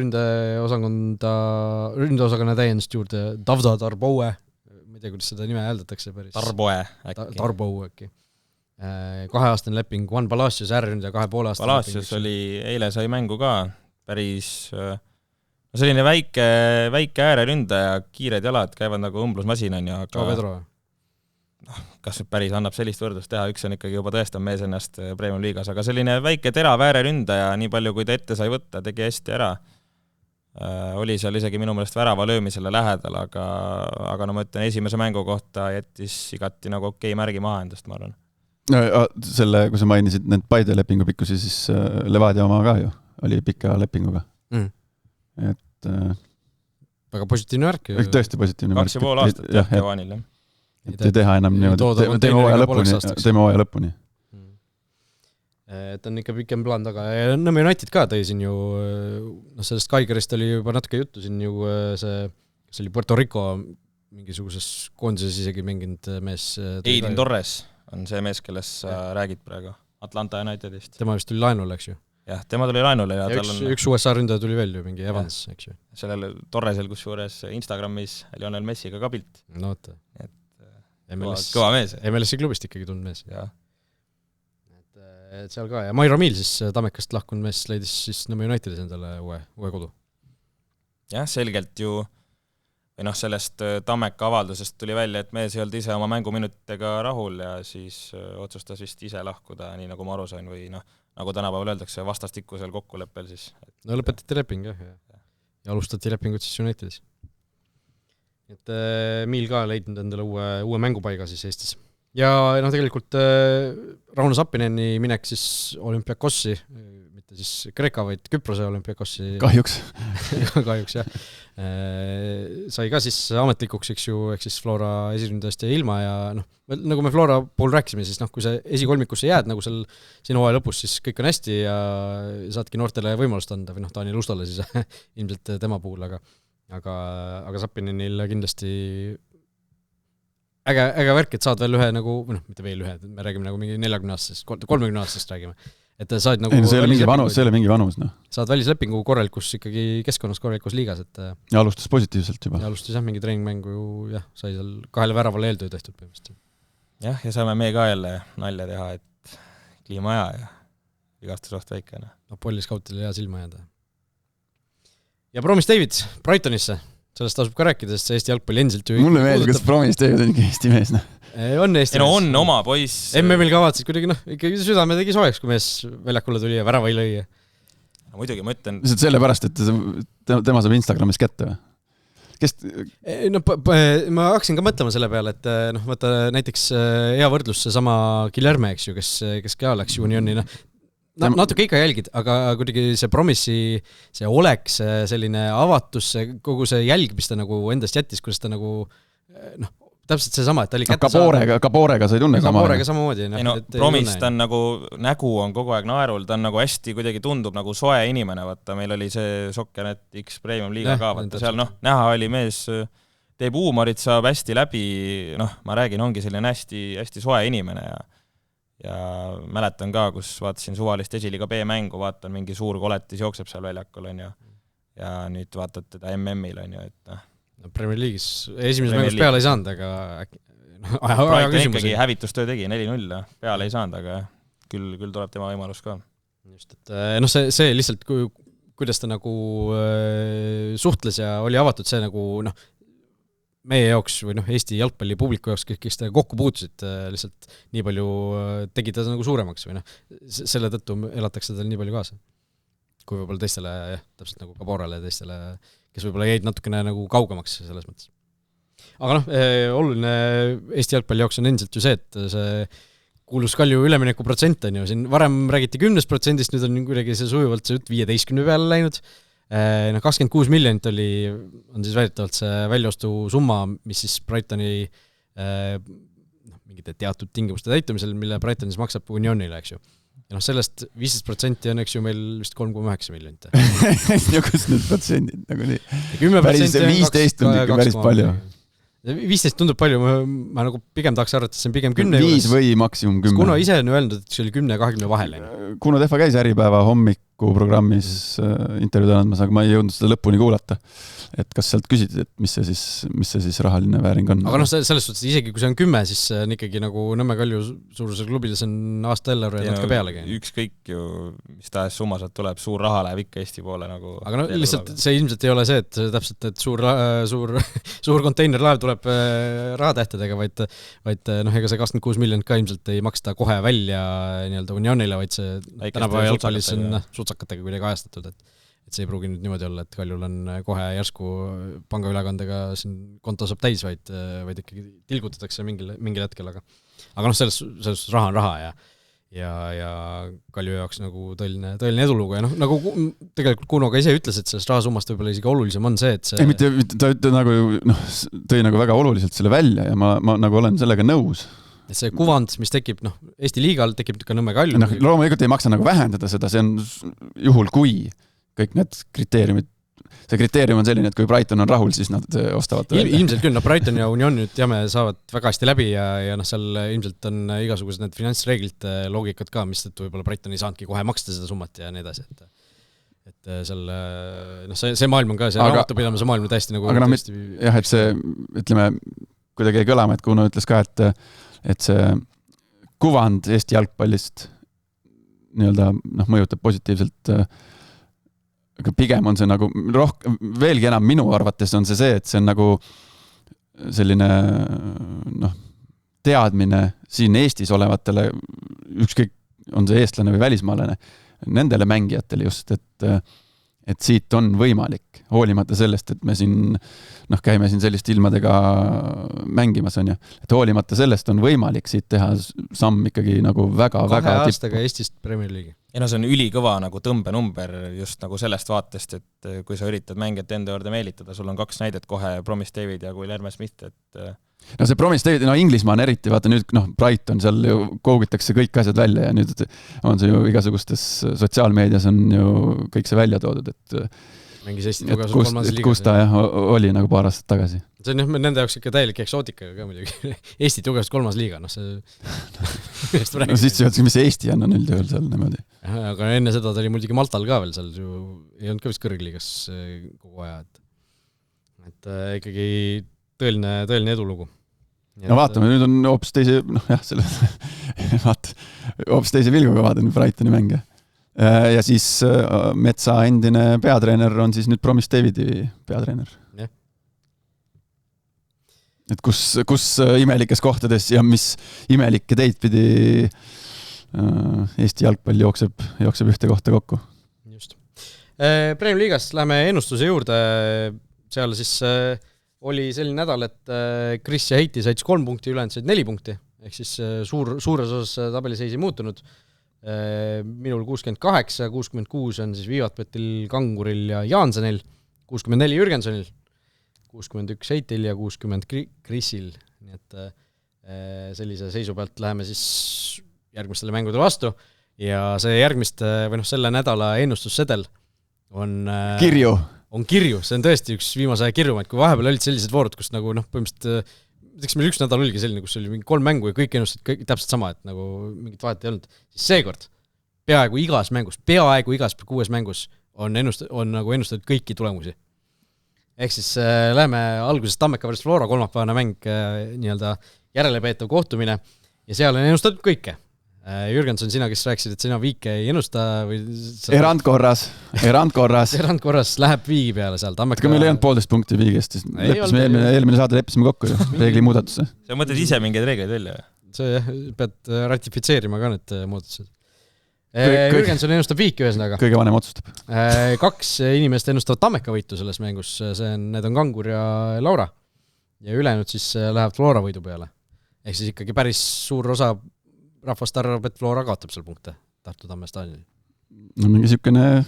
ründeosakonna täiendust juurde, Davda Tarboe, ma ei tea, kuidas seda nime hääldatakse päris. Tarboe äkki. Tarboe äkki. 2-aastane leping, Juan Palacios äärründaja 2,5 aastane Palacios leping. Oli, eile sai mängu ka päris selline väike ääreründaja, kiired jalad, käivad nagu õmblusmasin, aga Pedro. Kas päris annab sellist võrdlust teha, üks on ikkagi juba tõestab mees ennast Premium liigas, aga selline väike terav ääreründaja, nii palju kui ta ette sai võtta, tegi hästi ära. Oli seal isegi minu meelest värava löömisele lähedal, aga ma ütlen, esimese mängu kohta jättis igati nagu okei märgi maha endast, ma arvan. Selle, kui sa mainisid need Paide lepingu pikkusi, siis Levadia oma ka ju oli pika lepinguga. Et väga positiivne värk. Tõesti positiivne värk. 2,5 aastat jah, Javanil, jah. Et ei teha enam niimoodi, teeme hooaja lõpuni. Et on ikka pikem plaan taga. Ja Nõmme United ka tõi siin ju, sellest Kaigerist oli juba natuke juttu siin ju see oli Puerto Rico mingisuguses koondises isegi mänginud mees. Aiden Torres on see mees, kelles räägid praegu Atlanta Unitedist. Tema vist tuli laenule, eks ju? Jah, tema tuli laenule. Ja üks USA ründaja tuli veel ju, mingi Evans, eks ju? Sellel Torresel kusjuures Instagramis Lionel Messiga ka pilt. No oota. Kõva mees. MLS-i klubist ikkagi tund mees. Jah. Et seal ka. Ja Mairo Miil siis Tammekast lahkunud mees leidis siis Nõmme Unitedis endale uue kodu. Jah, selgelt ju või sellest Tammeka avaldusest tuli välja, et mees ei olnud ise oma mänguminutitega rahul ja siis otsustas vist ise lahkuda, nii nagu ma aru sain või nagu tänapäeval öeldakse, vastastikusel kokkuleppel siis. No lõpetati leping, jah. Ja alustati lepingut siis Unitedis. Et Miil ka leidnud endale uue mängupaiga siis Eestis. Ja tegelikult Rauno Sappineni minek siis Olümpiakossi, mitte siis Kreeka, vaid Küprose Olümpiakossi. Kahjuks. Kahjuks, jah. Sai ka siis ametlikuks, eks ju, ehk siis Flora esiründajast ja ilma ja nagu me Flora pool rääkisime, siis kui sa esikolmikusse jääd nagu seal sinu hooaja lõpus, siis kõik on hästi ja saadki noortele võimalust anda või Daniel Ustale siis ilmselt tema puhul, aga Sappinenil kindlasti äge värk, et saad veel ühe nagu, mitte veel ühe, me räägime nagu mingi 40-aastasest, 30-aastasest räägime. Et saad nagu... see ei ole mingi vanus, Saad välislepingu korralikus ikkagi keskkonnas korralikus liigas, et... Ja alustas positiivselt juba. Ja alustas mingi treeningmängu ju, sai seal 2 väravale eeltöö tehtud põhimõtteliselt. Jah, ja saame me ka jälle nalja teha, et kliimaaja ja vigastusoht väike. Polli skautile hea silma jääda. Ja Promis David Brightonisse, sellest tasub ka rääkida, sest see Eesti jalgpalli endiselt ju... Mulle meeldib, kas Promis David on Eesti mees, On Eesti mees. On oma poiss. MM-il kavatsid kuidagi, ikkagi südame tegi soojaks, kui mees väljakule tuli ja värava ei lõi. Muidugi, ma ütlen... Sellepärast, et tema saab Instagramis kätte või? Ma hakkasin ka mõtlema selle peale, et võtta näiteks hea võrdlus see sama Guilherme, eks ju, kes ka läks Unioni, natuke ikka jälgid, aga kuidagi see Promissi, see oleks selline avatus, kogu see jälg, mis ta nagu endast jättis, kuidas ta nagu, täpselt see sama, et ta oli kätte Kaborega sa ei tunne sama. Kaborega samamoodi. Promis, ta on nagu, nägu on kogu aeg naerul, ta on nagu hästi kuidagi tundub nagu soe inimene, vaata, meil oli see Soccernet X Premium liiga ka, vaata, seal näha oli mees, teeb huumorit, saab hästi läbi, ma räägin, ongi selline hästi soe inimene ja mäletan ka, kus vaatasin suvalist esiliiga B-mängu, vaatan mingi suur koletis jookseb seal väljakul, on ju. Ja nüüd vaatad teda MM-il, on ju, et Premier League'is esimeses mängus peale ei saanud, aga Brighton ikkagi hävitustöö tegi 4-0, peale ei saanud, aga küll tuleb tema võimalus ka. Just, et see lihtsalt, kuidas ta nagu suhtles ja oli avatud, see nagu meie jaoks või Eesti jalgpalli publiku jaoks, kes ta kokku puutusid, lihtsalt nii palju tegi ta nagu suuremaks või selle tõttu elatakse tal nii palju kaasa. Kui võib-olla teistele, täpselt nagu Caborale ja teistele, kes võib-olla jäid natukene nagu kaugemaks selles mõttes. Aga oluline Eesti jalgpalli jaoks on endiselt ju see, et see kuulus Kalju ülemineku protsent on ju, siin varem räägiti 10%, nüüd on kuidagi see sujuvalt see 15 peale läinud. 26 miljonit on siis väidetavalt see väljaostu summa, mis siis Brightoni mingite teatud tingimuste täitumisel, mille Brighton siis maksab Unionile, eks ju. Ja sellest 15% on, eks ju, meil vist 3,9 miljonit. Kus need protsendid nagu nii? 10% 15 on ikka päris palju. 15 tundub palju, ma nagu pigem tahaks arvata, et see on pigem 10 5 või maksimum 10. Kuno ise on öelnud, et see oli 10 ja 20 vahel. Kuno Tehva käis Äripäeva hommikuprogrammis intervjuud andmas, aga ma ei jõudnud seda lõpuni kuulata. Et kas sealt küsitid, et mis see siis rahaline vääring on? Aga selles suhtes, isegi kui see on 10, siis see on ikkagi nagu Nõmme Kalju suuruse klubides on aasta eelarve ja natuke pealegi. Ükskõik ju, mis tahes summa sealt tuleb, suur raha läheb ikka Eesti poole nagu. Aga lihtsalt see ilmselt ei ole see, et täpselt, et suur konteinerlaev tuleb rahatähtedega, vaid ega see 26 miljonit ka ilmselt ei maksta kohe välja nii-öelda Unionile, vaid see tänapäeva jalgpallis on sutsakatega kuidagi ajastatud, et see ei pruugi nüüd niimoodi olla, et Kaljul on kohe järsku pangaülekandega siin konto saab täis, vaid ikkagi tilgutatakse mingil hetkel, aga selles raha on raha ja Kalju jaoks nagu tõeline edulugu ja nagu tegelikult Kuno ka ise ütles, et sellest rahasummast võib-olla isegi olulisem on see, et see... Ei, mitte ta tõi nagu väga oluliselt selle välja ja ma nagu olen sellega nõus. See kuvand, mis tekib, Eesti liigal tekib ka Nõmme Kalju. Loomulikult ei maksa nagu vähendada seda, see on juhul kui kõik need kriteeriumid, see kriteerium on selline, et kui Brighton on rahul, siis nad ostavad ilmselt küll, Brighton ja Union nüüd teame, saavad väga hästi läbi ja seal ilmselt on igasugused need finantsreeglite loogikad ka, mis võib-olla Brighton ei saanudki kohe maksta seda summat ja nii edasi, et see maailm on ka, see raamatupidamise maailm on täiesti nagu aga jah, et see, ütleme, kuidagi ei kõlama, et Kuno ütles ka, et see kuvand Eesti jalgpallist nii-öelda mõjutab positiivselt, aga pigem on see nagu veelgi enam minu arvates on see, et see on nagu selline teadmine siin Eestis olevatele, ükskõik on see eestlane või välismaalane, nendele mängijatele just, et siit on võimalik, hoolimata sellest, et me siin käime siin sellist ilmadega mängimas, on ju. Et hoolimata sellest on võimalik siit teha samm ikkagi nagu väga 2 aastaga Eestist Premier League'i. Ja see on ülikõva nagu tõmbenumber just nagu sellest vaatest, et kui sa üritad mängijat enda juurde meelitada, sul on 2 näidet kohe, Promise David ja Guilherme Smith, et... No see Promise David, Inglismaa on eriti, vaata nüüd Brighton, seal ju koogitakse kõik asjad välja ja nüüd on see ju igasugustes sotsiaalmeedias on ju kõik see välja toodud, et mängis Eesti tugevasus 3. liigas. Kus ta oli nagu paar aastat tagasi. See on nende jaoks ikka täielik eksootika ka muidugi. Eesti tugevasus 3. liiga, see... siis sa öeldki, mis Eesti on üldjuhul seal niimoodi. Aga enne seda ta oli muidugi Maltal ka veel, seal ju ei olnud ka vist kõrgliigas kogu aja, et ikkagi tõeline edulugu. No vaatame, nüüd on hoopis teise, hoopis teise vilguga vaatan Brightoni mänge. Ja siis Metsa endine peatreener on siis nüüd Promise Davidi peatreener. Yeah. Et kus imelikes kohtades ja mis imelikke teid pidi Eesti jalgpall jookseb ühte kohta kokku. Just. Premier Liigas läheme ennustuse juurde. Seal siis oli selline nädal, et Chris ja Heiti said 3 punkti, ülejäänud said 4 punkti. Ehk siis suures osas tabeliseis ei muutunud. Minul 68, 66 on siis Viivatpetil, Kanguril ja Jaansonil, 64 Jürgensonil, 61 Heitil ja 60 Chrisil. Nii et sellise seisu pealt läheme siis järgmistele mängudele vastu ja see järgmiste või selle nädala ennustussedel on kirju. On kirju, see on tõesti üks viimase aja kirjumaid, kui vahepeal olid sellised voorud, kus nagu põhimõtteliselt näiteks meil üks nädal oligi selline, kus oli mingi 3 mängu ja kõik ennustasid täpselt sama, et nagu mingit vahet ei olnud. Siis seekord peaaegu igas 6 mängus on nagu ennustatud kõiki tulemusi. Ehk siis läheme alguses Tammeka versus Flora, kolmapäevane mäng, nii-öelda järelepeetav kohtumine ja seal on ennustatud kõike. Jürgenson, sina, kes rääkisid, et sina viike ei ennusta või... Erandkorras. Erandkorras läheb viigi peale seal. Tammeka... Meil ei olnud 1,5 punkti viigest, eelmine saade leppisime kokku ju, reegli muudatusse. Sa mõtled ise mingeid reegleid välja? See pead ratifitseerima ka need muudatused. Jürgenson ennustab viiki ühesõnaga. Kõige vanem otsustab. 2 inimest ennustavad Tammeka võitu selles mängus, need on Kangur ja Laura. Ja ülejäänud siis läheb Flora võidu peale. Ehk siis ikkagi päris suur osa rahvast arvab, et Flora kaotab seal punkte Tartu Tamme staadionil. No mingi sükene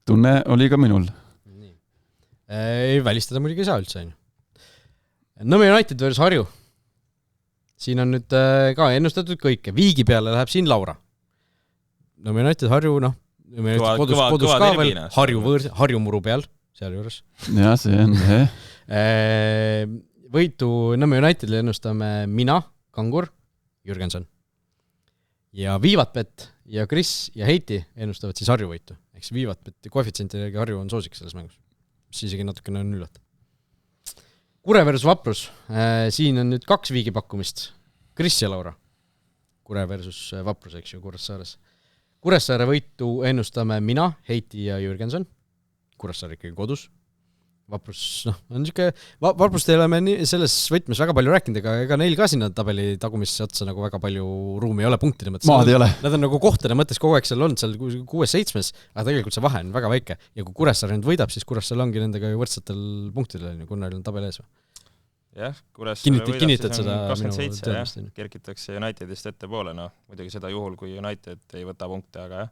tunne oli ka minul. Nii. Ei välistada muidugi ei saa üldse. Nõmme United versus Harju. Siin on nüüd ka ennustatud kõike. Viigi peale läheb siin Laura. Nõmme United Harju, kodus ka veel, Harju muru peal, seal juures. Ja, see on see. Võitu Nõmme Unitedile ennustame mina, Kangur, Jürgenson. Ja Viivatbet ja Chris ja Heiti ennustavad siis Harju võitu. Eks Viivatbet ja koefitsientidega Harju on soosik selles mängus. Mis isegi natukene on üllatav. Kure versus Vaprus. Siin on nüüd 2 viigipakkumist. Chris ja Laura. Kure versus Vaprus, eks ju, Kuressaares. Kuressaare võitu ennustame mina, Heiti ja Jürgenson. Kuressaare ikkagi kodus. Vaprus, on niisugune, Vaprust ei ole me selles võtmes väga palju rääkinud, ega neil ka sinna tabeli tagumisse otsa nagu väga palju ruumi ei ole punktide mõttes. Maad ei ole. Nad on nagu kohtade mõttes kogu aeg seal olnud, seal 6-7, aga tegelikult see vahe on väga väike. Ja kui Kuressaare nüüd võidab, siis Kuressaare ongi nendega ju võrdsetel punktidel, kui neil on tabel ees. Jah, Kuressaare võidab, siis on 27, kerkitakse Unitedist ette poole, muidugi seda juhul, kui United ei võta punkte, aga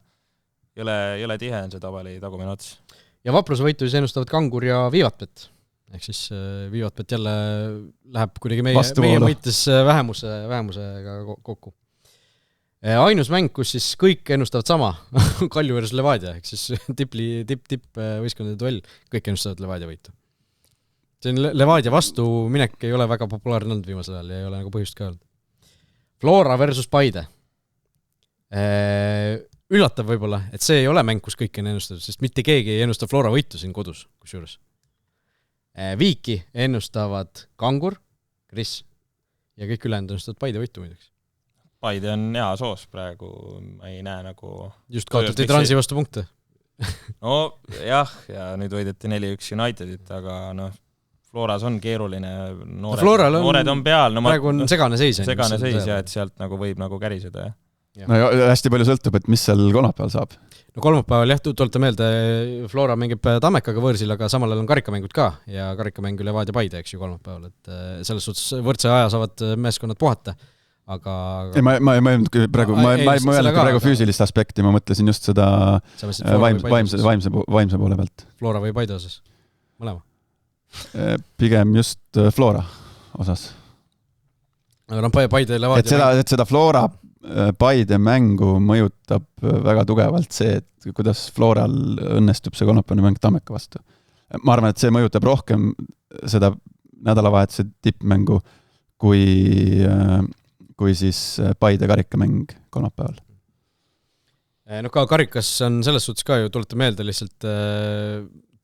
ei ole tihe on see tabeli tagumine ots. Ja Vapruse võitu siis ennustavad Kangur ja Viivatbet. Ehk siis Viivatbet jälle läheb kuidagi meie mõites vähemusega kokku. Ainus mäng, kus siis kõik ennustavad sama, Kalju versus Levadia, ehk siis tipp võistkondade duell, kõik ennustavad Levadia võitu. See Levadia vastu minek ei ole väga populaarne olnud viimasel ajal ja ei ole nagu põhjust ka olnud. Flora versus Paide. Üllatav võib-olla, et see ei ole mäng, kus kõik on ennustatud, sest mitte keegi ei ennusta Flora võitu siin kodus, kusjuures. Viiki ennustavad Kangur, Chris ja kõik ülejäänud ennustavad Paide võitu muideks. Paide on hea soos praegu, ma ei näe nagu... Just kaotati Transi vastu punkte. No jah, ja nüüd võideti 4-1 Unitedit, aga Floras on keeruline, noored on peal. Praegu on segane seis. Segane seis ja et sealt nagu võib nagu käriseda, jah. No hästi palju sõltub, et mis seal kolmapäeval saab. No kolmapäeval jah, tulete meelde, Flora mängib Tammekaga võõrsil, aga samal ajal on karikamängud ka ja karikamäng Levadia Paide, eks ju, kolmapäeval, et selles suhtes võrdse aja saavad meeskonnad puhata, aga... Ei, ma ei mõelnud praegu füüsilist aspekti, ma mõtlesin just seda vaimse poole pealt. Flora või Paide osas? Mõlema? Pigem just Flora osas. Aga Paide Levadia... Et seda Flora Paide mängu mõjutab väga tugevalt see, et kuidas Floral õnnestub see kolmapäevane mäng Tammeka vastu. Ma arvan, et see mõjutab rohkem seda nädalavahetuse tippmängu kui siis Paide karikamäng kolmapäeval. No ka karikas on selles suhtes ka ju, tulete meelde lihtsalt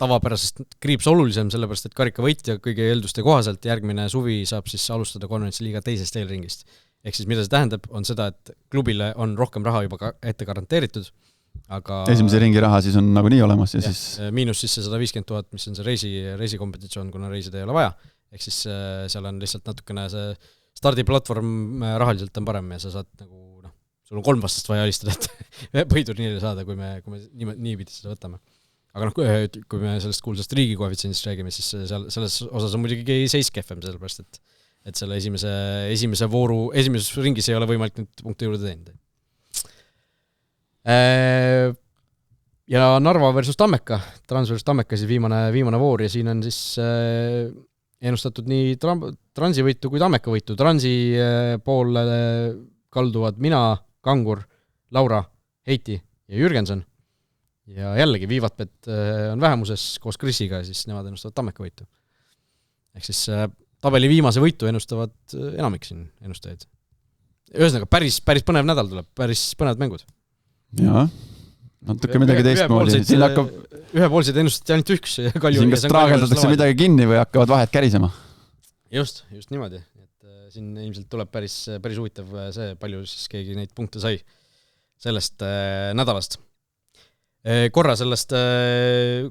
tavapärasest kriips olulisem, sellepärast, et karika võitja kõige eelduste kohaselt järgmine suvi saab siis alustada Konverentsi liiga teisest eelringist. Ehk siis mida see tähendab, on seda, et klubile on rohkem raha juba ette garanteeritud, aga... Esimese ringi raha siis on nagu nii olemas ja siis... Miinus siis see 150 000, mis on see reisikompensatsioon, kuna reisida ei ole vaja. Ehk siis seal on lihtsalt natukene see stardiplatvorm rahaliselt on parem ja sa saad nagu, sul on 3 vastast vaja alistada, et põhiturniiri saada, kui me nii pidi seda võtame. Aga kui me sellest kuulsast riigi koefitsiendist räägime, siis selles osas on muidugi seis kehvem, sellepärast, et selle esimese vooru, esimeses ringis ei ole võimalik nüüd punkte juurde teinud. Ja Narva versus Tammeka, Trans versus Tammeka, siis viimane voor ja siin on siis ennustatud nii Transi võitu kui Tammeka võitu. Transi poole kalduvad mina, Kangur, Laura, Heiti ja Jürgenson. Ja jällegi Viivatbet on vähemuses koos Chrisiga, siis nemad ennustavad Tammeka võitu. Ehk siis tabeli viimase võitu ennustavad enamik siin ennustajaid. Ühesõnaga, päris põnev nädal tuleb, päris põnevad mängud. Jaa, natuke midagi teistmoodi. Ühepoolseid ennustati ainult üks. Siin kas traageldatakse midagi kinni või hakkavad vahed kärisema? Just niimoodi. Et siin ilmselt tuleb päris huvitav see, palju siis keegi neid punkte sai sellest nädalast. Korra sellest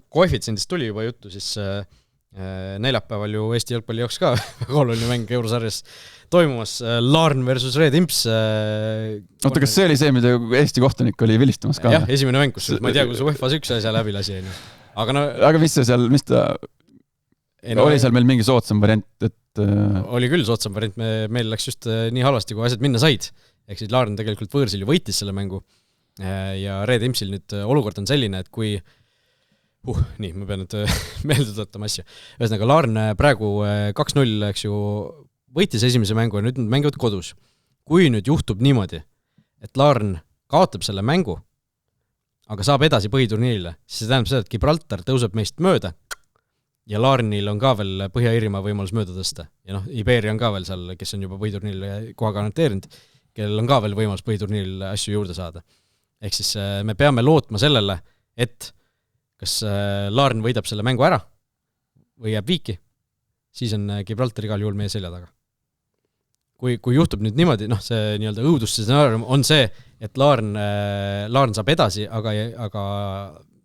koefitsiendist tuli juba juttu, siis neljapäeval ju Eesti jalgpalli jaoks ka väga oluline mäng eurosarjas toimumas, Laarn versus Red Imps. Oota, kas see oli see, mida Eesti kohtunik oli vilistamas ka? Jah, esimene mäng, kus ma ei tea, kus UEFA-s üks asja läbi lasi. Aga mis ta oli seal meil mingi soodsam variant, et oli küll soodsam variant, meil läks just nii halvasti, kui asjad minna said. Ehk siis Laarn tegelikult võõrsil ju võitis selle mängu ja Red Impsil nüüd olukord on selline, et kui nii, ma pean nüüd meelde tuletama asja. Ühesõnaga, Laarn praegu 2-0, eks ju, võitis esimese mängu ja nüüd nad mängivad kodus. Kui nüüd juhtub niimoodi, et Laarn kaotab selle mängu, aga saab edasi põhiturniirile, siis see tähendab seda, et Gibraltar tõuseb meist mööda ja Laarnil on ka veel Põhja-Iirimaa võimalus mööda tõsta. Ja Iberia on ka veel seal, kes on juba põhiturniirile koha garanteerinud, kellel on ka veel võimalus põhiturniiril asju juurde saada. Ehk siis me peame lootma sellele, et kas Laarn võidab selle mängu ära või jääb viiki, siis on Gibraltar igal juhul meie selja taga. Kui juhtub nüüd niimoodi, see nii-öelda õudusstsenaarium on see, et Laarn saab edasi, aga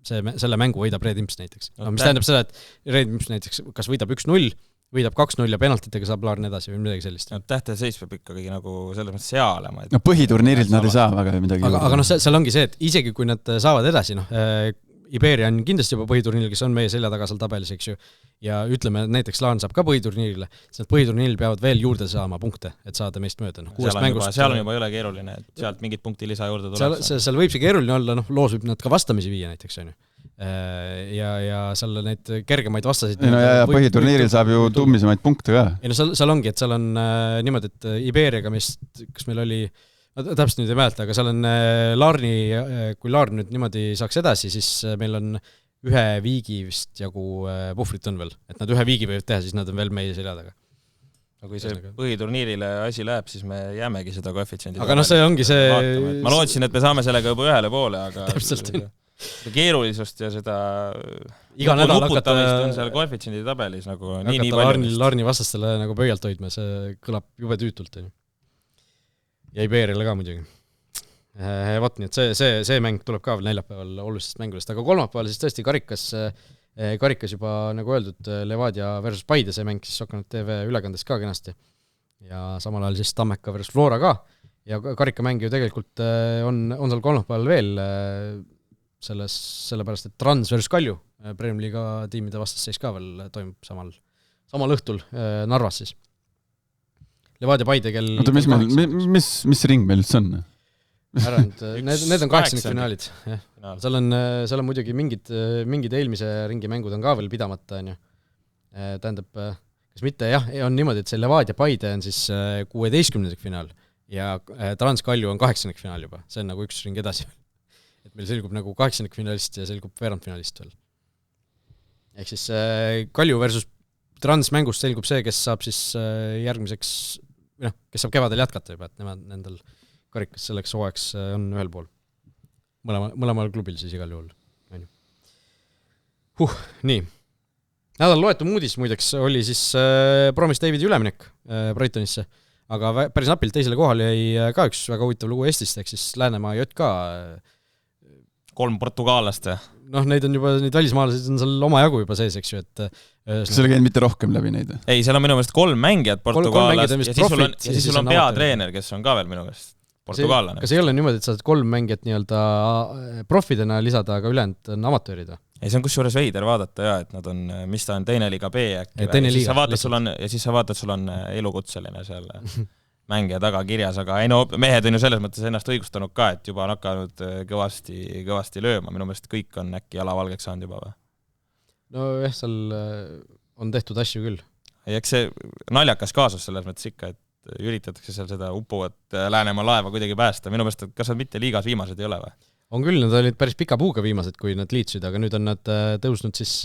selle mängu võidab Red Imps näiteks. Mis tähendab seda, et Red Imps näiteks kas võidab 1-0, võidab 2-0 ja penaltitega saab Laarn edasi või midagi sellist. Tähte seis peab ikkagi nagu selles mõttes sealema. Põhiturniirilt nad ei saa väga midagi. Aga seal ongi see, et isegi kui nad saavad edasi, Iberia on kindlasti juba põhiturniiril, kes on meie selja taga seal tabelis, eks ju, ja ütleme, näiteks Laarn saab ka põhiturniirile, siis nad põhiturniiril peavad veel juurde saama punkte, et saada meist mööda. Seal on juba ei ole keeruline, et sealt mingid punkti lisa juurde tuleb. Seal võib see keeruline olla, loos võib nad ka vastamisi viia näiteks, on ju. Ja seal neid kergemaid vastasid. Ja põhiturniiril saab ju tummisemaid punkte ka. Seal ongi, et seal on niimoodi, et Iberiaga meist, kas meil oli täpselt nüüd ei mäleta, aga seal on kui Laarn nüüd niimoodi saaks edasi, siis meil on ühe viigi vist jagu puhvrit on veel. Et nad ühe viigi võivad teha, siis nad on veel meie selja taga. Aga kui see põhiturniirile asi läheb, siis me jäämegi seda koefitsiendi. Aga see ongi see... Ma lootsin, et me saame sellega juba ühele poole, aga... Täpselt. Keerulisust ja seda iga nädal luputamist on seal koefitsiendi tabelis nagu nii palju. Laarni vastastele nagu pöialt hoidma, see kõlab jube tüütult. Ja Iberiale ka muidugi. Vaat nii, et see mäng tuleb ka veel neljapäeval olulisest mängudest, aga kolmapäeval siis tõesti karikas juba, nagu öeldud, Levadia versus Paide, see mäng siis Sokkanud TV ülekandes ka kenasti. Ja samal ajal siis Tammeka versus Flora ka. Ja karikamäng ju tegelikult on seal kolmapäeval veel sellepärast, et Trans versus Kalju, Premium Liiga tiimide vastasseis ka veel toimub samal õhtul Narvas siis. Levadia Paide kell... Mis ring meil üldse on? Need on 8. finaalid. Seal on muidugi mingid eelmise ringi mängud on ka veel pidamata. Tähendab, kas mitte, jah, on niimoodi, et see Levadia Paide on siis 16. finaal ja Trans Kalju on 8. finaal juba. See on nagu üks ring edasi. Et meil selgub nagu 8. finalist ja selgub veerandfinalist veel. Ehk siis Kalju versus Trans mängust selgub see, kes saab siis järgmiseks, kes saab kevadel jätkata juba, et nendel karikas selleks hooajaks on ühel pool. Mõlemal klubil siis igal juhul. Nii. Nädal loetu uudis muideks oli siis Promise Davidi üleminek Brightonisse, aga päris napilt teisele kohale jäi ka üks väga huvitav lugu Eestist, ehk siis Läänemaa JK 3 portugaalast. Neid on juba, neid välismaalased on seal oma jagu juba sees, eks ju, et kas seal käinud mitte rohkem läbi neid? Ei, seal on minu meelest 3 mängijat portugaalast ja siis sul on peatreener, kes on ka veel minu meelest portugaallane. Kas ei ole niimoodi, et saad 3 mängijat nii-öelda profidena lisada, aga ülejäänud on amatöörid? Ei, see on kusjuures veider vaadata ja, et nad on, mis ta on, teine liiga B äkki. Ja siis sa vaatad, sul on elukutseline seal mängija taga kirjas, aga mehed on ju selles mõttes ennast õigustanud ka, et juba on hakanud kõvasti lööma. Minu meelest kõik on äkki jalavalgeks saanud juba või? No jah, seal on tehtud asju küll. Eks see naljakas kaasus selles mõttes ikka, et üritatakse seal seda upuvat Läänemaa laeva kuidagi päästa. Minu meelest, kas nad mitte liigas viimased ei ole või? On küll, nad olid päris pika puuga viimased, kui nad liitsid, aga nüüd on nad tõusnud siis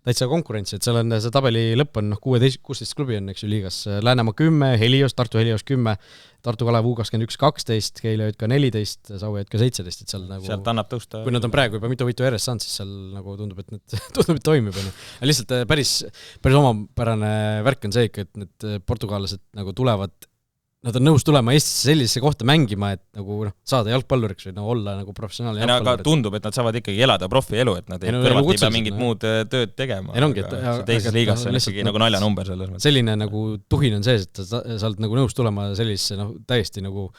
täitsa konkurentsi, et seal on see tabeli lõpp on 16 klubi on, eks ju, liigas. Läänemaa 10, Helios, Tartu Helios 10, Tartu Kalev U21 12, Keila Jõtka 14, Saue Jõtka 17, et seal nagu sealt annab tõusta. Kui nad on praegu juba mitu järjest saanud, siis seal nagu tundub, et need toimib. Lihtsalt päris omapärane värk on see ikka, et need portugallased nagu tulevad, nad on nõus tulema Eestisse sellisesse kohta mängima, et nagu saada jalgpalluriks või olla nagu professionaalne jalgpallur. Aga tundub, et nad saavad ikkagi elada profielu, et nad kõrvalt ei pea mingit muud tööd tegema. Teises liigas on ikkagi nagu naljanumber selles mõttes. Selline nagu tuhin on sees, et sa oled nagu nõus tulema sellisesse täiesti nagu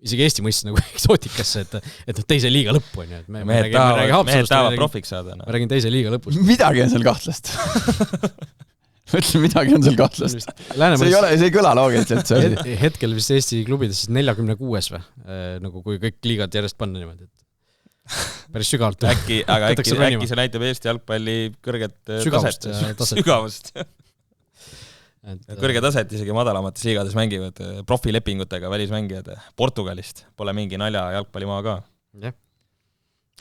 isegi Eesti mõistes nagu eksootikasse, et teise liiga lõppu on ju. Mehed tahavad profiks saada. Ma räägin teise liiga lõpus. Midagi on seal kahtlast. Mõtlen, midagi on seal kahtlast. See ei kõla loogiliselt. Hetkel vist Eesti klubides 46 või? Nagu kui kõik liigad järjest panna niimoodi. Päris sügavalt. Äkki see näitab Eesti jalgpalli kõrget sügavust. Kõrge taset isegi madalamates liigades mängivad profilepingutega välismängijad Portugalist. Pole mingi nalja jalgpallimaa ka.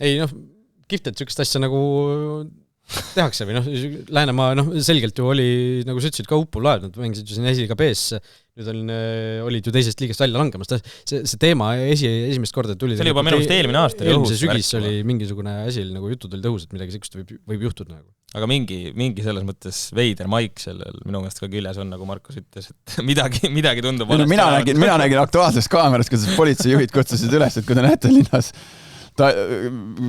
Ei, kihvt, et sükest asja nagu tehakse või Läänemaa selgelt ju oli, nagu sa ütlesid, ka upul laev, nad mängisid ju siin esiliiga B-s, nüüd olid ju teisest liigast välja langemas. See teema esimest korda tuli. See oli juba minu vist eelmine aasta. Eelmise sügis oli mingisugune asi, nagu jutud oli tõhus, et midagi sekust võib juhtuda. Aga mingi selles mõttes veider maik sellel minu meelest ka küljes on, nagu Markus ütles, et midagi tundub. Mina nägin aktuaalsest kaamerast, kuidas politseijuhid kutsusid üles, et kui te näete linnas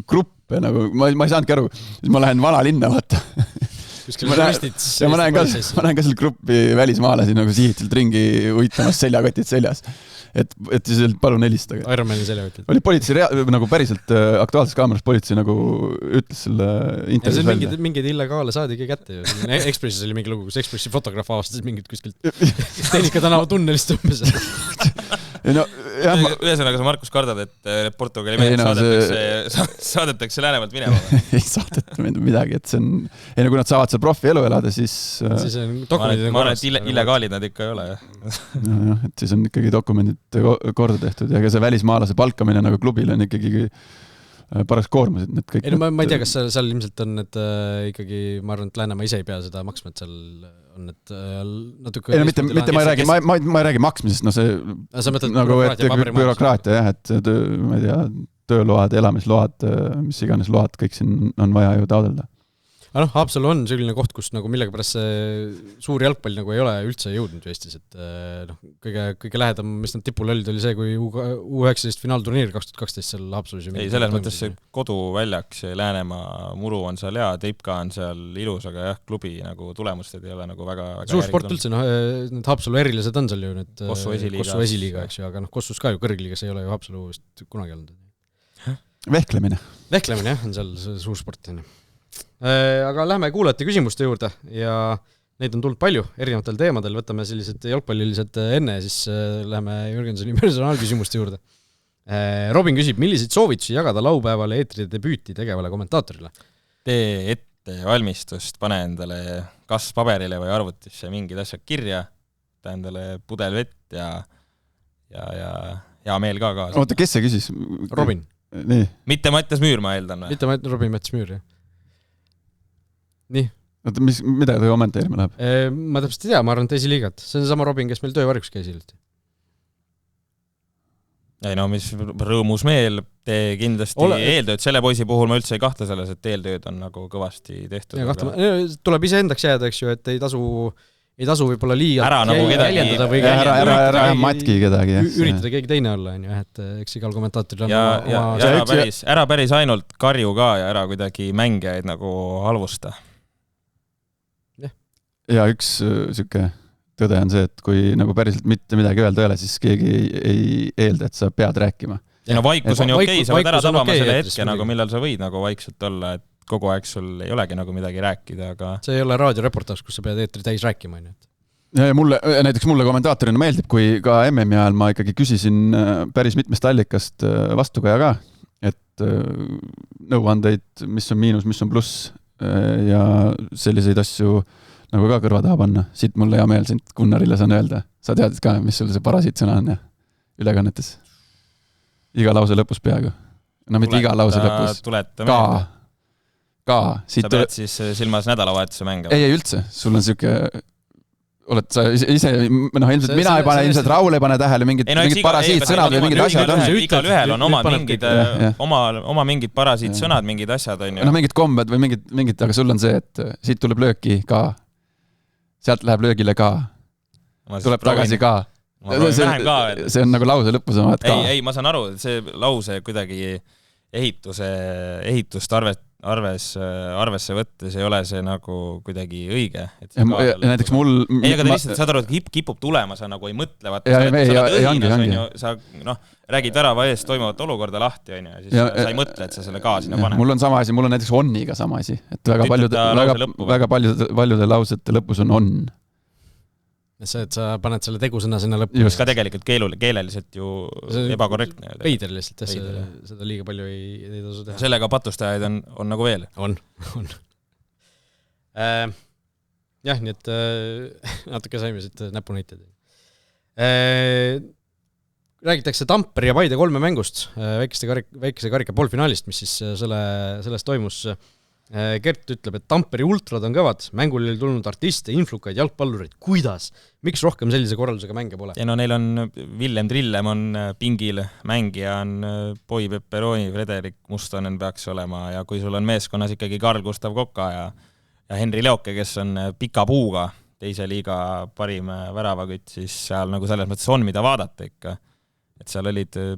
gruppe, nagu ma ei saanudki aru, siis ma lähen vana linna, vaata. Ma näen ka seal gruppi välismaalasi nagu sihitselt ringi uitamas seljakotid seljas. Et siis palun helistage. Ironmani seljakotid. Oli politsei nagu päriselt aktuaalses kaameras politsei nagu ütles selle intervjuus välja. Mingeid illegaale saadi ikka kätte ju. Ekspressis oli mingi lugu, kus Ekspressi fotograaf avastas mingid kuskilt Tehnika tänava tunnelist umbes. Ühesõnaga sa, Markus, kardad, et Portugali mehed saadetakse Läänemäelt minema? Ei saadeta midagi, et see on... Ei, kui nad saavad seal profi elu elada, siis ma arvan, et illegaalid nad ikka ei ole. Et siis on ikkagi dokumendid korda tehtud ja see välismaalase palkamine nagu klubile on ikkagi paras koormus, et need kõik... Ei, ma ei tea, kas seal ilmselt on, et ikkagi, ma arvan, et Läänemaa ise ei pea seda maksma, et seal on, et natuke... Ei, mitte ma ei räägi maksmisest, see nagu, et bürokraatia, jah, et ma ei tea, tööload, elamisload, mis iganes load, kõik siin on vaja ju taodelda. Aga Haapsalu on selline koht, kus nagu millega pärast see suur jalgpall nagu ei ole üldse jõudnud Eestis, et kõige lähedam, mis nad tipul olid, oli see, kui U19 finaalturniir 2012 seal Haapsalus. Ei, selles mõttes see koduväljak, see Läänemaa muru on seal ja Teipka on seal ilus, aga jah, klubi nagu tulemused ei ole nagu väga suur sport üldse, need Haapsalu erilised on seal ju need Kossu esiliiga, eks ju, aga Kossus ka ju kõrgliigas ei ole ju Haapsalu kunagi olnud. Vehklemine, jah, on seal suur sport. Aga lähme kuulajate küsimuste juurde ja neid on tulnud palju erinevatel teemadel, võtame sellised jalgpallilised enne ja siis läheme Jürgensoni personaalküsimuste juurde. Robin küsib, milliseid soovitusi jagada laupäevale eetri debüüti tegevale kommentaatorile? Tee ette valmistust, pane endale kas paberile või arvutisse mingid asjad kirja, ta endale pudel vett ja hea meel ka kaasa. Oota, kes see küsis? Robin. Nii. Mitte Mattias Müür, ma eeldan. Mitte Robin Mattias Müür, jah. Nii. Oota, mida ta kommenteerima läheb? Ma täpselt ei tea, ma arvan, teisi liigat. See on sama Robin, kes meil töövargus käis hiljuti. Ei no, mis rõõmus meel, tee kindlasti eeltööd. Selle poisi puhul ma üldse ei kahta selles, et eeltööd on nagu kõvasti tehtud. Tuleb ise endaks jääda, eks ju, et ei tasu võib-olla liiga jäljendada või ära matki kedagi. Üritada keegi teine olla, et eks igal kommentaatoril on ära päris ainult karju ka ja ära kuidagi mängijaid nagu halvusta. Ja üks süke tõde on see, et kui nagu päriselt mitte midagi öelda ei ole, siis keegi ei eelda, et sa pead rääkima. Ja no vaikus on ju okei, sa võid ära tabama selle hetke, nagu millal sa võid nagu vaikselt olla, et kogu aeg sul ei olegi nagu midagi rääkida, aga... See ei ole raadioreportaž, kus sa pead eetri täis rääkima. Ja näiteks mulle kommentaatorina meeldib, kui ka MM-i ajal ma ikkagi küsisin päris mitmest allikast vastukaja ka, et nõuandeid, mis on miinus, mis on pluss ja selliseid asju nagu ka kõrva taha panna. Siit mulle hea meel sind Gunnarile saan öelda. Sa tead ka, mis sul see parasiit sõna on ja ülekannetes. Iga lause lõpus peaaegu. No mitte iga lause lõpus. Ka. ka. Sa pead siis silmas nädalavahetuse mänge? Ei üldse, sul on siuke oled sa ise, ilmselt mina ei pane, ilmselt Raul ei pane tähele mingid parasiitsõnad või mingid asjad on. Igal ühel on oma mingid parasiitsõnad, mingid asjad on ju. Mingid kombed või mingid, aga sul on see, et siit tuleb lööki ka, sealt läheb löögile ka, tuleb tagasi ka. See on nagu lause lõpus on vaat ka. Ei, ma saan aru, see lause kuidagi ehitust arvesse võttes ei ole see nagu kuidagi õige. Ja näiteks mul... Ei, aga ta lihtsalt, saad aru, et kipub tulema, sa nagu ei mõtle, sa räägid värava eest toimuvat olukorda lahti, ja siis sa ei mõtle, et sa selle ka sinna paned. Mul on sama asi, mul on näiteks onniga sama asi, et väga paljude lausete lõpus on on. See, et sa paned selle tegusõna sinna lõppu. Just ka tegelikult keeleliselt ju ebakorrektne. Veider lihtsalt, seda liiga palju ei tasu teha. Sellega patustajaid on nagu veel. On. Jah, nii et natuke saime siit näpunäited. Räägitakse Tampere ja Paide 3 mängust, väikese karika poolfinaalist, mis siis sellest toimus. Gert ütleb, et Tamperi ultrad on kõvad, mängul oli tulnud artiste, influkaid, jalgpallureid. Kuidas? Miks rohkem sellise korraldusega mänge pole? Ja neil on Villem Trillem on pingil, mängija on Poi Pepperoni, Frederik Mustonen peaks olema ja kui sul on meeskonnas ikkagi Karl Gustav Koka ja Henri Leoke, kes on pika puuga, teise liiga parim väravakütt, siis seal nagu selles mõttes on, mida vaadata ikka. Et seal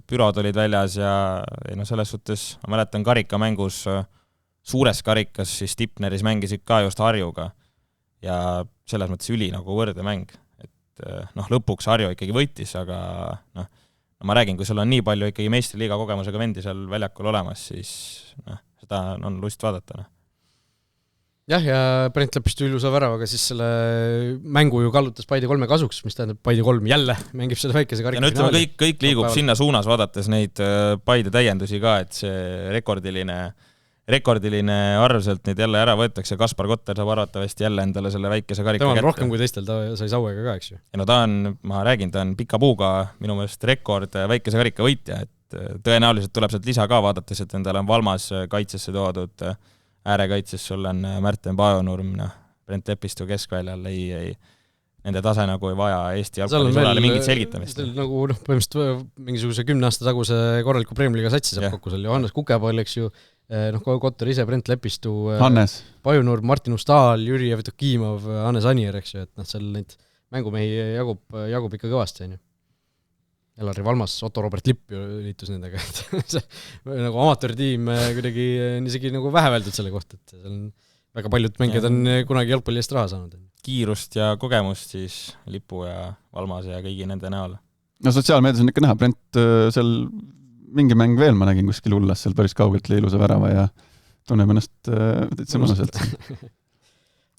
pürod olid väljas ja selles suhtes, ma mäletan karikamängus suures karikas siis Tipneris mängisid ka just Harjuga ja selles mõttes üli nagu võrdemäng. Et lõpuks Harju ikkagi võitis, aga ma räägin, kui sul on nii palju ikkagi meistriliiga kogemusega vendi seal väljakul olemas, siis seda on lust vaadata. Jah, ja Brent Lepistu ilusa väravaga siis selle mängu ju kallutas Paide 3 kasuks, mis tähendab Paide 3 jälle mängib selle väikese karika finaali. Kõik liigub sinna suunas, vaadates neid Paide täiendusi ka, et see rekordiliine arvselt neid jälle ära võetakse, Kaspar Kotter saab arvatavasti jälle endale selle väikese karika kätte. Ta on rohkem kui teistel, ta sai Sauega ka, eks ju. Ja ta on pika puuga minu meelest rekord väikese karika võitja, et tõenäoliselt tuleb sealt lisa ka vaadates, et endale on Valmas kaitsesse toodud, äärekaitses sul on Märten Pajonurm, Brent Lepistu keskväljal, nende tase nagu ei vaja Eesti jalgpallisõlale mingit selgitamist. Nagu põhimõtteliselt mingisuguse 10 aasta taguse korraliku Premium-liiga satsi saab kokku seal. Johannes Kukepall, eks ju, Kotter ise, Brent Lepistu, Hannes Pajunurm, Martin Ustal, Jüri Evdokimov, Hannes Anier, eks ju, et seal neid mängumehi jagub ikka kõvasti. Elari Valmas, Otto Robert Lipp ju liitus nendega. Nagu amatöörtiim kuidagi isegi nagu vähe väldud selle kohta, et seal on väga paljud mängijad on kunagi jalgpalli eest raha saanud. Kiirust ja kogemust siis Lipu ja Valmase ja kõigi nende näol. No sotsiaalmeedias on ikka näha, Brent seal mingi mäng veel ma nägin kuskil ullas seal päris kaugelt ilusa värava ja tunneb ennast täitsa mõnuselt.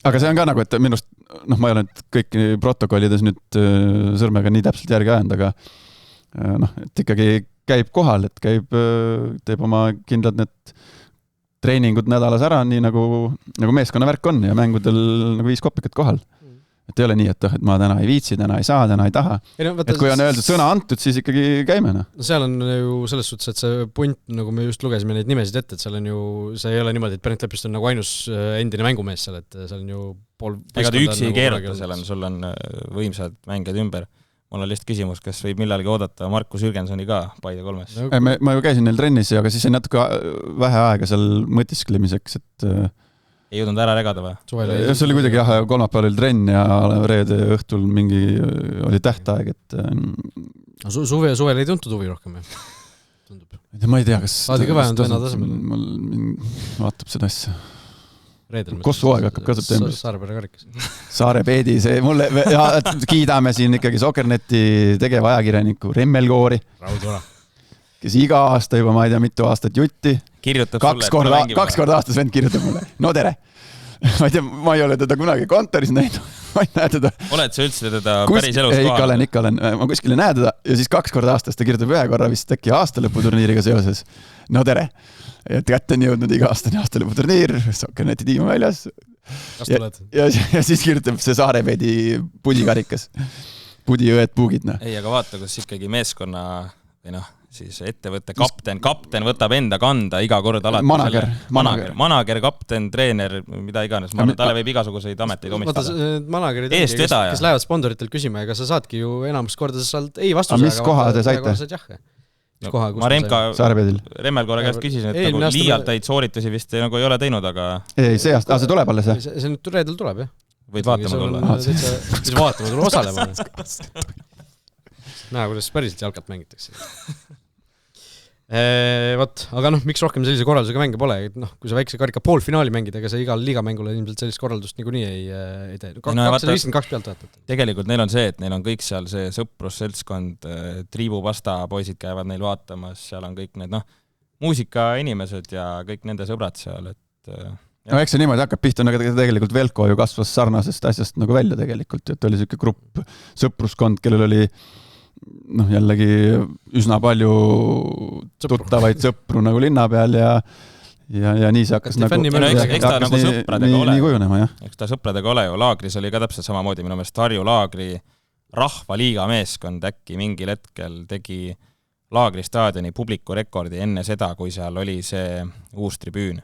Aga see on ka nagu, et minust, ma ei ole kõiki protokollides nüüd sõrmega nii täpselt järgi ajanud, aga et ikkagi käib kohal, et teeb oma kindlad need treeningud nädalas ära, nii nagu meeskonna värk on ja mängudel nagu 5 kopikat kohal. Et ei ole nii, et ma täna ei viitsi, täna ei saa, täna ei taha. Et kui on öeldud sõna antud, siis ikkagi käime. No seal on ju selles suhtes, et see punt, nagu me just lugesime neid nimesid ette, et seal on ju, see ei ole niimoodi, et Brent Lepist on nagu ainus endine mängumees seal, et seal on ju pool... Ega ta üksi ei keeruta, sul on võimsad mängijad ümber. Mul on lihtsalt küsimus, kas võib millalgi oodata Markus Jürgensoni ka Paide 3-s? Ma ju käisin neil trennis, aga siis on natuke vähe aega seal mõtisklemiseks, et ei jõudnud ära regada või? See oli kuidagi kolmapäeval oli trenn ja reede õhtul oli tähtaeg, et suvel ei tuntud huvi rohkem? Ma ei tea, kas Saadi kõva on venna tasemel? Vaatab seda asja. Reedel. Kossu aeg hakkab ka septembris. Saarepere karikas. Saarepeedi, see mulle, kiidame siin ikkagi Sokerneti tegeva ajakirjaniku Remmel Koori, kes iga aasta juba, ma ei tea, mitu aastat jutti. Kirjutab kaks korda aastas vend kirjutab mulle. No tere! Ma ei tea, ma ei ole teda kunagi kontoris näinud. Ma ei näe teda. Oled sa üldse teda päris elus kohal? Ikka olen. Ma kuskil ei näe teda ja siis 2 korda aastas ta kirjutab 1 korra vist äkki aastalõputurniiriga seoses. No tere! Ja kätte on jõudnud iga aastalõputurniir, Sokkerneti tiim on väljas. Ja siis kirjutab see Saarepeedi pudikarikas. Pudiõed puugid. Ei, aga vaata, kus ikkagi meeskonna või siis ettevõtte kapten võtab enda kanda iga kord alati manager, kapten, treener, mida iganes, talle võib igasuguseid ameteid omistada. Managerid kes lähevad sponsoritelt küsima, ega sa saadki ju enamus korda sa saad ei vastuse. Mis koha te saite? Ma Remmel korra käest küsisin, et nagu liialdaid sooritusi vist nagu ei ole teinud, aga ei, see tuleb alles, jah? See nüüd reedel tuleb, jah? Võid vaatama tulla. Siis vaatama tulla osalema. Näe, kuidas päriselt jalkat mängitakse. Aga miks rohkem sellise korraldusega mänge pole? Kui sa väikse karika poolfinaali mängid, ega sa igal liigamängule ilmselt sellist korraldust niikuinii ei tee. 252 pealt võetud. Tegelikult neil on see, et neil on kõik seal see sõprusseltskond, triibupasta poisid käivad neil vaatamas, seal on kõik need muusikainimesed ja kõik nende sõbrad seal. Eks see niimoodi hakkab pihta, tegelikult Velko ju kasvas sarnasest asjast nagu välja tegelikult, et oli selline grupp sõpruskond, kellel oli jällegi üsna palju tuttavaid sõpru nagu linna peal ja nii see hakkas eks ta nagu sõpradega ole. Nii kujunema, jah. Eks ta sõpradega ole ju. Laagris oli ka täpselt samamoodi, minu meelest Harju Laagri rahvaliiga meeskond äkki mingil hetkel tegi Laagri staadioni publiku rekordi enne seda, kui seal oli see uus tribüün.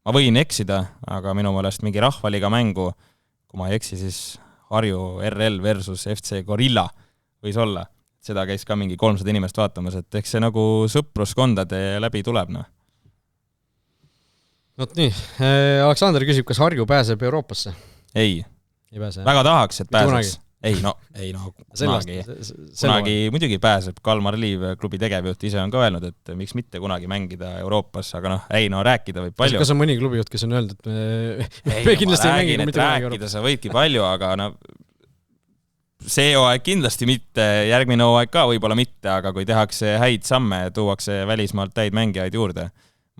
Ma võin eksida, aga minu meelest mingi rahvaliiga mängu, kui ma ei eksi, siis Harju RL versus FC Gorilla võis olla. Seda käis ka mingi 300 inimest vaatamas, et eks see nagu sõpruskondade läbi tuleb. Nii, Aleksander küsib, kas Harju pääseb Euroopasse? Ei pääse. Väga tahaks, et pääseks. Kunagi muidugi pääseb. Kalmar Liiv, klubi tegevjuht, ise on ka öelnud, et miks mitte kunagi mängida Euroopas, aga rääkida võib palju. Kas on mõni klubijuht, kes on öelnud, et me kindlasti ei mängi mitte kunagi Euroopas? Sa võidki palju, aga see hooaeg kindlasti mitte, järgmine hooaeg ka võib-olla mitte, aga kui tehakse häid samme, tuuakse välismaalt täid mängijaid juurde,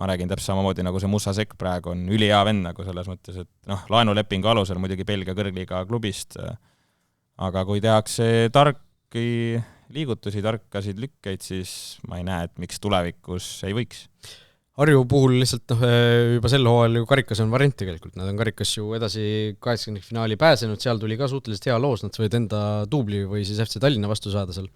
ma räägin täpselt samamoodi nagu see Musa Sekk praegu on ülihea vend nagu selles mõttes, et laenulepingu alusel muidugi Belgia kõrgliiga klubist, aga kui tehakse tarki liigutusi, tarkasid lükkeid, siis ma ei näe, et miks tulevikus ei võiks. Harju puhul lihtsalt juba sel hooajal ju karikas on variant tegelikult, nad on karikas ju edasi 80 finaali pääsenud, seal tuli ka suhteliselt hea loos, nad võid enda duubli või siis FC Tallinna vastu saada seal.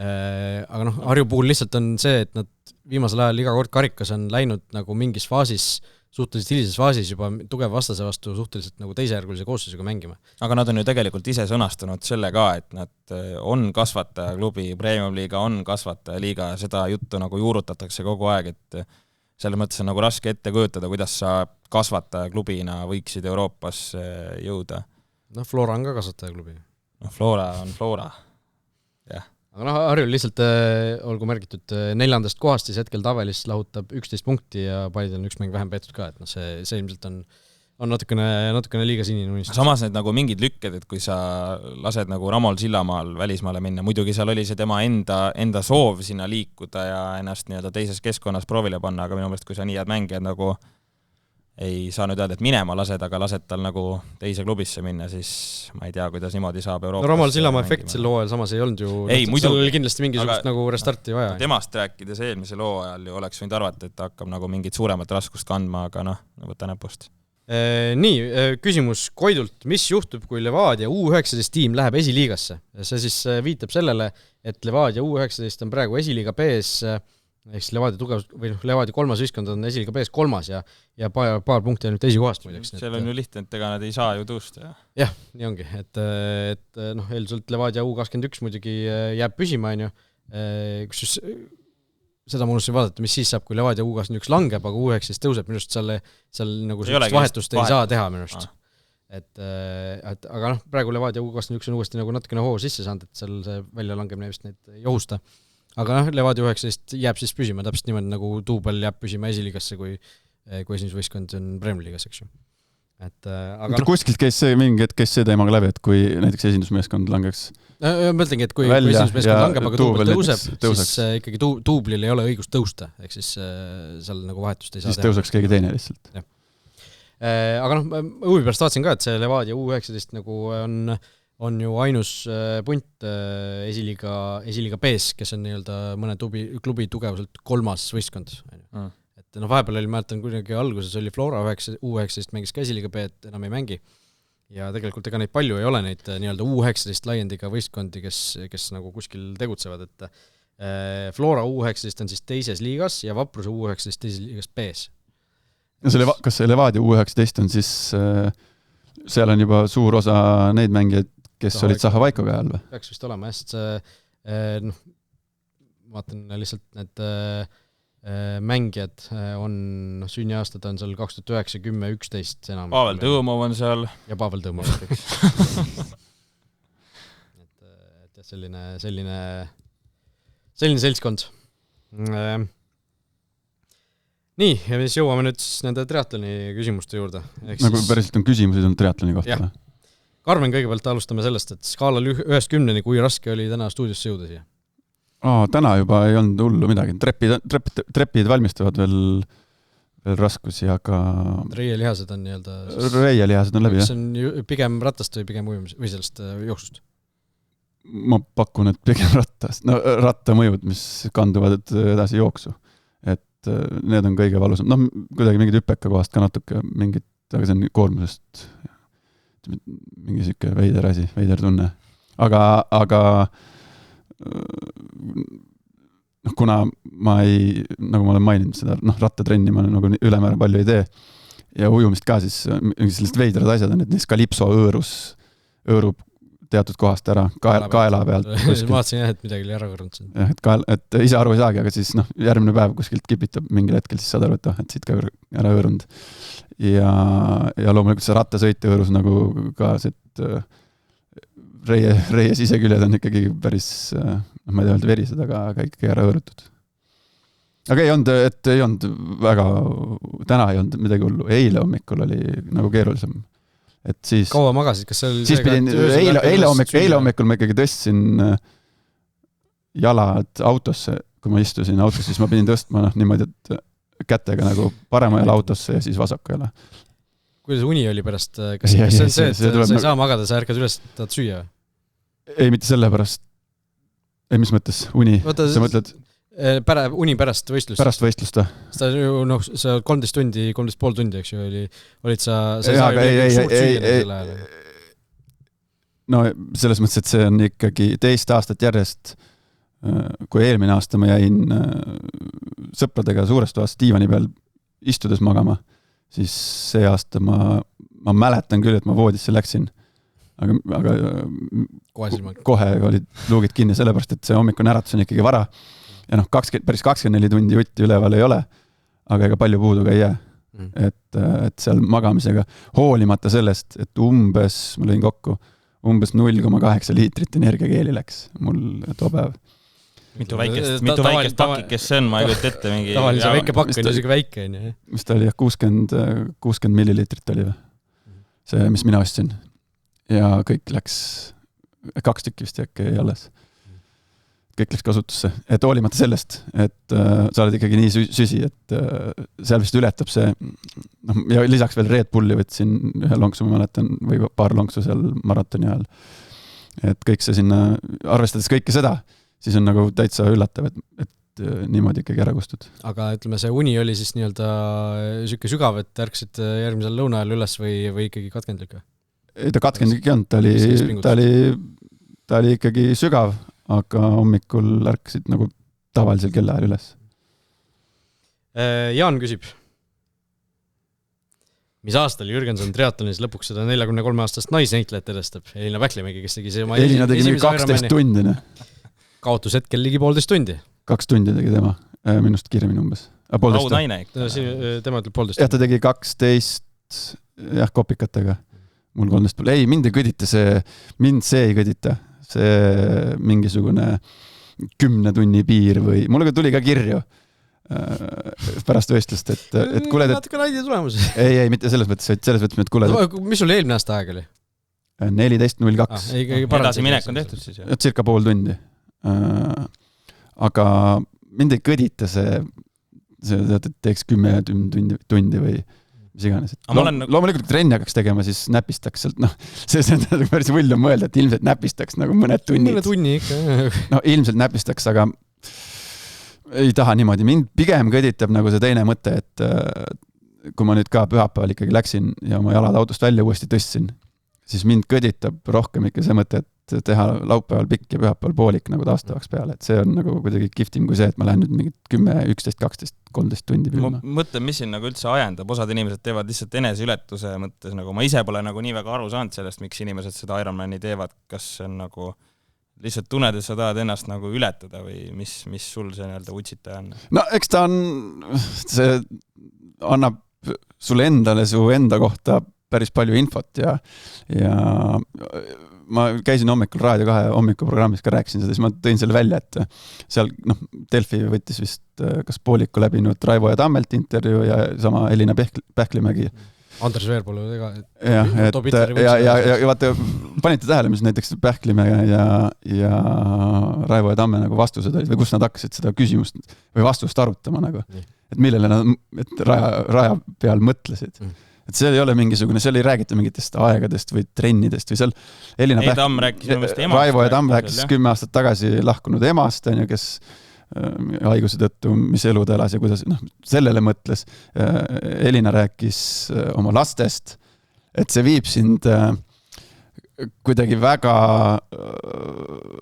Aga Harju puhul lihtsalt on see, et nad viimasel ajal iga kord karikas on läinud nagu mingis faasis, suhteliselt hilises faasis juba tugev vastase vastu suhteliselt nagu teisejärgulise koosseisuga mängima. Aga nad on ju tegelikult ise sõnastanud selle ka, et nad on kasvataja klubi, Premium liiga on kasvataja liiga, seda juttu nagu juurutatakse kogu aeg, et selles mõttes on nagu raske ette kujutada, kuidas sa kasvataja klubina võiksid Euroopas jõuda. Flora on ka kasvataja klubi. Flora on Flora, jah. Aga Harjul lihtsalt olgu märgitud 4. kohast, siis hetkel tabelis lahutab 11 punkti ja paljud on üks mäng vähem peetud ka, et see ilmselt on natukene liiga sinine unistus. Samas need nagu mingid lükked, et kui sa lased nagu Ramol Sillamaal välismaale minna, muidugi seal oli see tema enda soov sinna liikuda ja ennast nii-öelda teises keskkonnas proovile panna, aga minu meelest, kui sa nii head mängijad nagu ei saa nüüd öelda, et minema lased, aga lased tal nagu teise klubisse minna, siis ma ei tea, kuidas niimoodi saab Euroopas. Ramol Sillamaa efekt sel hooajal samas ei olnud ju, seal oli kindlasti mingisugust nagu restarti vaja. Temast rääkides eelmisel hooajal ju oleks võinud arvata, et ta hakkab nagu mingit suuremat raskust kandma, aga võta näpust. Nii, küsimus Koidult, mis juhtub, kui Levadia U19 tiim läheb esiliigasse? See siis viitab sellele, et Levadia U19 on praegu esiliiga B-s, ehk Levadia kolmas võistkond on esiliiga B-s kolmas ja paar punkti on nüüd esikohast muideks. Seal on ju lihtne, et ega nad ei saa ju tõusta. Jah, nii ongi, et eelduselt Levadia U21 muidugi jääb püsima, kus seda ma unustasin vaadata, mis siis saab, kui Levadia U21 langeb, aga U19 tõuseb, minust seal nagu vahetust ei saa teha minust. Aga praegu Levadia U21 on uuesti nagu natukene hoo sisse saanud, et seal see väljalangemine vist neid ei ohusta. Aga Levadia U19 jääb siis püsima täpselt niimoodi, nagu Tuubel jääb püsima esiliigasse, kui esimesvõistkond on Premier Liigas, eks ju. Kuskilt käis see teemaga läbi, et kui näiteks esindusmeeskond langeks mõtlengi, et kui esindusmeeskond langeb, aga Tuubel tõuseb, siis ikkagi Tuublil ei ole õigust tõusta, ehk siis seal nagu vahetust ei saa siis tõuseks keegi teine lihtsalt. Aga huvi pärast vaatasin ka, et see Levadia U19 nagu on ju ainus punt esiliiga B-s, kes on nii-öelda mõne klubi tugevuselt kolmas võistkond. Et vahepeal oli, mäletan, kuidagi alguses oli Flora U19 mängis ka esiliiga B, et enam ei mängi. Ja tegelikult ega neid palju ei ole neid nii-öelda U19 laiendiga võistkondi, kes nagu kuskil tegutsevad, Flora U19 on siis teises liigas ja Vapruse U19 teises liigas B-s. Kas see Levadia U19 on siis, seal on juba suur osa neid mängijaid, kes olid Zaha Vaikoga ajal või? Peaks vist olema, sest vaatan lihtsalt need mängijad on, sünniaastad on seal 2009, 10, 11 enam. Pavel Tõumov on seal. Ja Pavel Tõumov. et selline seltskond. Nii, ja siis jõuame nüüd siis nende triatloni küsimuste juurde. Nagu päriselt on küsimusi on triatloni kohta. Ja. Karmen, kõigepealt alustame sellest, et skaalal 1-10, kui raske oli täna stuudiosse jõuda siia? Täna juba ei olnud hullu midagi. Trepid valmistavad veel raskusi, aga... Reielihased on nii-öelda... Reielihased on läbi, jah. See on pigem rattast või pigem ujumis või sellest jooksust? Ma pakun, et pigem rattast. No rattamõjud, mis kanduvad edasi jooksu. Et need on kõige valusam. No kuidagi mingid hüpeka kohast ka natuke mingid, aga see on koormusest mingi siuke veider asi, veider tunne. Aga kuna ma ei, nagu ma olen maininud seda, rattatrenni ma nagu ülemäära palju ei tee ja ujumist ka, siis mingi sellist veidrad asjad on, et niis kalipso õõrub teatud kohast ära, kaela pealt. Ma vaatasin jah, et midagi oli ära kõrnud. Jah, et ise aru ei saagi, aga siis järgmine päev kuskilt kipitab mingil hetkel, siis saad aru, et siit ka ära õõrunud. Ja loomulikult see rattasõit õõrus nagu ka, et reie siseküljed on ikkagi päris, ma ei tea öelda verised, aga ikkagi ära õõrutud. Aga ei olnud väga, täna ei olnud midagi hullu. Eile hommikul oli nagu keerulisem. Et siis... Kaua magasid? Kas see oli siis pidin, eile hommikul ma ikkagi tõstsin jalad autosse, kui ma istusin autosse, siis ma pidin tõstma niimoodi, et kätega nagu parema jala autosse ja siis vasaku jala. Kuidas uni oli pärast? Kas see on see, et sa ei saa magada, sa ärkad üles, tahad süüa? Ei, mitte sellepärast. Ei, mis mõttes? Uni? Sa mõtled? Uni pärast võistlust. Pärast võistlust, või? See 13,5 tundi, eks ju, olid sa ei saa ju suurt süüa selle ajal. No, selles mõttes, et see on ikkagi 10 aastat järjest, kui eelmine aasta ma jäin sõpradega suures toas diivani peal istudes magama, siis see aasta ma mäletan küll, et ma voodisse läksin, aga kohe olid luugid kinni, sellepärast, et see hommikune äratus on ikkagi vara ja päris 24 tundi jutti üleval ei ole, aga ega palju puudu ka ei jää. Et seal magamisega hoolimata sellest, et ma lõin kokku, umbes 0,8 liitrit energiakeeli läks mul too päev. Mitu väikest pakikest see on, ma ei kujuta ette mingi... Tavalise väike pakk on isegi väike. Mis ta oli, 60 milliliitrit oli või? See, mis mina ostsin. Ja kõik läks, 2 tükki vist äkki alles. Kõik läks kasutusse. Et hoolimata sellest, et sa oled ikkagi nii süsi, et seal vist ületab see, ja lisaks veel Red Bulli võtsin ühe lonksu, ma mäletan, või paar lonksu seal maratoni ajal. Et kõik see sinna, arvestades kõike seda, siis on nagu täitsa üllatav, et niimoodi ikkagi ära kustud. Aga ütleme, see uni oli siis nii-öelda süke sügav, et ärksid järgmisel lõunajal üles või ikkagi katkendlik? Ei, ta katkendlik ei olnud, ta oli ikkagi sügav, aga hommikul ärkasid nagu tavalisel kellaajal üles. Jaan küsib. Mis aastal Jürgenson triatlonis lõpuks seda 43-aastast naisnäitlejat edestab? Elina Päklimägi, kes tegi see... Elina tegi mingi 12 tundi. Kaotus hetkel ligi 1,5 tundi. 2 tundi tegi tema, minust kiiremini umbes. Naine. Tema ütleb 1,5. Jah, ta tegi 12 kopikatega. Mul 13. Ei, mind ei kõdita. See mingisugune 10 tunni piir või... Mulle tuli ka kirju pärast võistlust, et kuule... Natuke naidi tulemus. Ei, mitte selles mõttes, et kuule... Mis sul eelmine aasta aeg oli? 14.02. Edasi minek on tehtud siis, jah? Circa pool tundi. Aga mind ei kõdita see et teeks 10 tundi või... mis iganes. Loomulikult trenni hakkaks tegema, siis näpistaks sealt, see on päris võll on mõelda, et ilmselt näpistaks nagu mõned tunnid. Mõne tunni ikka. Ilmselt näpistaks, aga ei taha niimoodi. Mind pigem kõditab nagu see teine mõte, et kui ma nüüd ka pühapäeval ikkagi läksin ja oma jalad autost välja uuesti tõstsin, siis mind kõditab rohkem ikka see mõte, et teha laupäeval pikk ja pühapäeval poolik nagu taastavaks peale, et see on nagu kuidagi kihvtim kui see, et ma lähen nüüd mingid 10, 11, 12, 13 tundi püüdma. Ma mõtlen, mis siin nagu üldse ajendab, osad inimesed teevad lihtsalt eneseületuse mõttes, nagu ma ise pole nagu nii väga aru saanud sellest, miks inimesed seda Ironmani teevad, kas see on nagu lihtsalt tunned, et sa tahad ennast nagu ületada või mis sul see nii-öelda utsitaja on? No eks ta on, see annab sulle endale su enda kohta päris palju infot ja ma käisin hommikul Raadio 2 hommikuprogrammis ka rääkisin seda, siis ma tõin selle välja, et seal Delfi võttis vist kas pooliku läbinud Raivo ja Tammelt intervjuu ja sama Elina Pähklimägi. Andres Veerpalu ega ja vaata, panite tähele, mis näiteks Pähklimäe ja Raivo ja Tamme nagu vastused olid või kus nad hakkasid seda küsimust või vastust arutama nagu, et millele nad raja peal mõtlesid. Et seal ei ole mingisugune, seal ei räägita mingitest aegadest või trennidest või seal Raivo ja Tamm rääkis 10 aastat tagasi lahkunud emast, kes haiguse tõttu, mis elu ta elas ja kuidas, sellele mõtles. Elina rääkis oma lastest, et see viib sind kuidagi väga,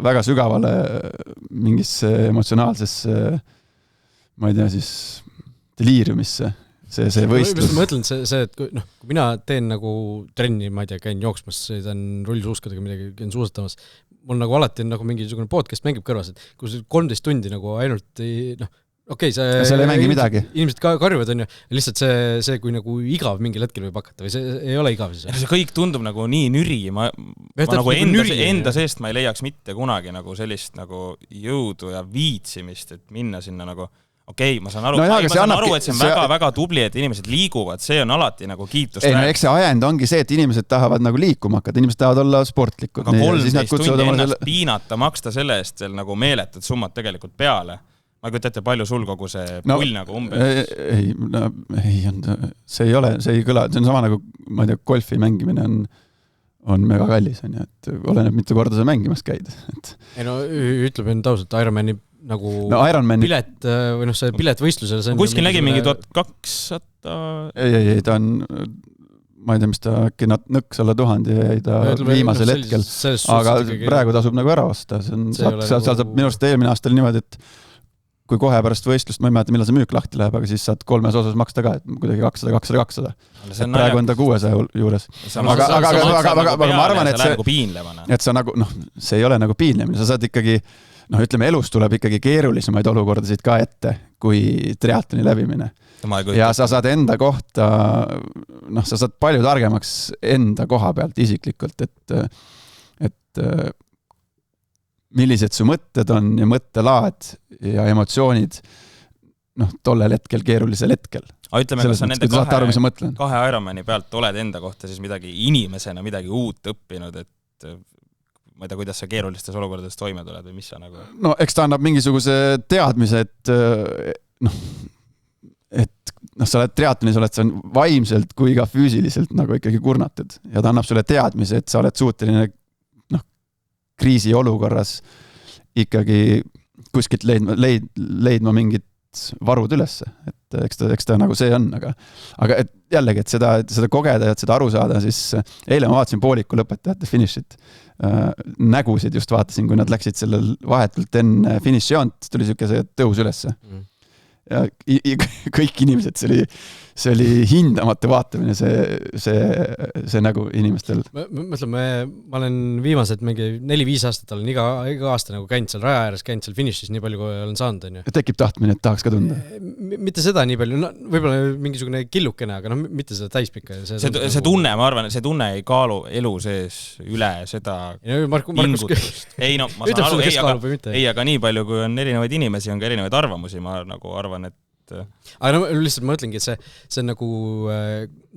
väga sügavale mingisse emotsionaalsesse, ma ei tea siis, deliiriumisse. See võistlus. Ma mõtlen see, et kui mina teen nagu trenni, ma ei tea, käin jooksmas, sõidan rullsuuskadega midagi, käin suusatamas, mul nagu alati on nagu mingisugune podcast mängib kõrvas, et kui 13 tundi nagu ainult okei, seal ei mängi midagi. Inimesed karjuvad, on ju, lihtsalt see, kui nagu igav mingil hetkel võib hakata või see ei ole igav siis. See kõik tundub nagu nii nüri, ma nagu enda seest ma ei leiaks mitte kunagi nagu sellist nagu jõudu ja viitsimist, et minna sinna nagu okei, ma saan aru, et see on väga tubli, et inimesed liiguvad, see on alati nagu kiitust. Ei, eks see ajend ongi see, et inimesed tahavad nagu liikuma hakata, inimesed tahavad olla sportlikud. Aga 13 tundi ennast piinata, maksta selle eest veel nagu meeletud summad tegelikult peale. Ma kujutan ette, palju sul kogu see pull nagu umbes? See ei ole, see ei kõla, see on sama nagu, ma ei tea, golfi mängimine on mega kallis, et oleneb mitu korda sa mängimas käid. Ei no, ütleb end ausalt, Ironmani nagu pilet või see piletvõistlusele kuskil nägi mingi 1200 ei, ta on ma ei tea, mis ta äkki nõks alla 1000 ja jäi ta viimasel hetkel, aga praegu tasub nagu ära osta, seal saab minu arust eelmine aasta oli niimoodi, et kui kohe pärast võistlust, ma ei mäleta, millal see müük lahti läheb, aga siis saad 3 osas maksta ka, et kuidagi 200. Praegu on ta 600 juures. Aga ma arvan, et sa nagu, see ei ole nagu piinlemine, sa saad ikkagi ütleme, elus tuleb ikkagi keerulisemaid olukordasid ka ette kui triatloni läbimine. Ja sa saad enda kohta, sa saad palju targemaks enda koha pealt isiklikult, et millised su mõtted on ja mõttelaad ja emotsioonid tollel hetkel, keerulisel hetkel. Ütleme, kas sa nende kahe Ironmani pealt oled enda kohta siis midagi inimesena, midagi uut õppinud, et ma ei tea, kuidas sa keerulistes olukordades toime tuled või mis sa nagu... No eks ta annab mingisuguse teadmise, et sa oled triatlonis, oled sa vaimselt kui ka füüsiliselt nagu ikkagi kurnatud ja ta annab sulle teadmise, et sa oled suuteline kriisi olukorras ikkagi kuskilt leidma mingit varud ülesse, et eks ta nagu see on, aga et jällegi, et seda kogeda ja et seda aru saada, siis eile ma vaatasin pooliku lõpetajate finišit, nägusid just vaatasin, kui nad läksid sellel vahetult enne finišijoont, tuli niisugune tõus ülesse. Ja kõik inimesed, see oli hindamatu vaatamine, see nägu inimestel. Mõtleme, ma olen viimased 4-5 aastat olen iga aasta nagu käinud seal raja ääres, käinud seal finišis nii palju, kui olen saanud. On ju. Tekib tahtmine, et tahaks ka tunda? Mitte seda nii palju, võib-olla mingisugune killukene, aga mitte seda täispikka. See tunne, ma arvan, see tunne ei kaalu elu sees üle seda pingutust. Ei, ma saan aru, aga nii palju, kui on erinevaid inimesi, on ka erinevaid arvamusi, ma nagu arvan, et aga lihtsalt ma mõtlengi, et see on nagu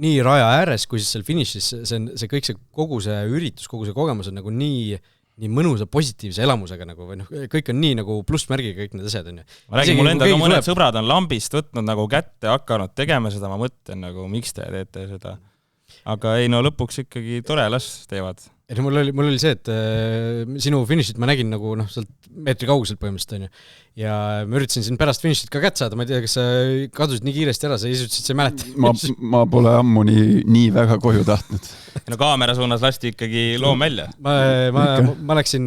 nii raja ääres, kui siis seal finišis see kõik see kogu see üritus, kogu see kogemus on nagu nii mõnusa positiivse elamusega nagu, või kõik on nii nagu plussmärgiga kõik need asjad on ju. Ma räägin, mul endaga mõned sõbrad on lambist võtnud nagu kätte, hakanud tegema seda, ma mõtlen nagu, miks te teete seda. Aga ei, lõpuks ikkagi tore, las teevad. mul oli see, et sinu finišit ma nägin nagu sealt meetri kauguselt põhimõtteliselt, on ju. Ja ma üritasin siin pärast finišit ka kätt saada, ma ei tea, kas sa kadusid nii kiiresti ära, sa isutasid, sa ei mäleta. Ma pole ammu nii väga koju tahtnud. No kaamera suunas lasti ikkagi loom välja. Ma läksin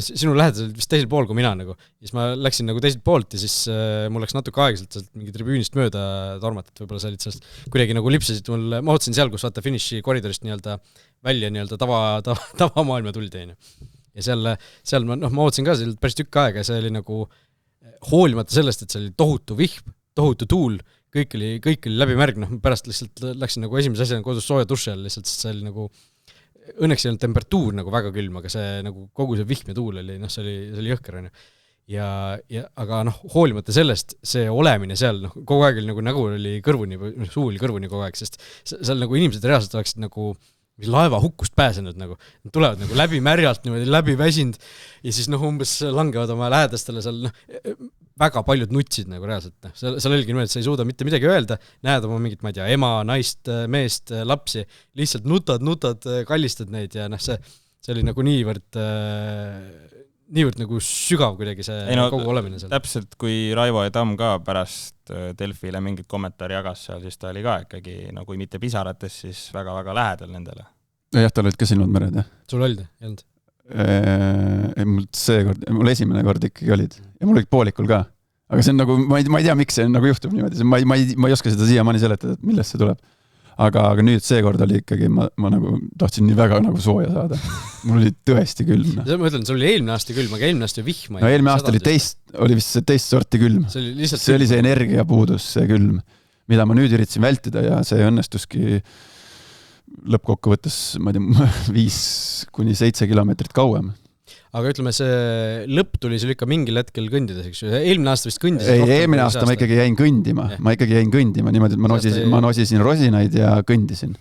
sinu lähedasel vist teisel pool kui mina nagu. Siis ma läksin nagu teiselt poolt ja siis mul läks natuke aeglaselt sealt mingi tribüünist mööda tormat, et võib-olla sa olid sellest kuidagi nagu lipsasid mul, ma ootasin seal, kus vaata finiši koridorist nii-öelda välja nii-öelda tava maailma tuldi, on ju. Ja seal ma ootasin ka seal päris tükk aega ja see oli nagu hoolimata sellest, et see oli tohutu vihm, tohutu tuul, kõik oli läbimärg, pärast lihtsalt läksin nagu esimese asjana kodus sooja duši all lihtsalt, sest see oli nagu, õnneks ei olnud temperatuur nagu väga külm, aga see nagu kogu see vihm ja tuul oli, see oli jõhker, on ju. Aga hoolimata sellest, see olemine seal, kogu aeg oli nagu nägu oli kõrvuni, suu oli kõrvuni kogu aeg, sest seal nagu inimesed reaalselt oleksid nagu laeva hukkust pääsenud nagu, nad tulevad nagu läbi märjalt, läbi väsinud ja siis umbes langevad oma lähedastele seal, väga paljud nutsid nagu reaalselt, seal oligi niimoodi, et sa ei suuda mitte midagi öelda, näed oma mingit, ma ei tea, ema, naist, meest, lapsi, lihtsalt nutad, kallistad neid ja see oli nagu niivõrd nagu sügav kuidagi see kogu olemine seal. Täpselt, kui Raivo ja Tamm ka pärast Delfile mingit kommentaari jagas seal, siis ta oli ka ikkagi, kui mitte pisarates, siis väga-väga lähedal nendele. Jah, tal olid ka silmad mered, jah. Sul olid, ei olnud? Mul esimene kord ikkagi olid ja mul olid poolikul ka. Aga see on nagu, ma ei tea, miks see nagu juhtub niimoodi, ma ei oska seda siiamaani seletada, et millest see tuleb. Aga nüüd see kord oli ikkagi, ma nagu tahtsin nii väga nagu sooja saada. Mul oli tõesti külm. Ma ütlen, sul oli eelmine aasta külm, aga eelmine aasta vihma. No eelmine aasta oli vist see teist sorti külm. See oli see energiapuudus, see külm, mida ma nüüd üritasin vältida ja see õnnestuski lõppkokkuvõttes, ma ei tea, 5-7 kilomeetrit kauem. Aga ütleme, see lõpp tuli sul ikka mingil hetkel kõndides, eks ju? Eelmine aasta vist kõndis? Eelmine aasta ma ikkagi jäin kõndima. Ma ikkagi jäin kõndima niimoodi, et ma nosisin rosinaid ja kõndisin.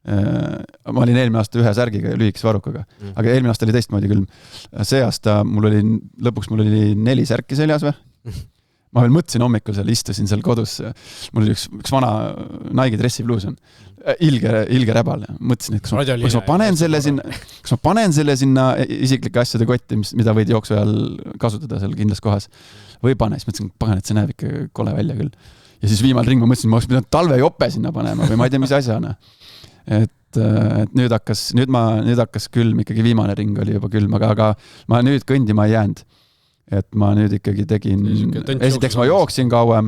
Ma olin eelmine aasta ühe särgiga ja lühikese varukaga. Aga eelmine aasta oli teistmoodi külm. See aasta lõpuks mul oli 4 särki seljas või? Ma veel mõtlesin hommikul seal, istusin seal kodus. Mul oli üks vana Nike dressibluus on. Ilge räbal. Mõtlesin, et kas ma panen selle sinna isiklike asjade kotti, mida võid jooksu ajal kasutada seal kindlas kohas. Või pane, siis mõtlesin, et see näeb ikka kole välja küll. Ja siis viimal ring ma mõtlesin, ma oleks pidanud talvejope sinna panema või ma ei tea, mis asjana. Et nüüd hakkas külm, ikkagi viimane ring oli juba külm, aga ma nüüd kõndima ei jäänud. Et ma nüüd ikkagi tegin, esiteks ma jooksin kauem,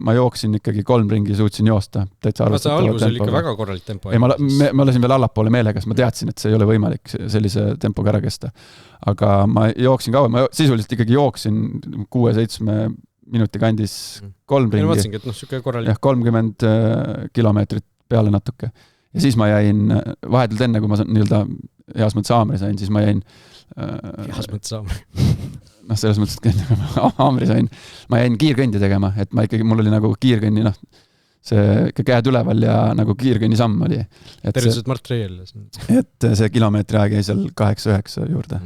ma jooksin ikkagi 3 ringi, suutsin joosta. Algus oli ikka väga korralik tempo. Ma lasin veel allapoole meelega, sest ma teadsin, et see ei ole võimalik sellise tempoga ära kesta. Aga ma jooksin kauem, ma sisuliselt ikkagi jooksin 6-7 minuti kandis 3 ringi. Ma mõtlesingi, et korralik. 30 kilomeetrit peale natuke. Ja siis ma jäin vahetult enne, kui ma nii-öelda heas mõttes haamri sain, siis ma jäin heas mõttes haamri. Selles mõttes, et haamri sain. Ma jäin kiirkõndi tegema, et mul oli nagu kiirkõnni, see ikka käed üleval ja nagu kiirkõnni samm oli. Terviselt Mart Reiel. Et see kilomeetri aeg jäi seal 8-9 juurde.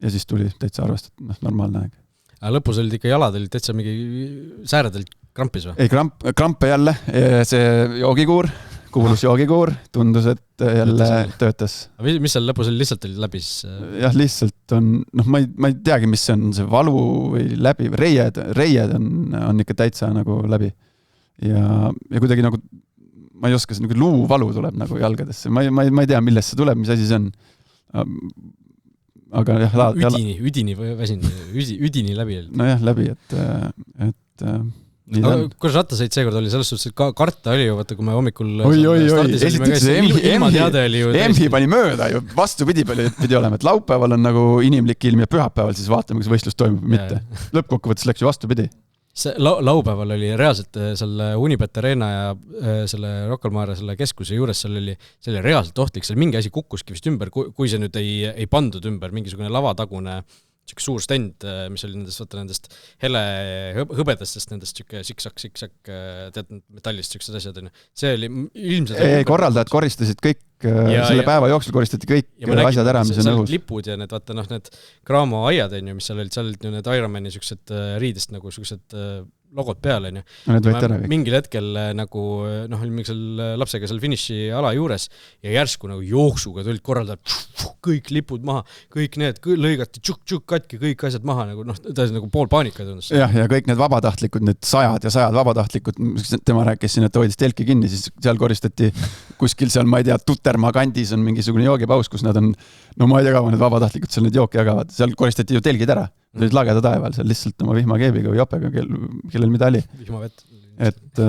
Ja siis tuli täitsa arvestada normaalne aeg. Aga lõpus olid ikka jalad, olid täitsa mingi sääredelt krampis või? Ei, krampe jälle. See joogikuur, kuulus joogikuur, tundus, et jälle töötas. Mis seal lõpus oli, lihtsalt oli läbi siis? Jah, lihtsalt on, ma ei teagi, mis see valu või läbi, reied on ikka täitsa nagu läbi. Ja kuidagi nagu, ma ei oska, nagu luuvalu tuleb nagu jalgadesse. Ma ei tea, millest see tuleb, mis asi see on. Aga jah, üdini väsinud, üdini läbi. No jah, läbi, et kuidas rattasõit seekord oli, selles suhtes, et karta oli ju, vaata, kui me hommikul esiteks EMHi pani mööda ju, vastupidi pidi olema, et laupäeval on nagu inimlik ilm ja pühapäeval siis vaatame, kas võistlus toimub või mitte. Lõppkokkuvõttes läks ju vastupidi. Laupäeval oli reaalselt selle Unibet Arena ja selle Rocca al Mare selle keskuse juures, seal oli reaalselt ohtlik, seal mingi asi kukkuski vist ümber, kui see nüüd ei pandud ümber, mingisugune lavatagune suur stend, mis oli nendest hele hõbedastest, nendest siksak, tead metallist siuksed asjad. See oli ilmselt... Korraldajad koristasid kõik, selle päeva jooksul koristati kõik asjad ära, mis on õhus. Lipud ja need, vaata, need Graamo aiad, mis seal olid ju need Ironmani siuksed riidest nagu siuksed logod peal, on ju. No need võite ära kõik. Mingil hetkel nagu, olime seal lapsega seal finiši ala juures ja järsku nagu jooksuga tulid korraldada kõik lipud maha, kõik need lõigati tšuk-tšuk katki, kõik asjad maha, nagu tõesti nagu pool paanika tundus. Ja kõik need vabatahtlikud, need sajad vabatahtlikud, tema rääkis siin, et hoidis telki kinni, siis seal koristati kuskil seal, ma ei tea, Tutermaa kandis on mingisugune joogipaus, kus nad on, no ma ei tea, need vabatahtlikud seal need jooki jagavad, seal koristati ju telgid ära. Nad olid lageda taeval seal lihtsalt oma vihmakeebiga või jopega, kellel mida oli. Et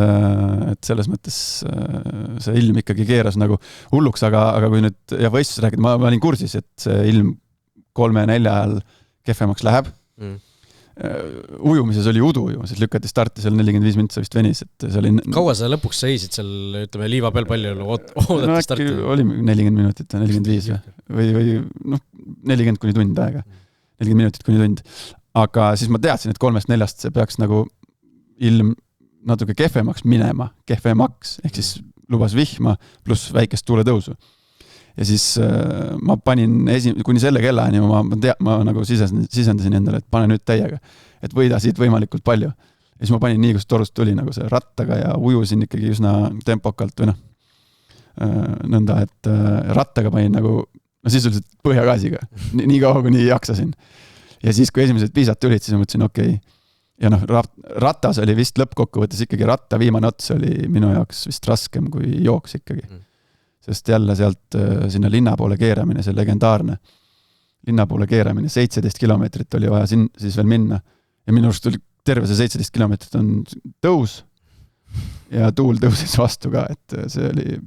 selles mõttes see ilm ikkagi keeras nagu hulluks, aga kui nüüd ja võistlus rääkida, ma olin kursis, et see ilm 3-4 ajal kehvemaks läheb. Ujumises oli udu ju, siis lükati starti seal 45 minutit vist venis, et see oli... Kaua sa lõpuks seisid seal, ütleme, liiva peal palju oodati starti? Oli 40 minutit, 45 või 40 kuni tund aega. 40 minutit kuni tund. Aga siis ma teadsin, et 3-4 see peaks nagu ilm natuke kehvemaks minema, kehvemaks, ehk siis lubas vihma pluss väikest tuuletõusu. Ja siis ma panin kuni selle kellani, ma nagu sisendasin endale, et pane nüüd täiega, et võida siit võimalikult palju. Ja siis ma panin nii, kus torust tuli nagu see rattaga ja ujusin ikkagi üsna tempokalt või nõnda, et rattaga panin nagu sisuliselt põhjagaasiga, nii kaua kui nii jaksasin. Ja siis, kui esimesed piisad tulid, siis ma mõtlesin, okei. Ja ratas oli vist lõppkokkuvõttes ikkagi ratta viimane ots oli minu jaoks vist raskem kui jooks ikkagi. Sest jälle sealt sinna linna poole keeramine, see legendaarne linna poole keeramine, 17 kilomeetrit oli vaja siis veel minna. Ja minu arust oli terve see 17 kilomeetrit on tõus ja tuul tõusis vastu ka, et see oli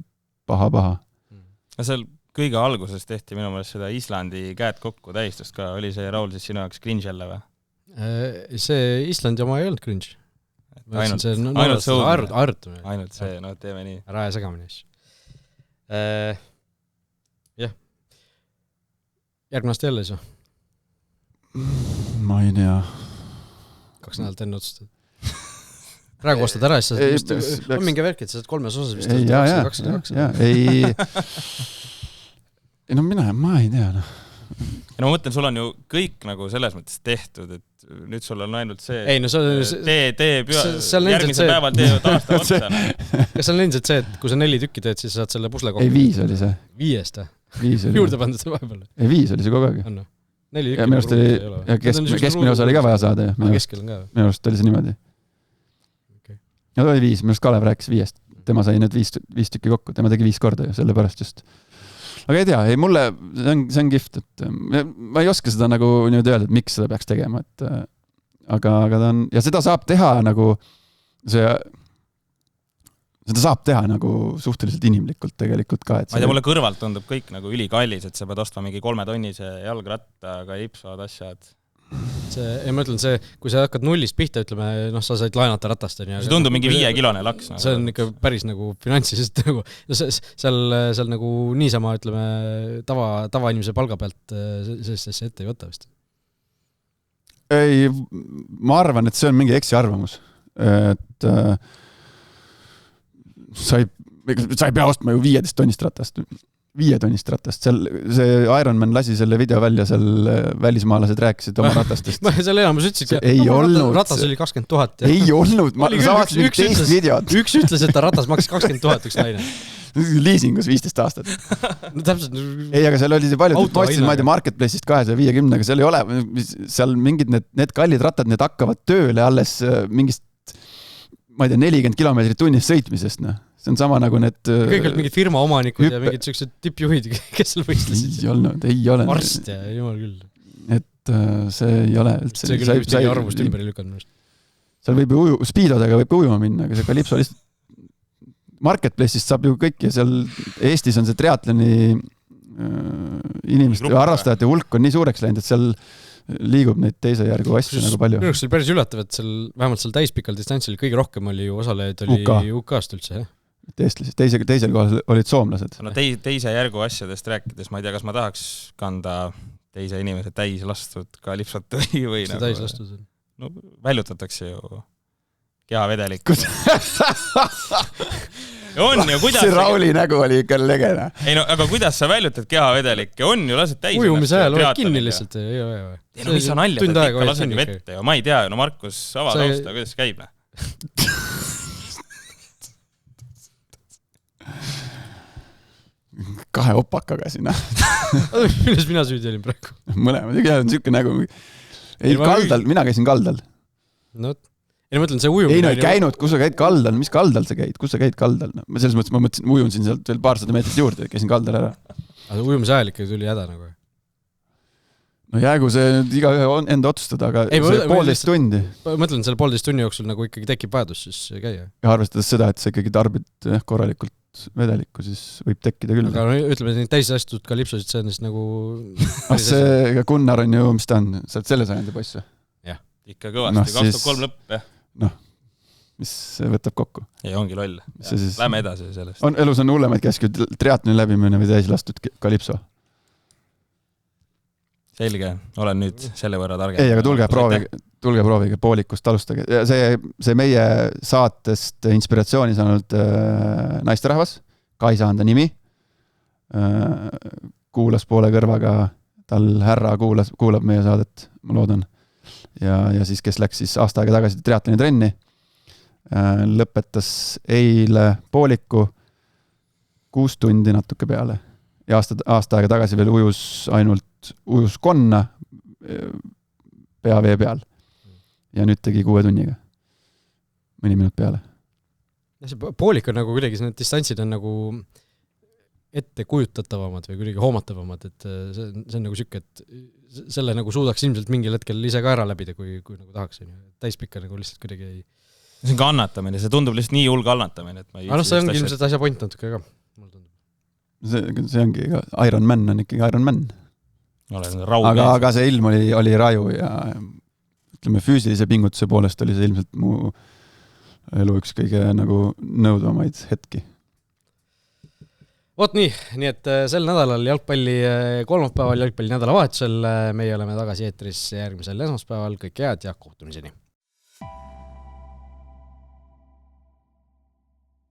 paha. Ja seal kõige alguses tehti minu meelest seda Islandi käed kokku tähistust ka. Oli see Raul siis sinu jaoks cringe jälle või? See Islandi oma ei olnud cringe. Ainult see, teeme nii. Ära ja segamini asju. Jah. Järgmine aasta jälle siis? Ma ei tea. 2 nädalat enne otsustad. Praegu ostad ära, siis on mingi värk, et sa saad 3 osas vist. Ei, ma ei tea. Ja ma mõtlen, sul on ju kõik nagu selles mõttes tehtud, et nüüd sul on ainult see, ei, no järgmisel päeval tee taasta otsa. Kas see on ilmselt see, et kui sa 4 tükki teed, siis saad selle pusle kokku? Ei, 5 oli see. 5 oli. Juurde pandud see vahepeal? Ei, 5 oli see kogu aeg. 4 ja minu arust oli, ja keskmine osa oli ka vaja saada. Keskel on ka. Minu arust oli see niimoodi. Ja ta oli 5, minu arust Kalev rääkis 5. Tema sai need 5 tükki kokku, tema tegi 5 korda ja sellepärast just. Aga ei tea, mulle see on gift, et ma ei oska seda nagu nüüd öelda, et miks seda peaks tegema, et aga ta on, ja seda saab teha nagu seda saab teha nagu suhteliselt inimlikult tegelikult ka. Ma ei tea, mulle kõrvalt tundub kõik nagu ülikallis, et sa pead ostma mingi 3 tonnise jalgrattaga lipsavad asjad. Ma ütlen, kui sa hakkad nullist pihta, ütleme, sa said laenata ratast. See tundub mingi 5-kilone laks. See on ikka päris nagu finantsiliselt nagu, seal nagu niisama, ütleme, tavainimese palga pealt sellist asja ette ei võta vist. Ei, ma arvan, et see on mingi eksiarvamus. Et sa ei pea ostma ju 15 tonnist ratast. 5 tonnist ratast. See Ironman lasi selle video välja, seal välismaalased rääkisid oma ratastest. Seal enamus ütlesid, ratas oli 20 000. Ei olnud, ma vaatasin teist videot. Üks ütles, et ta ratas maksis 20 000 üks naine. Liisingus 15 aastat. No täpselt. Ei, aga seal oli see palju, postid, ma ei tea, Marketplace'ist 250, aga seal ei ole, seal mingid need kallid rattad, need hakkavad tööle alles mingist, ma ei tea, 40 kilomeetrit tunnis sõitmisest, See on sama nagu need... Kõik olid mingid firma omanikud ja mingid sellised tippjuhid, kes seal võistlesid. Ei ole. Arst ja jumal küll. Et see ei ole üldse... See küll ühtegi arvust ümber ei lükanud. Seal võib ju speedodega võib ujuma minna, aga see Kalipso lihtsalt... Marketplace'ist saab ju kõik ja seal Eestis on see triatloni inimeste ja harrastajate hulk on nii suureks läinud, et seal liigub neid teise järgu asju nagu palju. Minu oli päris üllatav, et vähemalt seal täispikal distantsil kõige rohkem oli ju osalejaid UK-st üldse, jah? Eestlased, teisel kohal olid soomlased. No teise järgu asjadest rääkides, ma ei tea, kas ma tahaks kanda teise inimese täis lastud kalipsot või see täis lastud? No väljutatakse ju kehavedelik. On ju, kuidas... See Rauli nägu oli ikka legene. Ei no, aga kuidas sa väljutad kehavedelik? On ju, lased täis... Ujumise ajal oled kinni lihtsalt. Ei no, mis on nalja, et ikka lased ju vette. Ma ei tea, no Markus, ava tausta, kuidas see käib? kahe opakaga sinna. Milles mina süüdi olin praegu? Mõlemad, ja on niisugune nägu. Ei, kaldal, mina käisin kaldal. No, ei mõtlen, see ujumine... Ei, no ei käinud, kus sa käid kaldal, mis kaldal sa käid, kus sa käid kaldal? No, selles mõttes ma mõtlesin, ujun siin sealt veel paarsada meetrit juurde, käisin kaldal ära. Aga ujumise ajal ikka tuli häda nagu. No jäägu see iga ühe enda otsustada, aga ei, see 1,5 tundi. Mõtlen, selle 1,5 tunni jooksul nagu ikkagi tekib vajadus siis käia. Ja arvestades seda, et sa ikkagi tarbid korralikult vedelikku, siis võib tekkida küll. Aga ütleme, et neid täisastud kalipsosid, see on siis nagu... see Gunnar on ju, mis ta on, sa oled selle sajandi poisse. Jah. Ikka kõvasti, 2003 lõpp, jah. Noh, mis võtab kokku? Ei, ongi loll. Lähme edasi sellest. Elus on hullemaid käsku, triatloni läbimine või täis lastud kalipso. Selge, olen nüüd selle võrra targem. Ei, aga tulge proovige, poolikust alustage. See meie saatest inspiratsiooni saanud naisterahvas, Kaisa on ta nimi, kuulas poole kõrvaga, tal härra kuulab meie saadet, ma loodan. Ja siis, kes läks siis aasta aega tagasi triatloni trenni, lõpetas eile pooliku 6 tundi natuke peale. Ja aasta aega tagasi veel ujus konna pea vee peal. Ja nüüd tegi 6 tunniga. Mõni minut peale. See poolik on nagu kuidagi, need distantsid on nagu ette kujutatavamad või kuidagi hoomatavamad, et see on nagu sükke, et selle nagu suudaks ilmselt mingil hetkel ise ka ära läbida, kui nagu tahaks. Täispikka nagu lihtsalt kuidagi ei... See on ka annatamine, see tundub lihtsalt nii hulga annatamine, et ma ei... see ongi ilmselt asja point natuke ka. See ongi, Iron Man on ikkagi Iron Man. Aga see ilm oli raju ja ütleme, füüsilise pingutuse poolest oli see ilmselt mu elu üks kõige nagu nõudvamaid hetki. Vot nii et sel nädalal jalgpalli kolmapäeval, jalgpalli nädalavahetusel meie oleme tagasi eetris järgmisel esmaspäeval. Kõik head ja kohtumiseni!